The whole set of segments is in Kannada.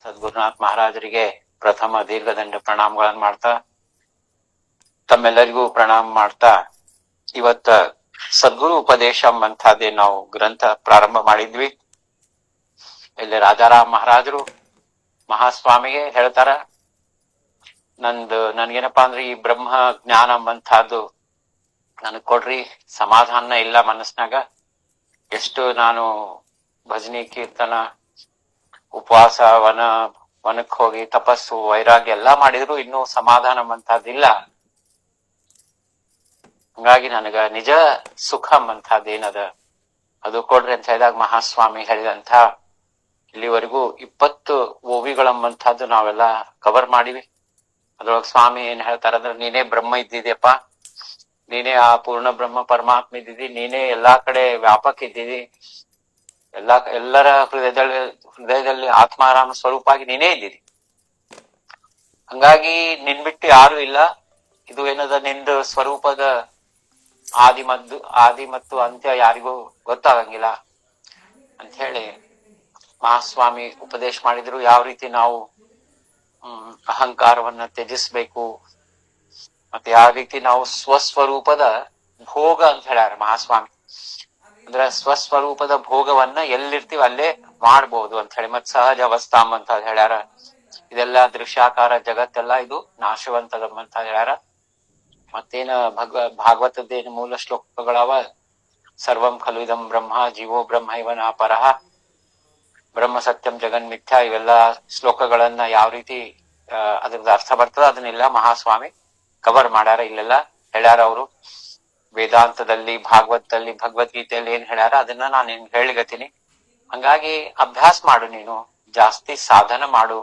ಸದ್ಗುರುನಾಥ್ ಮಹಾರಾಜರಿಗೆ ಪ್ರಥಮ ದೀರ್ಘದಂಡ ಪ್ರಣಾಮಗಳನ್ನು ಮಾಡ್ತಾ, ತಮ್ಮೆಲ್ಲರಿಗೂ ಪ್ರಣಾಮ ಮಾಡ್ತಾ, ಇವತ್ತ ಸದ್ಗುರು ಉಪದೇಶ ಅಂತದೇ ನಾವು ಗ್ರಂಥ ಪ್ರಾರಂಭ ಮಾಡಿದ್ವಿ. ಇಲ್ಲಿ ರಾಜಾರಾಮ್ ಮಹಾರಾಜರು ಮಹಾಸ್ವಾಮಿಗೆ ಹೇಳ್ತಾರ, ನನ್ಗೇನಪ್ಪಾ ಅಂದ್ರೆ ಈ ಬ್ರಹ್ಮ ಜ್ಞಾನ ಅಂತದ್ದು ನನಗ್ ಕೊಡ್ರಿ, ಸಮಾಧಾನ ಇಲ್ಲ ಮನಸ್ನಾಗ. ಎಷ್ಟು ನಾನು ಭಜನಿ ಕೀರ್ತನ ಉಪವಾಸ ವನಕ್ ಹೋಗಿ ತಪಸ್ಸು ವೈರಾಗ್ಯ ಎಲ್ಲಾ ಮಾಡಿದ್ರು ಇನ್ನೂ ಸಮಾಧಾನ ಅಂತದಿಲ್ಲ. ಹಂಗಾಗಿ ನನಗ ನಿಜ ಸುಖ ಅಂತದೇನದ ಅದು ಕೊಡ್ರಿ ಅಂತ ಹೇಳಿದಾಗ ಮಹಾಸ್ವಾಮಿ ಹೇಳಿದಂತ ಇಲ್ಲಿವರೆಗೂ 20 ಓವಿಗಳಂಬಂತಹದ್ದು ನಾವೆಲ್ಲ ಕವರ್ ಮಾಡಿವಿ. ಅದ್ರೊಳಗೆ ಸ್ವಾಮಿ ಏನ್ ಹೇಳ್ತಾರಂದ್ರೆ, ನೀನೇ ಬ್ರಹ್ಮ ಇದ್ದಿದ್ಯಪ್ಪ, ನೀನೇ ಆ ಪೂರ್ಣ ಬ್ರಹ್ಮ ಪರಮಾತ್ಮ ಇದ್ದಿದ್ದಿ, ನೀನೇ ಎಲ್ಲಾ ಕಡೆ ವ್ಯಾಪಕ ಇದ್ದಿದ್ದಿ, ಎಲ್ಲರ ಹೃದಯದಲ್ಲಿ ಆತ್ಮಾರಾಮ ಸ್ವರೂಪ ಆಗಿ ನೀನೇ ಇದ್ದೀರಿ. ಹಂಗಾಗಿ ನಿನ್ ಬಿಟ್ಟು ಯಾರು ಇಲ್ಲ. ಇದು ಏನದ ನಿಂದು ಸ್ವರೂಪದ ಆದಿ ಮತ್ತು ಅಂತ್ಯ ಯಾರಿಗೂ ಗೊತ್ತಾಗಂಗಿಲ್ಲ ಅಂತ ಹೇಳಿ ಮಹಾಸ್ವಾಮಿ ಉಪದೇಶ ಮಾಡಿದ್ರು. ಯಾವ ರೀತಿ ನಾವು ಅಹಂಕಾರವನ್ನ ತ್ಯಜಿಸ್ಬೇಕು, ಮತ್ತೆ ಯಾವ ರೀತಿ ನಾವು ಸ್ವಸ್ವರೂಪದ ಭೋಗ ಅಂತ ಹೇಳ್ಯಾರ ಮಹಾಸ್ವಾಮಿ. ಅಂದ್ರೆ ಸ್ವಸ್ವರೂಪದ ಭೋಗವನ್ನ ಎಲ್ಲಿರ್ತೀವಿ ಅಲ್ಲೇ ಮಾಡ್ಬೋದು ಅಂತ ಹೇಳಿ, ಮತ್ ಸಹಜ ಅವಸ್ಥಾಮ್ ಅಂತ ಹೇಳ್ಯಾರ. ಇದೆಲ್ಲ ದೃಶ್ಯಾಕಾರ ಜಗತ್ತೆಲ್ಲ ಇದು ನಾಶವಂತದಮ್ಮಂತ ಹೇಳ್ಯಾರ. ಮತ್ತೇನ ಭಾಗವತದ್ದೇನು ಮೂಲ ಶ್ಲೋಕಗಳವ, ಸರ್ವಂ ಖಲು ಇದಂ ಬ್ರಹ್ಮ ಜೀವೋ ಬ್ರಹ್ಮ ಇವನ ಪರಹ, ಬ್ರಹ್ಮ ಸತ್ಯಂ ಜಗನ್ ಮಿಥ್ಯಾ, ಇವೆಲ್ಲ ಶ್ಲೋಕಗಳನ್ನ ಯಾವ ರೀತಿ ಅದ್ರದ್ದು ಅರ್ಥ ಬರ್ತದ ಅದನ್ನೆಲ್ಲ ಮಹಾಸ್ವಾಮಿ ಕವರ್ ಮಾಡ್ಯಾರ, ಇಲ್ಲೆಲ್ಲ ಹೇಳ್ಯಾರ. ಅವರು ವೇದಾಂತದಲ್ಲಿ, ಭಾಗವತದಲ್ಲಿ, ಭಗವದ್ಗೀತೆಯಲ್ಲಿ ಏನ್ ಹೇಳ್ಯಾರ ಅದನ್ನ ನಾನು ನಿನ್ ಹೇಳಿಗತೀನಿ. ಹಂಗಾಗಿ ಅಭ್ಯಾಸ ಮಾಡು, ನೀನು ಜಾಸ್ತಿ ಸಾಧನ ಮಾಡು.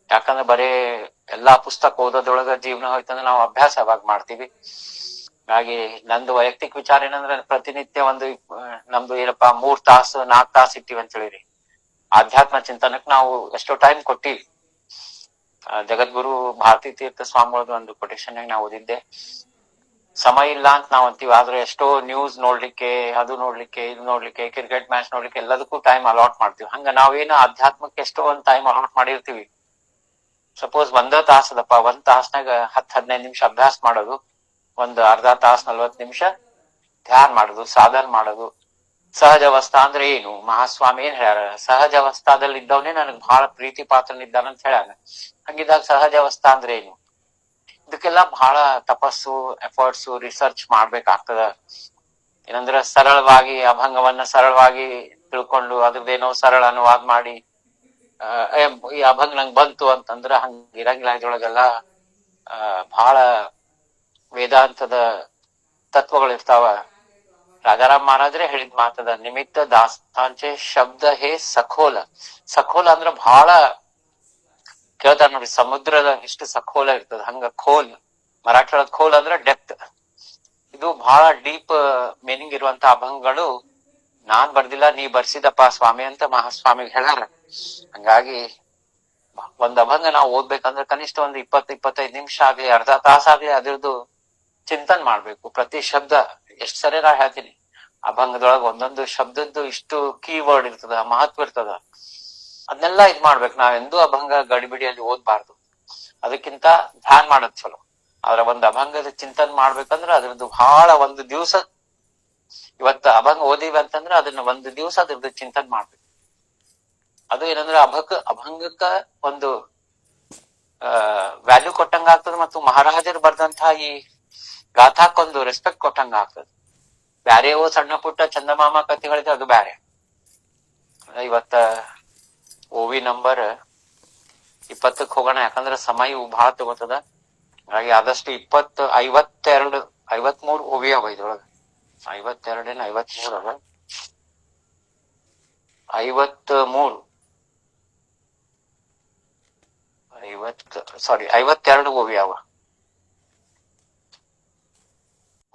ಯಾಕಂದ್ರೆ ಬರೇ ಎಲ್ಲಾ ಪುಸ್ತಕ ಓದೋದ್ರೊಳಗ ಜೀವನ ಹೋಯ್ತಂದ್ರೆ ನಾವು ಅಭ್ಯಾಸ ಯಾವಾಗ ಮಾಡ್ತೀವಿ. ಹಾಗಾಗಿ ನಂದು ವೈಯಕ್ತಿಕ ವಿಚಾರ ಏನಂದ್ರೆ, ಪ್ರತಿನಿತ್ಯ ನಮ್ದು ಏನಪ್ಪಾ 3 ತಾಸು 4 ತಾಸು ಇಟ್ಟಿವಿ ಅಂತ ಹೇಳಿರಿ ಆಧ್ಯಾತ್ಮ ಚಿಂತನಕ್ ನಾವು ಎಷ್ಟೋ ಟೈಮ್ ಕೊಟ್ಟಿವಿ. ಜಗದ್ಗುರು ಭಾರತೀ ತೀರ್ಥ ಸ್ವಾಮಿಗಳದ್ದು ಒಂದು ಕೊಟೇಶನ್ ನಾವು ಓದಿದ್ದೆ, ಸಮಯ ಇಲ್ಲ ಅಂತ ನಾವ್ ಅಂತೀವಿ, ಆದ್ರೆ ಎಷ್ಟೋ ನ್ಯೂಸ್ ನೋಡ್ಲಿಕ್ಕೆ, ಅದು ನೋಡ್ಲಿಕ್ಕೆ, ಇದು ನೋಡ್ಲಿಕ್ಕೆ, ಕ್ರಿಕೆಟ್ ಮ್ಯಾಚ್ ನೋಡ್ಲಿಕ್ಕೆ ಎಲ್ಲದಕ್ಕೂ ಟೈಮ್ ಅಲಾಟ್ ಮಾಡ್ತೀವಿ. ಹಂಗ ನಾವೇನು ಆಧ್ಯಾತ್ಮಕ್ಕೆ ಎಷ್ಟೋ ಒಂದ್ ಟೈಮ್ ಅಲಾಟ್ ಮಾಡಿರ್ತೀವಿ. ಸಪೋಸ್ 1 ತಾಸದಪ್ಪ, 1 ತಾಸ್ನಾಗ 10-15 ನಿಮಿಷ ಅಭ್ಯಾಸ ಮಾಡೋದು, ಒಂದು ಅರ್ಧ ತಾಸು 40 ನಿಮಿಷ ಧ್ಯಾನ ಮಾಡೋದು, ಸಾಧನ ಮಾಡೋದು. ಸಹಜ ಅವಸ್ಥಾ ಅಂದ್ರೆ ಏನು? ಮಹಾಸ್ವಾಮಿ ಏನ್ ಹೇಳ್ಯಾರ, ಸಹಜ ಅವಸ್ಥಾದಲ್ಲಿ ಇದ್ದವನೇ ನನಗ್ ಬಹಳ ಪ್ರೀತಿ ಪಾತ್ರನಿದ್ದಾನಂತ ಹೇಳ್ಯಾರ. ಹಂಗಿದಾಗ ಸಹಜ ಅವಸ್ಥಾ ಅಂದ್ರೆ ಏನು? ಇದಕ್ಕೆಲ್ಲ ಬಹಳ ತಪಸ್ಸು, ಎಫರ್ಟ್ಸು, ರಿಸರ್ಚ್ ಮಾಡ್ಬೇಕಾಗ್ತದ. ಏನಂದ್ರ ಸರಳವಾಗಿ ಅಭಂಗವನ್ನ ಸರಳವಾಗಿ ತಿಳ್ಕೊಂಡು ಅದ್ರದ್ದೇನೋ ಸರಳ ಅನುವಾದ ಮಾಡಿ ಈ ಅಭಂಗ ನಂಗ್ ಬಂತು ಅಂತಂದ್ರ ಹಂಗ ಇರಂಗಿಲ್ಲ. ಇದ್ರೊಳಗೆಲ್ಲ ಬಹಳ ವೇದಾಂತದ ತತ್ವಗಳಿರ್ತಾವ. ರಾಜಾರಾಮ್ ಮಹಾರಾಜ್ರೆ ಹೇಳಿದ ಮಾತದ, ನಿಮಿತ್ತ ದಾಸ್ತಾಂಚೆ ಶಬ್ದ ಹೇ ಸಖೋಲ. ಸಖೋಲ ಅಂದ್ರ ಬಹಳ ಕೇಳ್ತಾರ ನೋಡಿ, ಸಮುದ್ರದ ಎಷ್ಟು ಸಖೋಲ ಇರ್ತದ ಹಂಗ ಖೋಲ್. ಮರಾಠಿ ಒಳಗ್ ಖೋಲ್ ಅಂದ್ರ ಡೆಪ್ತ್. ಇದು ಬಹಳ ಡೀಪ್ ಮೀನಿಂಗ್ ಇರುವಂತ ಅಭಂಗಗಳು ನಾನ್ ಬರ್ದಿಲ್ಲ, ನೀ ಬರ್ಸಿದಪ್ಪ ಸ್ವಾಮಿ ಅಂತ ಮಹಾಸ್ವಾಮಿಗೆ ಹೇಳ್ಯಾರ. ಹಂಗಾಗಿ ಒಂದ್ ಅಭಂಗ ನಾವು ಓದ್ಬೇಕಂದ್ರೆ ಕನಿಷ್ಠ ಒಂದು 20-25 ನಿಮಿಷ ಆಗ್ಲಿ, ಅರ್ಧ ತಾಸಾಗ್ಲಿ ಅದ್ರದ್ದು ಚಿಂತನ್ ಮಾಡ್ಬೇಕು. ಪ್ರತಿ ಶಬ್ದ ಎಷ್ಟ್ ಸರಿ ನಾ ಹೇಳ್ತೀನಿ, ಅಭಂಗದೊಳಗ ಒಂದೊಂದು ಶಬ್ದದ್ದು ಇಷ್ಟು ಕೀವರ್ಡ್ ಇರ್ತದ, ಮಹತ್ವ ಇರ್ತದ. ಅದನ್ನೆಲ್ಲ ಇದ್ ಮಾಡ್ಬೇಕು. ನಾವೆಂದೂ ಅಭಂಗ ಗಡಿಬಿಡಿಯಲ್ಲಿ ಓದ್ಬಾರ್ದು. ಅದಕ್ಕಿಂತ ಧ್ಯಾನ ಮಾಡೋದ್ ಚಲೋ. ಆದ್ರೆ ಒಂದ್ ಅಭಂಗದ ಚಿಂತನ್ ಮಾಡ್ಬೇಕಂದ್ರ ಅದ್ರದ್ದು ಬಹಳ ಒಂದು ದಿವ್ಸ, ಇವತ್ತ ಅಭಂಗ ಓದಿವಿ ಅಂತಂದ್ರ ಅದನ್ನ ಒಂದು ದಿವ್ಸ ಅದ್ರದ್ದು ಚಿಂತನ್ ಮಾಡ್ಬೇಕು. ಅದು ಏನಂದ್ರೆ ಅಭಂಗಕ್ಕ ಒಂದು ವ್ಯಾಲ್ಯೂ ಕೊಟ್ಟಂಗ ಆಗ್ತದ, ಮತ್ತು ಮಹಾರಾಜರು ಬರ್ದಂತಹ ಈ ಗಾಥಾಕ್ಕೊಂದು ರೆಸ್ಪೆಕ್ಟ್ ಕೊಟ್ಟಂಗ ಆಗ್ತದ. ಬ್ಯಾರೆಯೋ ಸಣ್ಣ ಪುಟ್ಟ ಚಂದಮಾಮ ಕಥೆಗಳಿದೆ, ಅದು ಬ್ಯಾರೆ. ಇವತ್ತ ಓವಿ ನಂಬರ್ 20ಕ್ಕೆ ಹೋಗೋಣ, ಯಾಕಂದ್ರೆ ಸಮಯ ಬಹಳ ತಗೋತದ. ಹಾಗಾಗಿ ಆದಷ್ಟು 53 ಓವಿ ಅವ ಇದ್ರೊಳಗ. 52 53 ಅವ, 52 ಓವಿ ಅವ.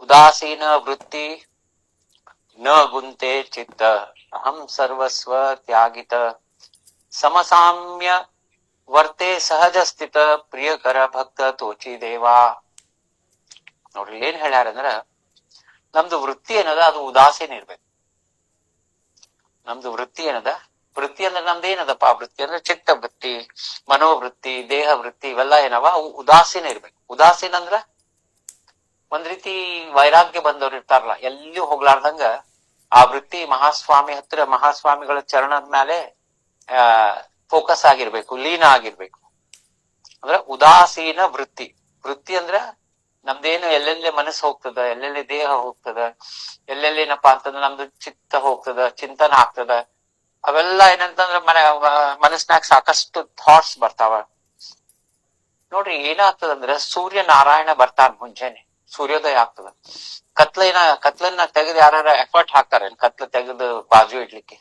ಉದಾಸೀನ ವೃತ್ತಿ ನ ಗುಂತೆ ಚಿತ್ತ, ಅಹಂ ಸರ್ವಸ್ವ ತ್ಯಾಗಿತ, ಸಮಸಾಮ್ಯ ವರ್ತೆ ಸಹಜ ಸ್ಥಿತ, ಪ್ರಿಯಕರ ಭಕ್ತ ತೋಚಿ ದೇವಾ. ನೋಡ್ರಿ ಏನ್ ಹೇಳ್ಯಾರಂದ್ರ, ನಮ್ದು ವೃತ್ತಿ ಏನದ ಅದು ಉದಾಸೀನ ಇರ್ಬೇಕು. ನಮ್ದು ವೃತ್ತಿ ಏನದ ವೃತ್ತಿ ಅಂದ್ರೆ ನಮ್ದೇನದಪ್ಪ, ವೃತ್ತಿ ಅಂದ್ರೆ ಚಿತ್ತ ವೃತ್ತಿ, ಮನೋವೃತ್ತಿ, ದೇಹ ವೃತ್ತಿ ಇವೆಲ್ಲ ಏನವ ಅವು ಉದಾಸೀನ ಇರ್ಬೇಕು. ಉದಾಸೀನ ಅಂದ್ರ ಒಂದ್ ರೀತಿ ವೈರಾಗ್ಯ ಬಂದವ್ರು ಇರ್ತಾರಲ್ಲ, ಎಲ್ಲಿಯೂ ಹೋಗ್ಲಾರ್ದಂಗ ಆ ವೃತ್ತಿ ಮಹಾಸ್ವಾಮಿ ಹತ್ರ, ಮಹಾಸ್ವಾಮಿಗಳ ಚರಣದ ಮೇಲೆ ಫೋಕಸ್ ಆಗಿರ್ಬೇಕು, ಲೀನ ಆಗಿರ್ಬೇಕು. ಅಂದ್ರ ಉದಾಸೀನ ವೃತ್ತಿ. ವೃತ್ತಿ ಅಂದ್ರ ನಮ್ದೇನು ಎಲ್ಲೆಲ್ಲಿ ಮನಸ್ಸು ಹೋಗ್ತದ, ಎಲ್ಲೆಲ್ಲಿ ದೇಹ ಹೋಗ್ತದ, ಎಲ್ಲೆಲ್ಲಿ ಏನಪ್ಪಾ ಅಂತಂದ್ರ ನಮ್ದು ಚಿತ್ತ ಹೋಗ್ತದ, ಚಿಂತನ ಆಗ್ತದ, ಅವೆಲ್ಲ ಏನಂತಂದ್ರ ಮನಸ್ನಾಗ ಸಾಕಷ್ಟು ಥಾಟ್ಸ್ ಬರ್ತಾವ. ನೋಡ್ರಿ ಏನಾಗ್ತದಂದ್ರ, ಸೂರ್ಯ ನಾರಾಯಣ ಬರ್ತಾನ ಮುಂಜಾನೆ, ಸೂರ್ಯೋದಯ ಆಗ್ತದ. ಕತ್ಲನ್ನ ತೆಗೆದು ಯಾರ ಎಫರ್ಟ್ ಹಾಕ್ತಾರ ಕತ್ಲ ತೆಗೆದು ಬಾಜು ಇಡ್ಲಿಕ್ಕೆ?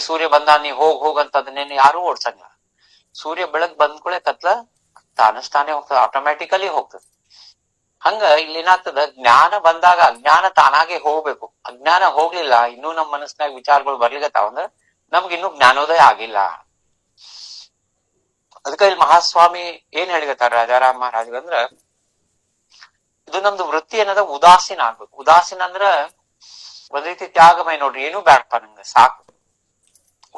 ಸೂರ್ಯ ಬಂದ ನೀ ಹೋಗಂತ ಅದನ್ನೇನು ಯಾರು ಓಡ್ಸಂಗ. ಸೂರ್ಯ ಬೆಳಗ್ ಬಂದ್ಕೂಳೆ ಕತ್ಲ ತಾನೇ ಹೋಗ್ತದ, ಆಟೋಮ್ಯಾಟಿಕಲಿ ಹೋಗ್ತದ. ಹಂಗ ಇಲ್ಲಿ ಏನಾಗ್ತದ, ಜ್ಞಾನ ಬಂದಾಗ ಅಜ್ಞಾನ ತಾನಾಗೆ ಹೋಗ್ಬೇಕು. ಅಜ್ಞಾನ ಹೋಗ್ಲಿಲ್ಲ, ಇನ್ನೂ ನಮ್ ಮನಸ್ನಾಗ ವಿಚಾರಗಳು ಬರ್ಲಿಗತ್ತಾವ ಅಂದ್ರ ನಮ್ಗೆ ಇನ್ನೂ ಜ್ಞಾನೋದಯ ಆಗಿಲ್ಲ. ಅದಕ್ಕ ಇಲ್ಲಿ ಮಹಾಸ್ವಾಮಿ ಏನ್ ಹೇಳಿಗತ್ತಾರ ರಾಜಾರಾಮ್ ಮಹಾರಾಜ್ ಅಂದ್ರ, ಇದು ನಮ್ದು ವೃತ್ತಿ ಏನದ ಉದಾಸೀನ ಆಗ್ಬೇಕು. ಉದಾಸೀನ ಅಂದ್ರ ಒಂದ್ ರೀತಿ ತ್ಯಾಗಮಯ. ನೋಡ್ರಿ, ಏನು ಬ್ಯಾಡಪ್ಪ ನಂಗ ಸಾಕು.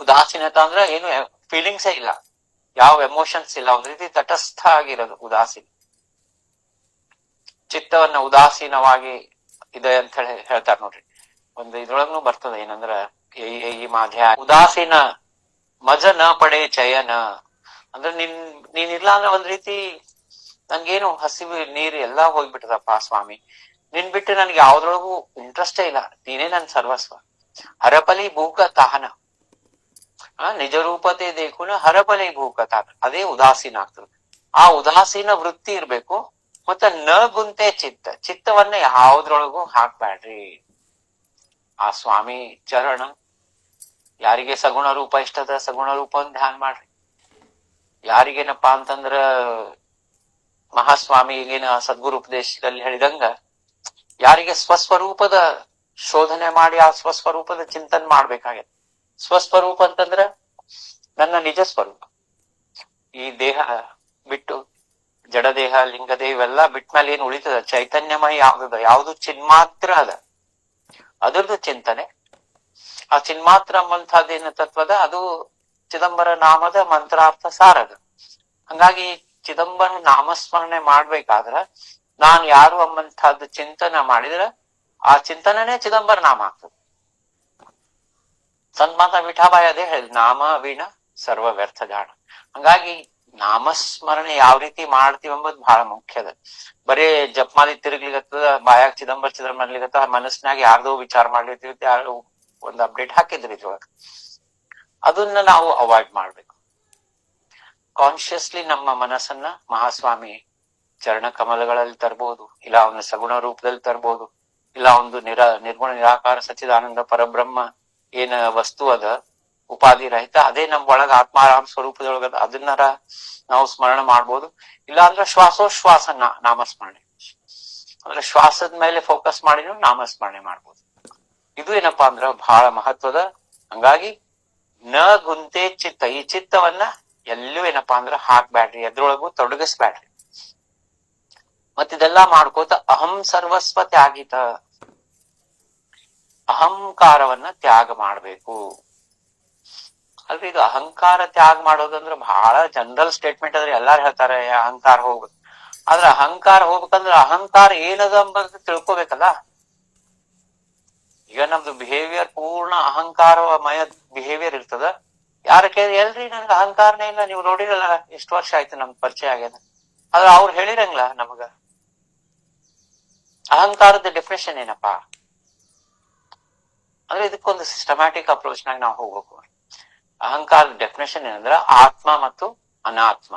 ಉದಾಸೀನತ ಅಂದ್ರ ಏನು ಫೀಲಿಂಗ್ಸೇ ಇಲ್ಲ, ಯಾವ ಎಮೋಷನ್ಸ್ ಇಲ್ಲ, ಒಂದ್ ರೀತಿ ತಟಸ್ಥ ಆಗಿರೋದು ಉದಾಸೀನ. ಚಿತ್ತವನ್ನ ಉದಾಸೀನವಾಗಿ ಇದೆ ಅಂತ ಹೇಳಿ ಹೇಳ್ತಾರ ನೋಡ್ರಿ. ಒಂದು ಇದ್ರೊಳಗ್ನು ಬರ್ತದ ಏನಂದ್ರ, ಈ ಮಾಧ್ಯ ಉದಾಸೀನ ಮಜ ನ ಪಡೆ ಚಯನ ಅಂದ್ರೆ ನೀನಿಲ್ಲ ಅಂದ್ರೆ ಒಂದ್ ರೀತಿ ನಂಗೇನು ಹಸಿವು ನೀರು ಎಲ್ಲಾ ಹೋಗ್ಬಿಟ್ಟದಪ್ಪ ಸ್ವಾಮಿ, ನಿನ್ ಬಿಟ್ಟು ನನ್ಗೆ ಯಾವ್ದ್ರೊಳಗು ಇಂಟ್ರೆಸ್ಟೇ ಇಲ್ಲ, ನೀನೇ ನನ್ ಸರ್ವಸ್ವ. ಹರಪಲಿ ಭೂಕ ತಾಹನ, ನಿಜ ರೂಪತೆ ದೇಖುನ ಹರಪಲಿ ಭೂಕ ತಾಹನ, ಅದೇ ಉದಾಸೀನ ಆಗ್ತದೆ. ಆ ಉದಾಸೀನ ವೃತ್ತಿ ಇರ್ಬೇಕು. ಮತ್ತ ನ ಗುಂತೆ ಚಿತ್ತವನ್ನ ಯಾವ್ದ್ರೊಳಗು ಹಾಕ್ಬ್ಯಾಡ್ರಿ. ಆ ಸ್ವಾಮಿ ಚರಣ, ಯಾರಿಗೆ ಸಗುಣ ರೂಪ ಇಷ್ಟದ ಸಗುಣ ರೂಪವನ್ನು ಧ್ಯಾನ ಮಾಡ್ರಿ. ಯಾರಿಗೇನಪ್ಪಾ ಅಂತಂದ್ರ ಮಹಾಸ್ವಾಮಿ ಈಗೇನ ಸದ್ಗುರು ಉಪದೇಶದಲ್ಲಿ ಹೇಳಿದಂಗ, ಯಾರಿಗೆ ಸ್ವಸ್ವರೂಪದ ಶೋಧನೆ ಮಾಡಿ ಆ ಸ್ವಸ್ವರೂಪದ ಚಿಂತನೆ ಮಾಡ್ಬೇಕಾಗತ್ತೆ. ಸ್ವಸ್ವರೂಪ ಅಂತಂದ್ರ ನನ್ನ ನಿಜ ಸ್ವರೂಪ. ಈ ದೇಹ ಬಿಟ್ಟು, ಜಡದೇಹ ಲಿಂಗದೇಹ ಇವೆಲ್ಲ ಬಿಟ್ಮೇಲೆ ಏನ್ ಉಳಿತದ, ಚೈತನ್ಯಮಯ ಯಾವ್ದು ಚಿನ್ಮಾತ್ರ ಅದ, ಅದ್ರದ್ದು ಚಿಂತನೆ. ಆ ಚಿನ್ಮಾತ್ರ ಎಂಬಂತಹದ್ದೇನು ತತ್ವದ, ಅದು ಚಿದಂಬರ ನಾಮದ ಮಂತ್ರಾರ್ಥ ಸಾರದ. ಹಂಗಾಗಿ ಚಿದಂಬರ ನಾಮಸ್ಮರಣೆ ಮಾಡ್ಬೇಕಾದ್ರ ನಾನ್ ಯಾರು ಎಂಬಂತಹದ್ದು ಚಿಂತನೆ ಮಾಡಿದ್ರ ಆ ಚಿಂತನೆನೇ ಚಿದಂಬರ ನಾಮ ಆಗ್ತದೆ. ಸಂತ ವಿಠಾಬಾಯಿ ಅದೇ ಹೇಳಿದ್, ನಾಮ ವೀಣ ಸರ್ವ ವ್ಯರ್ಥ ಜಾಣ. ಹಂಗಾಗಿ ನಾಮಸ್ಮರಣೆ ಯಾವ ರೀತಿ ಮಾಡ್ತೀವಿ ಎಂಬುದು ಬಹಳ ಮುಖ್ಯದ. ಬರೇ ಜಪ್ಮಾಲಿ ತಿರುಗ್ಲಿಗತ್ತದ, ಬಾಯಾಗ ಚಿದಂಬರ ಮಾಡ್ಲಿಗತ್ತ, ಮನಸ್ಸಿನಾಗ ಯಾರ್ದೋ ವಿಚಾರ ಮಾಡ್ಲಿರ್ತೀವಿ, ಯಾರು ಒಂದು ಅಪ್ಡೇಟ್ ಹಾಕಿದ್ರಿ ಇದ್ರೊಳಗ. ಅದನ್ನ ನಾವು ಅವಾಯ್ಡ್ ಮಾಡ್ಬೇಕು. ಕಾನ್ಶಿಯಸ್ಲಿ ನಮ್ಮ ಮನಸ್ಸನ್ನ ಮಹಾಸ್ವಾಮಿ ಚರಣ ಕಮಲಗಳಲ್ಲಿ ತರ್ಬೋದು, ಇಲ್ಲ ಅವನ ಸಗುಣ ರೂಪದಲ್ಲಿ ತರ್ಬೋದು, ಇಲ್ಲ ಒಂದು ನಿರ್ಗುಣ ನಿರಾಕಾರ ಸಚ್ಚಿದಾನಂದ ಪರಬ್ರಹ್ಮ ಏನ ವಸ್ತು ಅದ ಉಪಾಧಿ ರಹಿತ, ಅದೇ ನಮ್ ಒಳಗ ಆತ್ಮಾರಾಮ್ ಸ್ವರೂಪದೊಳಗದ, ಅದನ್ನರ ನಾವು ಸ್ಮರಣೆ ಮಾಡ್ಬೋದು. ಇಲ್ಲ ಅಂದ್ರೆ ಶ್ವಾಸೋಶ್ವಾಸ ನಾಮಸ್ಮರಣೆ, ಅಂದ್ರೆ ಶ್ವಾಸದ ಮೇಲೆ ಫೋಕಸ್ ಮಾಡಿ ನಾಮಸ್ಮರಣೆ ಮಾಡ್ಬೋದು. ಇದು ಏನಪ್ಪಾ ಅಂದ್ರ ಬಹಳ ಮಹತ್ವದ. ಹಂಗಾಗಿ ನ ಗುಂತೆ ಚಿತ್ತ, ಈ ಚಿತ್ತವನ್ನ ಎಲ್ಲೂ ಏನಪ್ಪಾ ಅಂದ್ರ ಹಾಕ್ಬ್ಯಾಡ್ರಿ, ಎದ್ರೊಳಗು ತೊಡಗಿಸ್ಬ್ಯಾಡ್ರಿ. ಮತ್ತಿದೆಲ್ಲಾ ಮಾಡ್ಕೋತ ಅಹಂ ಸರ್ವಸ್ವ ತ್ಯಾಗಿತ, ಅಹಂಕಾರವನ್ನ ತ್ಯಾಗ ಮಾಡ್ಬೇಕು. ಅಲ್ರಿ, ಇದು ಅಹಂಕಾರ ತ್ಯಾಗ ಮಾಡೋದಂದ್ರ ಬಹಳ ಜನರಲ್ ಸ್ಟೇಟ್ಮೆಂಟ್ ಅದ್ರಿ, ಎಲ್ಲಾರು ಹೇಳ್ತಾರೆ ಅಹಂಕಾರ ಹೋಗ್ಬೇಕು. ಆದ್ರ ಅಹಂಕಾರ ಹೋಗ್ಬೇಕಂದ್ರ ಅಹಂಕಾರ ಏನದ ಅಂಬ ತಿಳ್ಕೊಬೇಕಲ್ಲ. ಈಗ ನಮ್ದು ಬಿಹೇವಿಯರ್ ಪೂರ್ಣ ಅಹಂಕಾರಮಯ ಬಿಹೇವಿಯರ್ ಇರ್ತದ. ಯಾರ ಕೇಳಿ, ಎಲ್ರಿ ನನ್ಗೆ ಅಹಂಕಾರನೇ ಇಲ್ಲ, ನೀವು ನೋಡಿರಲ್ಲ ಎಷ್ಟು ವರ್ಷ ಆಯ್ತು ನಮ್ಗೆ ಪರಿಚಯ ಆಗ್ಯದ. ಆದ್ರ ಅವ್ರು ಹೇಳಿರಂಗಿಲ್ಲ ನಮಗ ಅಹಂಕಾರದ ಡೆಫಿನೇಷನ್ ಏನಪ್ಪಾ ಅಂದ್ರೆ, ಇದಕ್ಕೊಂದು ಸಿಸ್ಟಮ್ಯಾಟಿಕ್ ಅಪ್ರೋಚ್ ನಾಗ ನಾವು ಹೋಗ್ಬೇಕು. ಅಹಂಕಾರದ ಡೆಫಿನೇಷನ್ ಏನಂದ್ರ ಆತ್ಮ ಮತ್ತು ಅನಾತ್ಮ,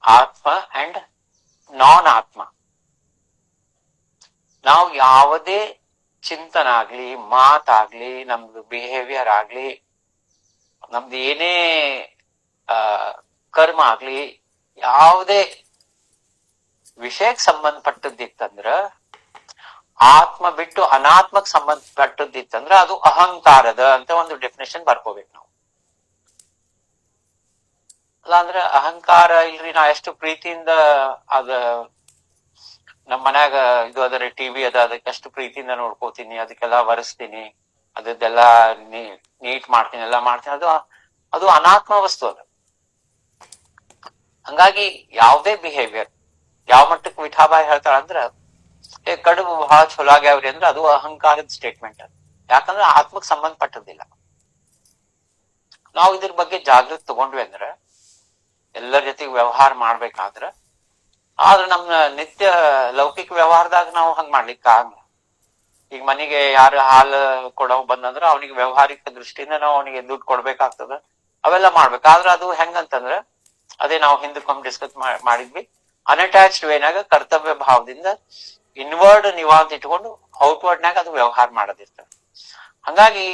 ಆತ್ಮ ಅಂಡ್ ನಾನ್ ಆತ್ಮ. ನಾವು ಯಾವುದೇ ಚಿಂತನ ಆಗ್ಲಿ, ಮಾತಾಗ್ಲಿ, ನಮ್ದು ಬಿಹೇವಿಯರ್ ಆಗ್ಲಿ, ನಮ್ದು ಏನೇ ಕರ್ಮ ಆಗ್ಲಿ, ಯಾವುದೇ ವಿಷಯಕ್ಕೆ ಸಂಬಂಧಪಟ್ಟದ್ದಿತ್ತಂದ್ರ, ಆತ್ಮ ಬಿಟ್ಟು ಅನಾತ್ಮಕ್ ಸಂಬಂಧಪಟ್ಟದ್ದಿತ್ತಂದ್ರ ಅದು ಅಹಂಕಾರದ ಅಂತ ಒಂದು ಡೆಫಿನೇಷನ್ ಬರ್ಕೋಬೇಕು ನಾವು. ಅಲ್ಲಾಂದ್ರ ಅಹಂಕಾರ ಇಲ್ರಿ, ನಾ ಎಷ್ಟು ಪ್ರೀತಿಯಿಂದ ಅದ ನಮ್ ಮನ್ಯಾಗ ಇದು ಅದರ ಟಿವಿ ಅದ, ಅದಕ್ಕೆ ಎಷ್ಟು ಪ್ರೀತಿಯಿಂದ ನೋಡ್ಕೋತೀನಿ, ಅದಕ್ಕೆಲ್ಲ ಒರೆಸ್ತೀನಿ, ಅದದ್ದೆಲ್ಲ ನೀಟ್ ಮಾಡ್ತೀನಿ, ಎಲ್ಲ ಮಾಡ್ತೀನಿ, ಅದು ಅದು ಅನಾತ್ಮ ವಸ್ತು ಅದು. ಹಂಗಾಗಿ ಯಾವುದೇ ಬಿಹೇವಿಯರ್ ಯಾವ ಮಟ್ಟಕ್ಕೆ ವಿಠಾಬಾಯಿ ಹೇಳ್ತಾಳ ಅಂದ್ರ, ಕಡುಬು ಬಹಳ ಚಲೋ ಆಗ್ಯಾವ್ರಿ ಅಂದ್ರೆ ಅದು ಅಹಂಕಾರದ ಸ್ಟೇಟ್ಮೆಂಟ್ ಅದು. ಯಾಕಂದ್ರೆ ಆತ್ಮಕ್ ಸಂಬಂಧಪಟ್ಟದಿಲ್ಲ. ನಾವು ಇದ್ರ ಬಗ್ಗೆ ಜಾಗೃತಿ ತಗೊಂಡ್ವಿ ಅಂದ್ರೆ ಎಲ್ಲರ ಜೊತೆಗೆ ವ್ಯವಹಾರ ಮಾಡ್ಬೇಕಾದ್ರ, ಆದ್ರೆ ನಮ್ಮ ನಿತ್ಯ ಲೌಕಿಕ ವ್ಯವಹಾರದಾಗ ನಾವು ಹಂಗ್ ಮಾಡ್ಲಿಕ್ಕೆ ಆಗಲ್ಲ. ಈಗ ಮನೆಗೆ ಯಾರು ಹಾಲು ಕೊಡೋ ಬಂದಂದ್ರ ಅವನಿಗೆ ವ್ಯವಹಾರಿಕ ದೃಷ್ಟಿಯಿಂದ ನಾವು ಅವನಿಗೆ ದುಡ್ಡು ಕೊಡ್ಬೇಕಾಗ್ತದ, ಅವೆಲ್ಲ ಮಾಡ್ಬೇಕಾದ್ರೆ ಅದು ಹೆಂಗಂತಂದ್ರ, ಅದೇ ನಾವು ಹಿಂದಕ್ಕೊಮ್ಮೆ ಡಿಸ್ಕಸ್ ಮಾಡಿದ್ವಿ, ಅನ್ಅಟ್ಯಾಚ್ಡ್ ವೇನಾಗ ಕರ್ತವ್ಯ ಭಾವದಿಂದ ಇನ್ವರ್ಡ್ ನಿವಾಂತ ಇಟ್ಕೊಂಡು ಔಟ್ವರ್ಡ್ನಾಗ ಅದು ವ್ಯವಹಾರ ಮಾಡೋದಿರ್ತದೆ. ಹಂಗಾಗಿ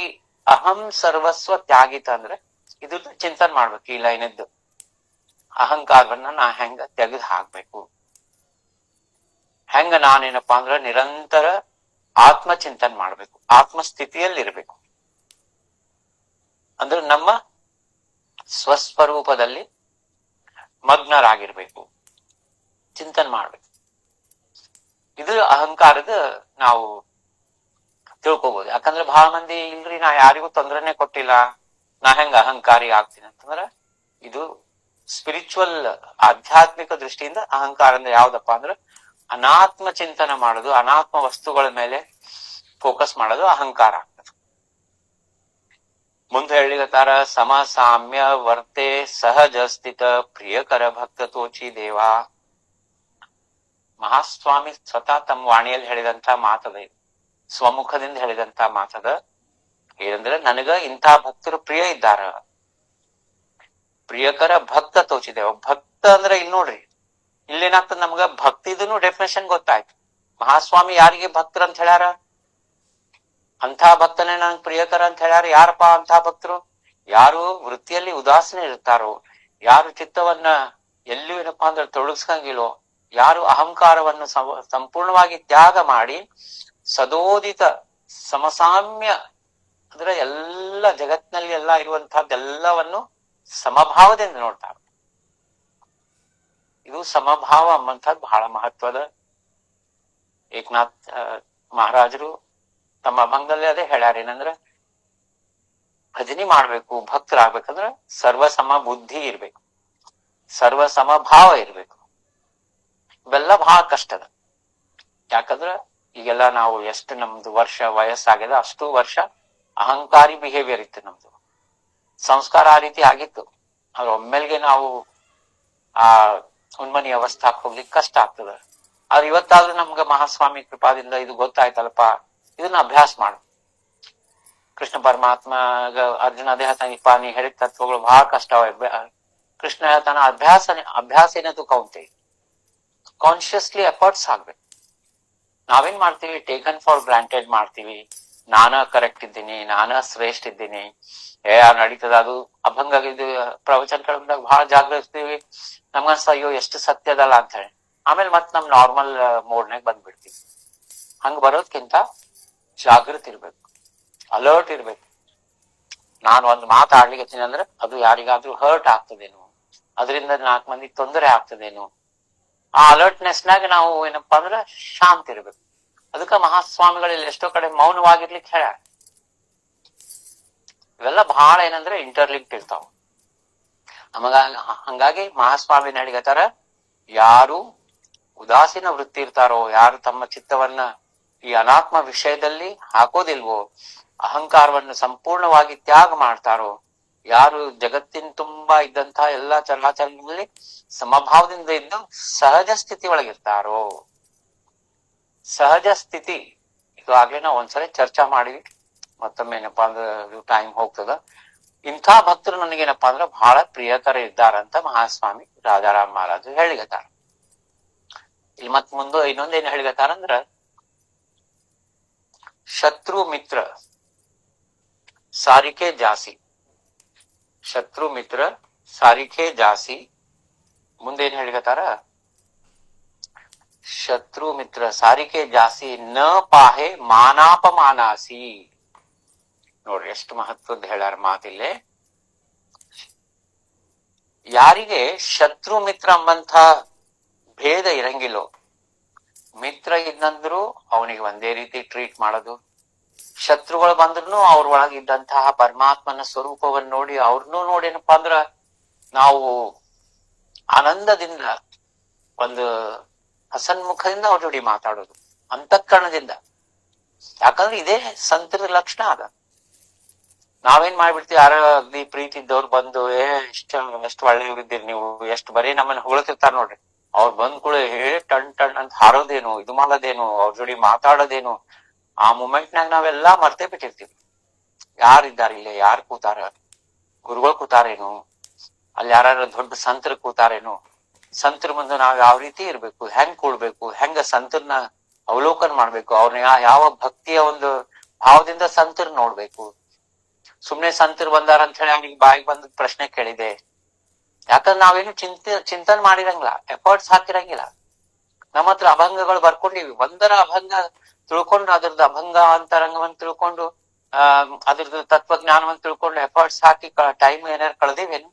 ಅಹಂ ಸರ್ವಸ್ವ ತ್ಯಾಗಿತ ಅಂದ್ರೆ ಇದ್ರದ್ದು ಚಿಂತನೆ ಮಾಡ್ಬೇಕು. ಈ ಲೈನದ್ದು ಅಹಂಕಾರವನ್ನ ನಾ ಹೆಂಗ ತೆಗೆದು ಹಾಕ್ಬೇಕು, ಹೆಂಗ ನಾನೇನಪ್ಪಾ ಅಂದ್ರ ನಿರಂತರ ಆತ್ಮ ಚಿಂತನೆ ಮಾಡ್ಬೇಕು, ಆತ್ಮ ಸ್ಥಿತಿಯಲ್ಲಿ ಇರ್ಬೇಕು. ಅಂದ್ರೆ ನಮ್ಮ ಸ್ವಸ್ವರೂಪದಲ್ಲಿ ಮಗ್ನರಾಗಿರ್ಬೇಕು, ಚಿಂತನೆ ಮಾಡ್ಬೇಕು. ಇದು ಅಹಂಕಾರದ ನಾವು ತಿಳ್ಕೊಬಹುದು. ಯಾಕಂದ್ರೆ ಬಹಳ ಮಂದಿ ಇಲ್ರಿ ನಾ ಯಾರಿಗೂ ತೊಂದರೆನೆ ಕೊಟ್ಟಿಲ್ಲ, ನಾ ಹೆಂಗ ಅಹಂಕಾರಿ ಆಗ್ತೀನಿ ಅಂತಂದ್ರ, ಇದು ಸ್ಪಿರಿಚುವಲ್ ಆಧ್ಯಾತ್ಮಿಕ ದೃಷ್ಟಿಯಿಂದ ಅಹಂಕಾರ ಅಂದ್ರೆ ಯಾವ್ದಪ್ಪ ಅಂದ್ರ ಅನಾತ್ಮ ಚಿಂತನೆ ಮಾಡೋದು, ಅನಾತ್ಮ ವಸ್ತುಗಳ ಮೇಲೆ ಫೋಕಸ್ ಮಾಡೋದು ಅಹಂಕಾರ ಆಗ್ತದೆ. ಮುಂದೆ ಹೇಳಿಗತಾರ, ಸಮ ಸಾಮ್ಯ ವರ್ತೆ ಸಹಜ ಸ್ಥಿತ ಪ್ರಿಯಕರ ಭಕ್ತ ತೋಚಿ ದೇವ. ಮಹಾಸ್ವಾಮಿ ಸ್ವತಃ ತಮ್ಮ ವಾಣಿಯಲ್ಲಿ ಹೇಳಿದಂತ ಮಾತದ, ಸ್ವಮುಖದಿಂದ ಹೇಳಿದಂತ ಮಾತದ. ಏನಂದ್ರೆ, ನನಗ ಇಂಥ ಭಕ್ತರು ಪ್ರಿಯ ಇದ್ದಾರ, ಪ್ರಿಯಕರ ಭಕ್ತ ತೋಚಿದೇವ. ಭಕ್ತ ಅಂದ್ರೆ ಇಲ್ಲಿ ನೋಡ್ರಿ, ಇಲ್ಲೇನಾಗ್ತದ ನಮ್ಗ ಭಕ್ತಿದೂ ಡೆಫಿನೇಷನ್ ಗೊತ್ತಾಯ್ತು. ಮಹಾಸ್ವಾಮಿ ಯಾರಿಗೆ ಭಕ್ತರು ಅಂತ ಹೇಳ್ಯಾರ? ಅಂಥ ಭಕ್ತನೇ ನಂಗೆ ಪ್ರಿಯಕರ ಅಂತ ಹೇಳ್ಯಾರ. ಯಾರಪ್ಪ ಅಂಥ ಭಕ್ತರು? ಯಾರು ವೃತ್ತಿಯಲ್ಲಿ ಉದಾಸೀನ ಇರ್ತಾರೋ, ಯಾರು ಚಿತ್ತವನ್ನ ಎಲ್ಲಿಯೂ ಏನಪ್ಪಾ ಅಂದ್ರೆ ತೊಡಗಿಸ್ಕಂಗಿಲ್ಲೋ, ಯಾರು ಅಹಂಕಾರವನ್ನು ಸಂಪೂರ್ಣವಾಗಿ ತ್ಯಾಗ ಮಾಡಿ ಸದೋದಿತ ಸಮಸಾಮ್ಯ ಅಂದ್ರೆ ಎಲ್ಲ ಜಗತ್ತಿನಲ್ಲಿ ಎಲ್ಲ ಇರುವಂತಹದ್ದೆಲ್ಲವನ್ನು ಸಮಭಾವದಿಂದ ನೋಡ್ತಾರೆ. ಇದು ಸಮಭಾವ ಎಂಬಂಥದ್ದು ಬಹಳ ಮಹತ್ವದ. ಏಕನಾಥ್ ಮಹಾರಾಜರು ತಮ್ಮ ಅಭಂಗದಲ್ಲಿ ಅದೇ ಹೇಳ್ಯಾರ, ಏನಂದ್ರ ಭಜನೆ ಮಾಡ್ಬೇಕು, ಭಕ್ತರಾಗ್ಬೇಕಂದ್ರ ಸರ್ವಸಮ ಬುದ್ಧಿ ಇರ್ಬೇಕು, ಸರ್ವಸಮ ಭಾವ ಇರ್ಬೇಕು. ಇವೆಲ್ಲ ಬಹಳ ಕಷ್ಟದ. ಯಾಕಂದ್ರ ಈಗೆಲ್ಲ ನಾವು ಎಷ್ಟು ನಮ್ದು ವರ್ಷ ವಯಸ್ಸಾಗ್ಯದ ಅಷ್ಟು ವರ್ಷ ಅಹಂಕಾರಿ ಬಿಹೇವಿಯರ್ ಇತ್ತು, ನಮ್ದು ಸಂಸ್ಕಾರ ಆ ರೀತಿ ಆಗಿತ್ತು. ಆದ್ರೆ ಒಮ್ಮೆಲ್ಗೆ ನಾವು ಆ ಉನ್ಮನಿ ಅವಸ್ಥಾಕ್ ಹೋಗ್ಲಿಕ್ಕೆ ಕಷ್ಟ ಆಗ್ತದ. ಆದ್ರೆ ಇವತ್ತಾದ್ರೂ ನಮ್ಗ ಮಹಾಸ್ವಾಮಿ ಕೃಪಾದಿಂದ ಇದು ಗೊತ್ತಾಯ್ತಲ್ಲಪ್ಪ, ಇದನ್ನ ಅಭ್ಯಾಸ ಮಾಡು. ಕೃಷ್ಣ ಪರಮಾತ್ಮಗ ಅರ್ಜುನ ಅದೇ ಹೇಳ್ತಾನಪ್ಪ, ನೀ ಹೇಳಿದ ತತ್ವಗಳು ಬಹಳ ಕಷ್ಟ. ಕೃಷ್ಣ ಹೇಳ್ತಾನ, ಅಭ್ಯಾಸ ಏನದು ಕೌಂತೆ, ಕಾನ್ಶಿಯಸ್ಲಿ ಎಫರ್ಟ್ಸ್ ಆಗ್ಬೇಕು. ನಾವೇನ್ ಮಾಡ್ತೀವಿ, ಟೇಕನ್ ಫಾರ್ ಗ್ರಾಂಟೆಡ್ ಮಾಡ್ತೀವಿ. ನಾನ ಕರೆಕ್ಟ್ ಇದ್ದೀನಿ, ನಾನ ಶ್ರೇಷ್ಠ ಇದ್ದೀನಿ, ನಡೀತದ. ಅದು ಅಭಂಗ ಪ್ರವಚನ ಕೇಳಿದಾಗ ಬಹಳ ಜಾಗ್ರತೆ ಇರ್ತೀವಿ. ನಮ್ಗನ್ಸ ಅಯ್ಯೋ ಎಷ್ಟು ಸತ್ಯದಲ್ಲ ಅಂತ ಹೇಳಿ, ಆಮೇಲೆ ಮತ್ ನಮ್ ನಾರ್ಮಲ್ ಮೋಡ್ನಾಗ ಬಂದ್ಬಿಡ್ತೀವಿ. ಹಂಗ ಬರೋದ್ಕಿಂತ ಜಾಗೃತಿ ಇರ್ಬೇಕು, ಅಲರ್ಟ್ ಇರ್ಬೇಕು. ನಾನು ಒಂದು ಮಾತಾಡ್ಲಿಕ್ಕೆ ಅಂದ್ರೆ ಅದು ಯಾರಿಗಾದ್ರೂ ಹರ್ಟ್ ಆಗ್ತದೇನು, ಅದರಿಂದ 4 ಮಂದಿಗೆ ತೊಂದರೆ ಆಗ್ತದೇನು, ಆ ಅಲರ್ಟ್ನೆಸ್ನಾಗ ನಾವು ಏನಪ್ಪಾ ಅಂದ್ರ ಶಾಂತ ಇರ್ಬೇಕು. ಅದಕ್ಕ ಮಹಾಸ್ವಾಮಿಗಳಲ್ಲಿ ಎಷ್ಟೋ ಕಡೆ ಮೌನವಾಗಿರ್ಲಿಕ್ಕೆ ಹೇಳ. ಇವೆಲ್ಲ ಬಹಳ ಏನಂದ್ರೆ ಇಂಟರ್ಲಿಂಕ್ಟ್ ಇರ್ತಾವ ನಮಗ. ಹಂಗಾಗಿ ಮಹಾಸ್ವಾಮಿ ಹೇಳಿಗತಾರ, ಯಾರು ಉದಾಸೀನ ವೃತ್ತಿ ಇರ್ತಾರೋ, ಯಾರು ತಮ್ಮ ಚಿತ್ತವನ್ನ ಈ ಅನಾತ್ಮ ವಿಷಯದಲ್ಲಿ ಹಾಕೋದಿಲ್ವೋ, ಅಹಂಕಾರವನ್ನು ಸಂಪೂರ್ಣವಾಗಿ ತ್ಯಾಗ ಮಾಡ್ತಾರೋ, ಯಾರು ಜಗತ್ತಿನ ತುಂಬಾ ಇದ್ದಂತಹ ಎಲ್ಲಾ ಚರಾಚರಗಳಲ್ಲಿ ಸಮಭಾವದಿಂದ ಇದ್ದು ಸಹಜ ಸ್ಥಿತಿ ಒಳಗಿರ್ತಾರೋ. ಸಹಜ ಸ್ಥಿತಿ ಇದು ಆಗ್ಲೇ ನಾವು ಒಂದ್ಸರಿ ಚರ್ಚಾ ಮಾಡಿವಿ, ಮತ್ತೊಮ್ಮೆ ಏನಪ್ಪಾ ಅಂದ್ರೆ ಟೈಮ್ ಹೋಗ್ತದ. ಇಂಥ ಭಕ್ತರು ನನಗೇನಪ್ಪಾ ಅಂದ್ರೆ ಬಹಳ ಪ್ರಿಯಕರ ಇದ್ದಾರಂತ ಮಹಾಸ್ವಾಮಿ ರಾಜಾರಾಮ್ ಮಹಾರಾಜ್ ಹೇಳಿಗತಾರ. ಇಲ್ಲಿ ಮತ್ ಮುಂದೆ ಇನ್ನೊಂದೇನ್ ಹೇಳಿಗತಾರಂದ್ರ, ಶತ್ರು ಮಿತ್ರ ಸಾರಿಕೆ ಜಾಸಿ. ಶತ್ರು ಮಿತ್ರ ಸಾರಿಕೆ ಜಾಸಿ. ಮುಂದೇನ್ ಹೇಳಿಗತಾರ, ಶತ್ರು ಮಿತ್ರ ಸಾರಿಕೆ ಜಾಸಿ ನ ಪಾಹೆ ಮಾನಾಪಮಾನಾಸಿ. ನೋಡ್ರಿ ಎಷ್ಟು ಮಹತ್ವದ ಹೇಳ್ಯಾರ ಮಾತಿಲ್ಲೇ. ಯಾರಿಗೆ ಶತ್ರು ಮಿತ್ರ ಎಂಬಂಥ ಭೇದ ಇರಂಗಿಲ್ಲೋ, ಮಿತ್ರ ಇದ್ನಂದ್ರು ಅವನಿಗೆ ಒಂದೇ ರೀತಿ ಟ್ರೀಟ್ ಮಾಡೋದು, ಶತ್ರುಗಳು ಬಂದ್ರು ಅವ್ರ ಒಳಗಿದ್ದಂತಹ ಪರಮಾತ್ಮನ ಸ್ವರೂಪವನ್ನು ನೋಡಿ ಅವ್ರನ್ನೂ ನೋಡಿ ಏನಪ್ಪಾ ಅಂದ್ರ ನಾವು ಆನಂದದಿಂದ ಒಂದು ಹಸನ್ಮುಖದಿಂದ ಅವ್ರ ಜೋಡಿ ಮಾತಾಡೋದು, ಅಂತಃಕರಣದಿಂದ. ಯಾಕಂದ್ರೆ ಇದೇ ಸಂತರ ಲಕ್ಷಣ ಅದ. ನಾವೇನ್ ಮಾಡ್ಬಿಡ್ತೀವಿ, ಯಾರ ಅಗ್ದಿ ಪ್ರೀತಿ ಇದ್ದವ್ರು ಬಂದು ಎಷ್ಟು ಒಳ್ಳೆಯವ್ರಿದ್ದೀರಿ ನೀವು, ಎಷ್ಟು ಬರೀ ನಮ್ಮನ್ನ ಹೊಳ್ತಿರ್ತಾರ ನೋಡ್ರಿ. ಅವ್ರು ಬಂದ್ ಕೂಡ ಟಣ್ ಟಣ್ ಅಂತ ಹಾರೋದೇನು, ಇದು ಮಾಡೋದೇನು, ಅವ್ರ ಜೋಡಿ ಮಾತಾಡೋದೇನು, ಆ ಮೂಮೆಂಟ್ನಾಗ ನಾವೆಲ್ಲಾ ಮರ್ತೇ ಬಿಟ್ಟಿರ್ತೀವಿ. ಯಾರಿದ್ದಾರೆ ಇಲ್ಲೇ, ಯಾರು ಕೂತಾರ, ಗುರುಗಳು ಕೂತಾರೇನು, ಅಲ್ಲಿ ಯಾರು ದೊಡ್ಡ ಸಂತರ ಕೂತಾರೇನು, ಸಂತರ ಮುಂದೆ ನಾವ್ ಯಾವ ರೀತಿ ಇರ್ಬೇಕು, ಹೆಂಗ್ ಕೂಡ್ಬೇಕು, ಹೆಂಗ ಸಂತರ್ನ ಅವಲೋಕನ ಮಾಡ್ಬೇಕು, ಅವ್ರನ್ನ ಯಾವ ಭಕ್ತಿಯ ಒಂದು ಭಾವದಿಂದ ಸಂತರ ನೋಡ್ಬೇಕು. ಸುಮ್ನೆ ಸಂತರು ಬಂದಾರ ಅಂತ ಹೇಳಿ ಅವ್ನಿಗೆ ಬಾಯಿಗೆ ಬಂದ ಪ್ರಶ್ನೆ ಕೇಳಿದೆ. ಯಾಕಂದ್ರೆ ನಾವೇನು ಚಿಂತನೆ ಮಾಡಿರಂಗಿಲ್ಲ, ಎಫರ್ಟ್ಸ್ ಹಾಕಿರಂಗಿಲ್ಲ. ನಮ್ಮ ಹತ್ರ ಅಭಂಗಗಳು ಬರ್ಕೊಂಡಿವಿ, ಒಂದರ ಅಭಂಗ ತಿಳ್ಕೊಂಡು ಅದ್ರದ್ದು ಅಭಂಗ ಅಂತರಂಗವನ್ನು ತಿಳ್ಕೊಂಡು ಅದ್ರದ್ದು ತತ್ವಜ್ಞಾನವನ್ನು ತಿಳ್ಕೊಂಡು ಎಫರ್ಟ್ಸ್ ಹಾಕಿ ಟೈಮ್ ಏನಾರು ಕಳ್ದಿವೇನು?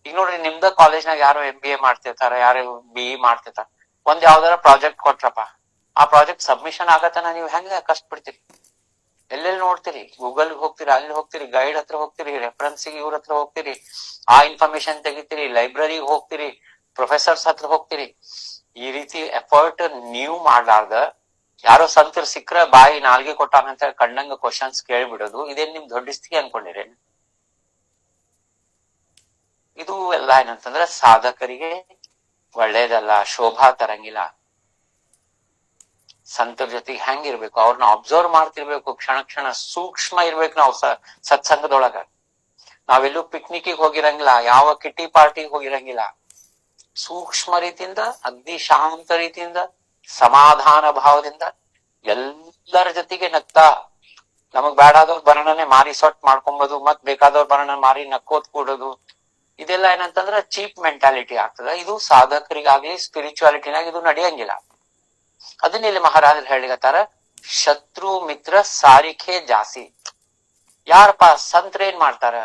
ಈಗ ನೋಡ್ರಿ, ನಿಮ್ದ ಕಾಲೇಜ್ನಾಗ ಯಾರೋ MBA ಮಾಡ್ತಿರ್ತಾರ, ಯಾರು BE ಮಾಡ್ತಿರ್ತಾರ, ಒಂದ್ ಯಾವ್ದಾರ ಪ್ರಾಜೆಕ್ಟ್ ಕೊಟ್ರಪ್ಪ, ಆ ಪ್ರಾಜೆಕ್ಟ್ ಸಬ್ಮಿಷನ್ ಆಗತ್ತನ ನೀವ್ ಹೆಂಗ ಕಷ್ಟ ಬಿಡ್ತೀರಿ? ಎಲ್ಲೆಲ್ಲಿ ನೋಡ್ತೀರಿ? ಗೂಗಲ್ ಹೋಗ್ತೀರಿ, ಅಲ್ಲಿ ಹೋಗ್ತೀರಿ, ಗೈಡ್ ಹತ್ರ ಹೋಗ್ತೀರಿ, ರೆಫರೆನ್ಸಿಗೆ ಇವ್ರ ಹತ್ರ ಹೋಗ್ತೀರಿ, ಆ ಇನ್ಫಾರ್ಮೇಶನ್ ತೆಗಿತೀರಿ, ಲೈಬ್ರರಿಗೆ ಹೋಗ್ತೀರಿ, ಪ್ರೊಫೆಸರ್ಸ್ ಹತ್ರ ಹೋಗ್ತೀರಿ. ಈ ರೀತಿ ಎಫರ್ಟ್ ನೀವು ಮಾಡ್ಲಾರ್ದ ಯಾರೋ ಸಂತರು ಸಿಕ್ಕ್ರ ಬಾಯಿ ನಾಲ್ಗೆ ಕೊಟ್ಟಾನಂತ ಕಣ್ಣಂಗ ಕ್ವಶನ್ಸ್ ಕೇಳ್ಬಿಡೋದು, ಇದೇನ್ ನಿಮ್ ದೊಡ್ಡಿಸ್ತಿಗೆ ಅನ್ಕೊಂಡಿರೇನು? ಇದು ಎಲ್ಲ ಏನಂತಂದ್ರ ಸಾಧಕರಿಗೆ ಒಳ್ಳೇದಲ್ಲ, ಶೋಭಾ ತರಂಗಿಲ್ಲ. ಸಂತರ ಜೊತೆಗೆ ಹೆಂಗಿರ್ಬೇಕು, ಅವ್ರನ್ನ ಅಬ್ಸರ್ವ್ ಮಾಡ್ತಿರ್ಬೇಕು, ಕ್ಷಣ ಕ್ಷಣ ಸೂಕ್ಷ್ಮ ಇರ್ಬೇಕು. ನಾವು ಸತ್ಸಂಗದೊಳಗ ನಾವೆಲ್ಲೂ ಪಿಕ್ನಿಕ್ಗೆ ಹೋಗಿರಂಗಿಲ್ಲ, ಯಾವ ಕಿಟ್ಟಿ ಪಾರ್ಟಿಗೆ ಹೋಗಿರಂಗಿಲ್ಲ. ಸೂಕ್ಷ್ಮ ರೀತಿಯಿಂದ, ಅಗ್ದಿ ಶಾಂತ ರೀತಿಯಿಂದ, ಸಮಾಧಾನ ಭಾವದಿಂದ ಎಲ್ಲರ ಜೊತೆಗೆ ನಗ್ತಾ, ನಮಗ್ ಬೇಡಾದವ್ರ ಬರಣನೆ ಮಾರಿ ಸೊಟ್ ಮಾಡ್ಕೊಂಬೋದು, ಮತ್ ಬೇಕಾದವ್ರ ಬರಣ ಮಾರಿ ನಕ್ಕೋತ್ ಕೂಡೋದು, ಇದೆಲ್ಲ ಏನಂತಂದ್ರ ಚೀಪ್ ಮೆಂಟಾಲಿಟಿ ಆಗ್ತದ. ಇದು ಸಾಧಕರಿಗಾಗ್ಲಿ ಸ್ಪಿರಿಚುವಾಲಿಟಿನಾಗ ಇದು ನಡೆಯಂಗಿಲ್ಲ. ಅದನ್ನ ಇಲ್ಲಿ ಮಹಾರಾಜರು ಹೇಳಿಗತ್ತಾರ, ಶತ್ರು ಮಿತ್ರ ಸಾರಿಕೆ ಜಾಸಿ. ಯಾರಪ್ಪ ಸಂತ್ರ ಏನ್ ಮಾಡ್ತಾರ?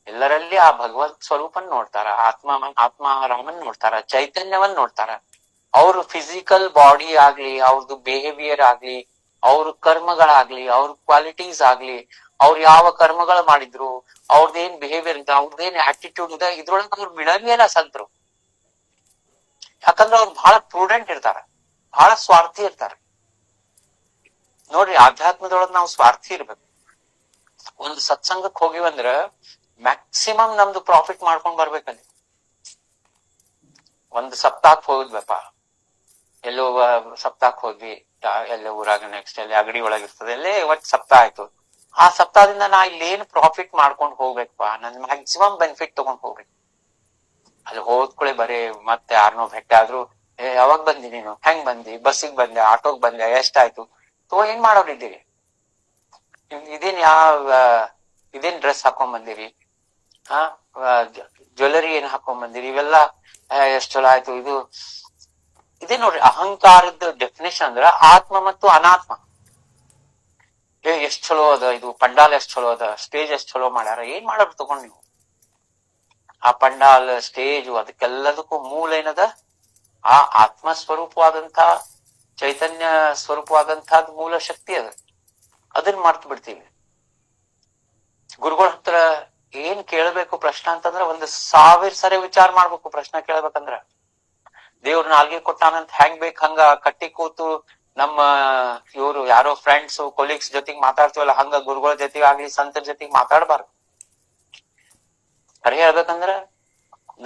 ಎಲ್ಲರಲ್ಲಿ ಆ ಭಗವತ್ ಸ್ವರೂಪನ್ ನೋಡ್ತಾರ, ಆತ್ಮಾರಾಮನ್ ನೋಡ್ತಾರ, ಚೈತನ್ಯವನ್ ನೋಡ್ತಾರ. ಅವ್ರ ಫಿಸಿಕಲ್ ಬಾಡಿ ಆಗ್ಲಿ, ಅವ್ರದ್ದು ಬಿಹೇವಿಯರ್ ಆಗ್ಲಿ, ಅವ್ರ ಕರ್ಮಗಳಾಗ್ಲಿ, ಅವ್ರ ಕ್ವಾಲಿಟೀಸ್ ಆಗ್ಲಿ, ಅವ್ರು ಯಾವ ಕರ್ಮಗಳು ಮಾಡಿದ್ರು, ಅವ್ರದ್ದೇನ್ ಬಿಹೇವಿಯರ್ ಇದೆ, ಅವ್ರದ್ದೇನ್ ಆಟಿಟ್ಯೂಡ್ ಇದೆ, ಇದ್ರೊಳಗೆ ಅವ್ರು ಬಿಡಂಗಿಲ್ಲ ಸಂತರು. ಯಾಕಂದ್ರೆ ಅವ್ರು ಬಹಳ ಪ್ರೂಡೆಂಟ್ ಇರ್ತಾರ, ಬಹಳ ಸ್ವಾರ್ಥಿ ಇರ್ತಾರ. ನೋಡ್ರಿ, ಆಧ್ಯಾತ್ಮದೊಳಗ್ ನಾವು ಸ್ವಾರ್ಥಿ ಇರ್ಬೇಕು. ಒಂದು ಸತ್ಸಂಗಕ್ಕೆ ಹೋಗಿವಂದ್ರ ಮ್ಯಾಕ್ಸಿಮಮ್ ನಮ್ದು ಪ್ರಾಫಿಟ್ ಮಾಡ್ಕೊಂಡ್ ಬರ್ಬೇಕಲ್ಲಿ. ಒಂದು ಸಪ್ತಾಹಕ್ ಹೋಗಿದ್ವಪ್ಪ, ಎಲ್ಲೋ ಸಪ್ತಾಹಕ್ ಹೋದ್ವಿ, ಎಲ್ಲೋ ಊರಾಗ ನೆಕ್ಸ್ಟ್ ಎಲ್ಲಿ ಅಗಡಿ ಒಳಗಿರ್ತದೆ, ಎಲ್ಲೇ ಒಟ್ಟು ಸಪ್ತಾಹ ಆಯ್ತು. ಆ ಸಪ್ತಾಹದಿಂದ ನಾ ಇಲ್ಲಿ ಏನ್ ಪ್ರಾಫಿಟ್ ಮಾಡ್ಕೊಂಡ್ ಹೋಗ್ಬೇಕಪ್ಪ, ನನ್ ಮ್ಯಾಕ್ಸಿಮಮ್ ಬೆನಿಫಿಟ್ ತಗೊಂಡ್ ಹೋಗ್ಬೇಕು. ಅಲ್ಲಿ ಹೋದ್ಕೂಳೆ ಬರೀ ಮತ್ತೆ ಯಾರನ್ನೋ ಭೇಟಿ ಆದ್ರು, ಯಾವಾಗ ಬಂದಿ ನೀನು, ಹೆಂಗ್ ಬಂದಿ, ಬಸ್ಸಿಗೆ ಬಂದೆ, ಆಟೋಗ್ ಬಂದೆ, ಎಷ್ಟಾಯ್ತು, ಏನ್ ಮಾಡೋರಿದ್ದೀರಿ, ಇದೇನ್ ಡ್ರೆಸ್ ಹಾಕೊಂಡ್ ಬಂದಿರಿ, ಜ್ಯುವೆಲರಿ ಏನ್ ಹಾಕೊಂಡ್ ಬಂದಿರಿ, ಇವೆಲ್ಲ ಎಷ್ಟ್ ಚಲೋ ಆಯ್ತು. ಇದೇ ನೋಡ್ರಿ ಅಹಂಕಾರದ ಡೆಫಿನೇಷನ್ ಅಂದ್ರ ಆತ್ಮ ಮತ್ತು ಅನಾತ್ಮ. ಎಷ್ಟ್ ಚಲೋ ಅದ, ಇದು ಪಂಡಾಲ್ ಎಷ್ಟ್ ಚಲೋ ಅದ, ಸ್ಟೇಜ್ ಎಷ್ಟ್ ಚಲೋ ಮಾಡ್ಯಾರ, ಏನ್ ಮಾಡೋರು ತಗೊಂಡ್ ನೀವು? ಆ ಪಂಡಾಲ್, ಸ್ಟೇಜ್, ಅದಕ್ಕೆಲ್ಲದಕ್ಕೂ ಮೂಲ ಏನದ? ಆ ಆತ್ಮ ಸ್ವರೂಪವಾದಂತ, ಚೈತನ್ಯ ಸ್ವರೂಪವಾದಂತಹ ಮೂಲ ಶಕ್ತಿ ಅದ. ಅದನ್ನ ಮರ್ತು ಬಿಡ್ತೀವಿ. ಗುರುಗಳ ಹತ್ರ ಏನ್ ಕೇಳ್ಬೇಕು ಪ್ರಶ್ನೆ ಅಂತಂದ್ರ 1000 ಸರಿ ವಿಚಾರ ಮಾಡ್ಬೇಕು. ಪ್ರಶ್ನೆ ಕೇಳ್ಬೇಕಂದ್ರ ದೇವ್ರ ನಾಲ್ಗೆ ಕೊಟ್ಟಾನಂತ ಹೆಂಗ್ ಬೇಕ್ ಹಂಗ ಕಟ್ಟಿ ಕೂತು ನಮ್ಮ ಇವ್ರು ಯಾರೋ ಫ್ರೆಂಡ್ಸ್ ಕೊಲೀಗ್ಸ್ ಜೊತೆಗೆ ಮಾತಾಡ್ತೀವಲ್ಲ, ಹಂಗ ಗುರುಗಳ ಜೊತೆಗೆ ಆಗ್ಲಿ ಸಂತರ ಜೊತೆಗೆ ಮಾತಾಡ್ಬಾರ್ದು. ಖರೆ ಹೇಳ್ಬೇಕಂದ್ರ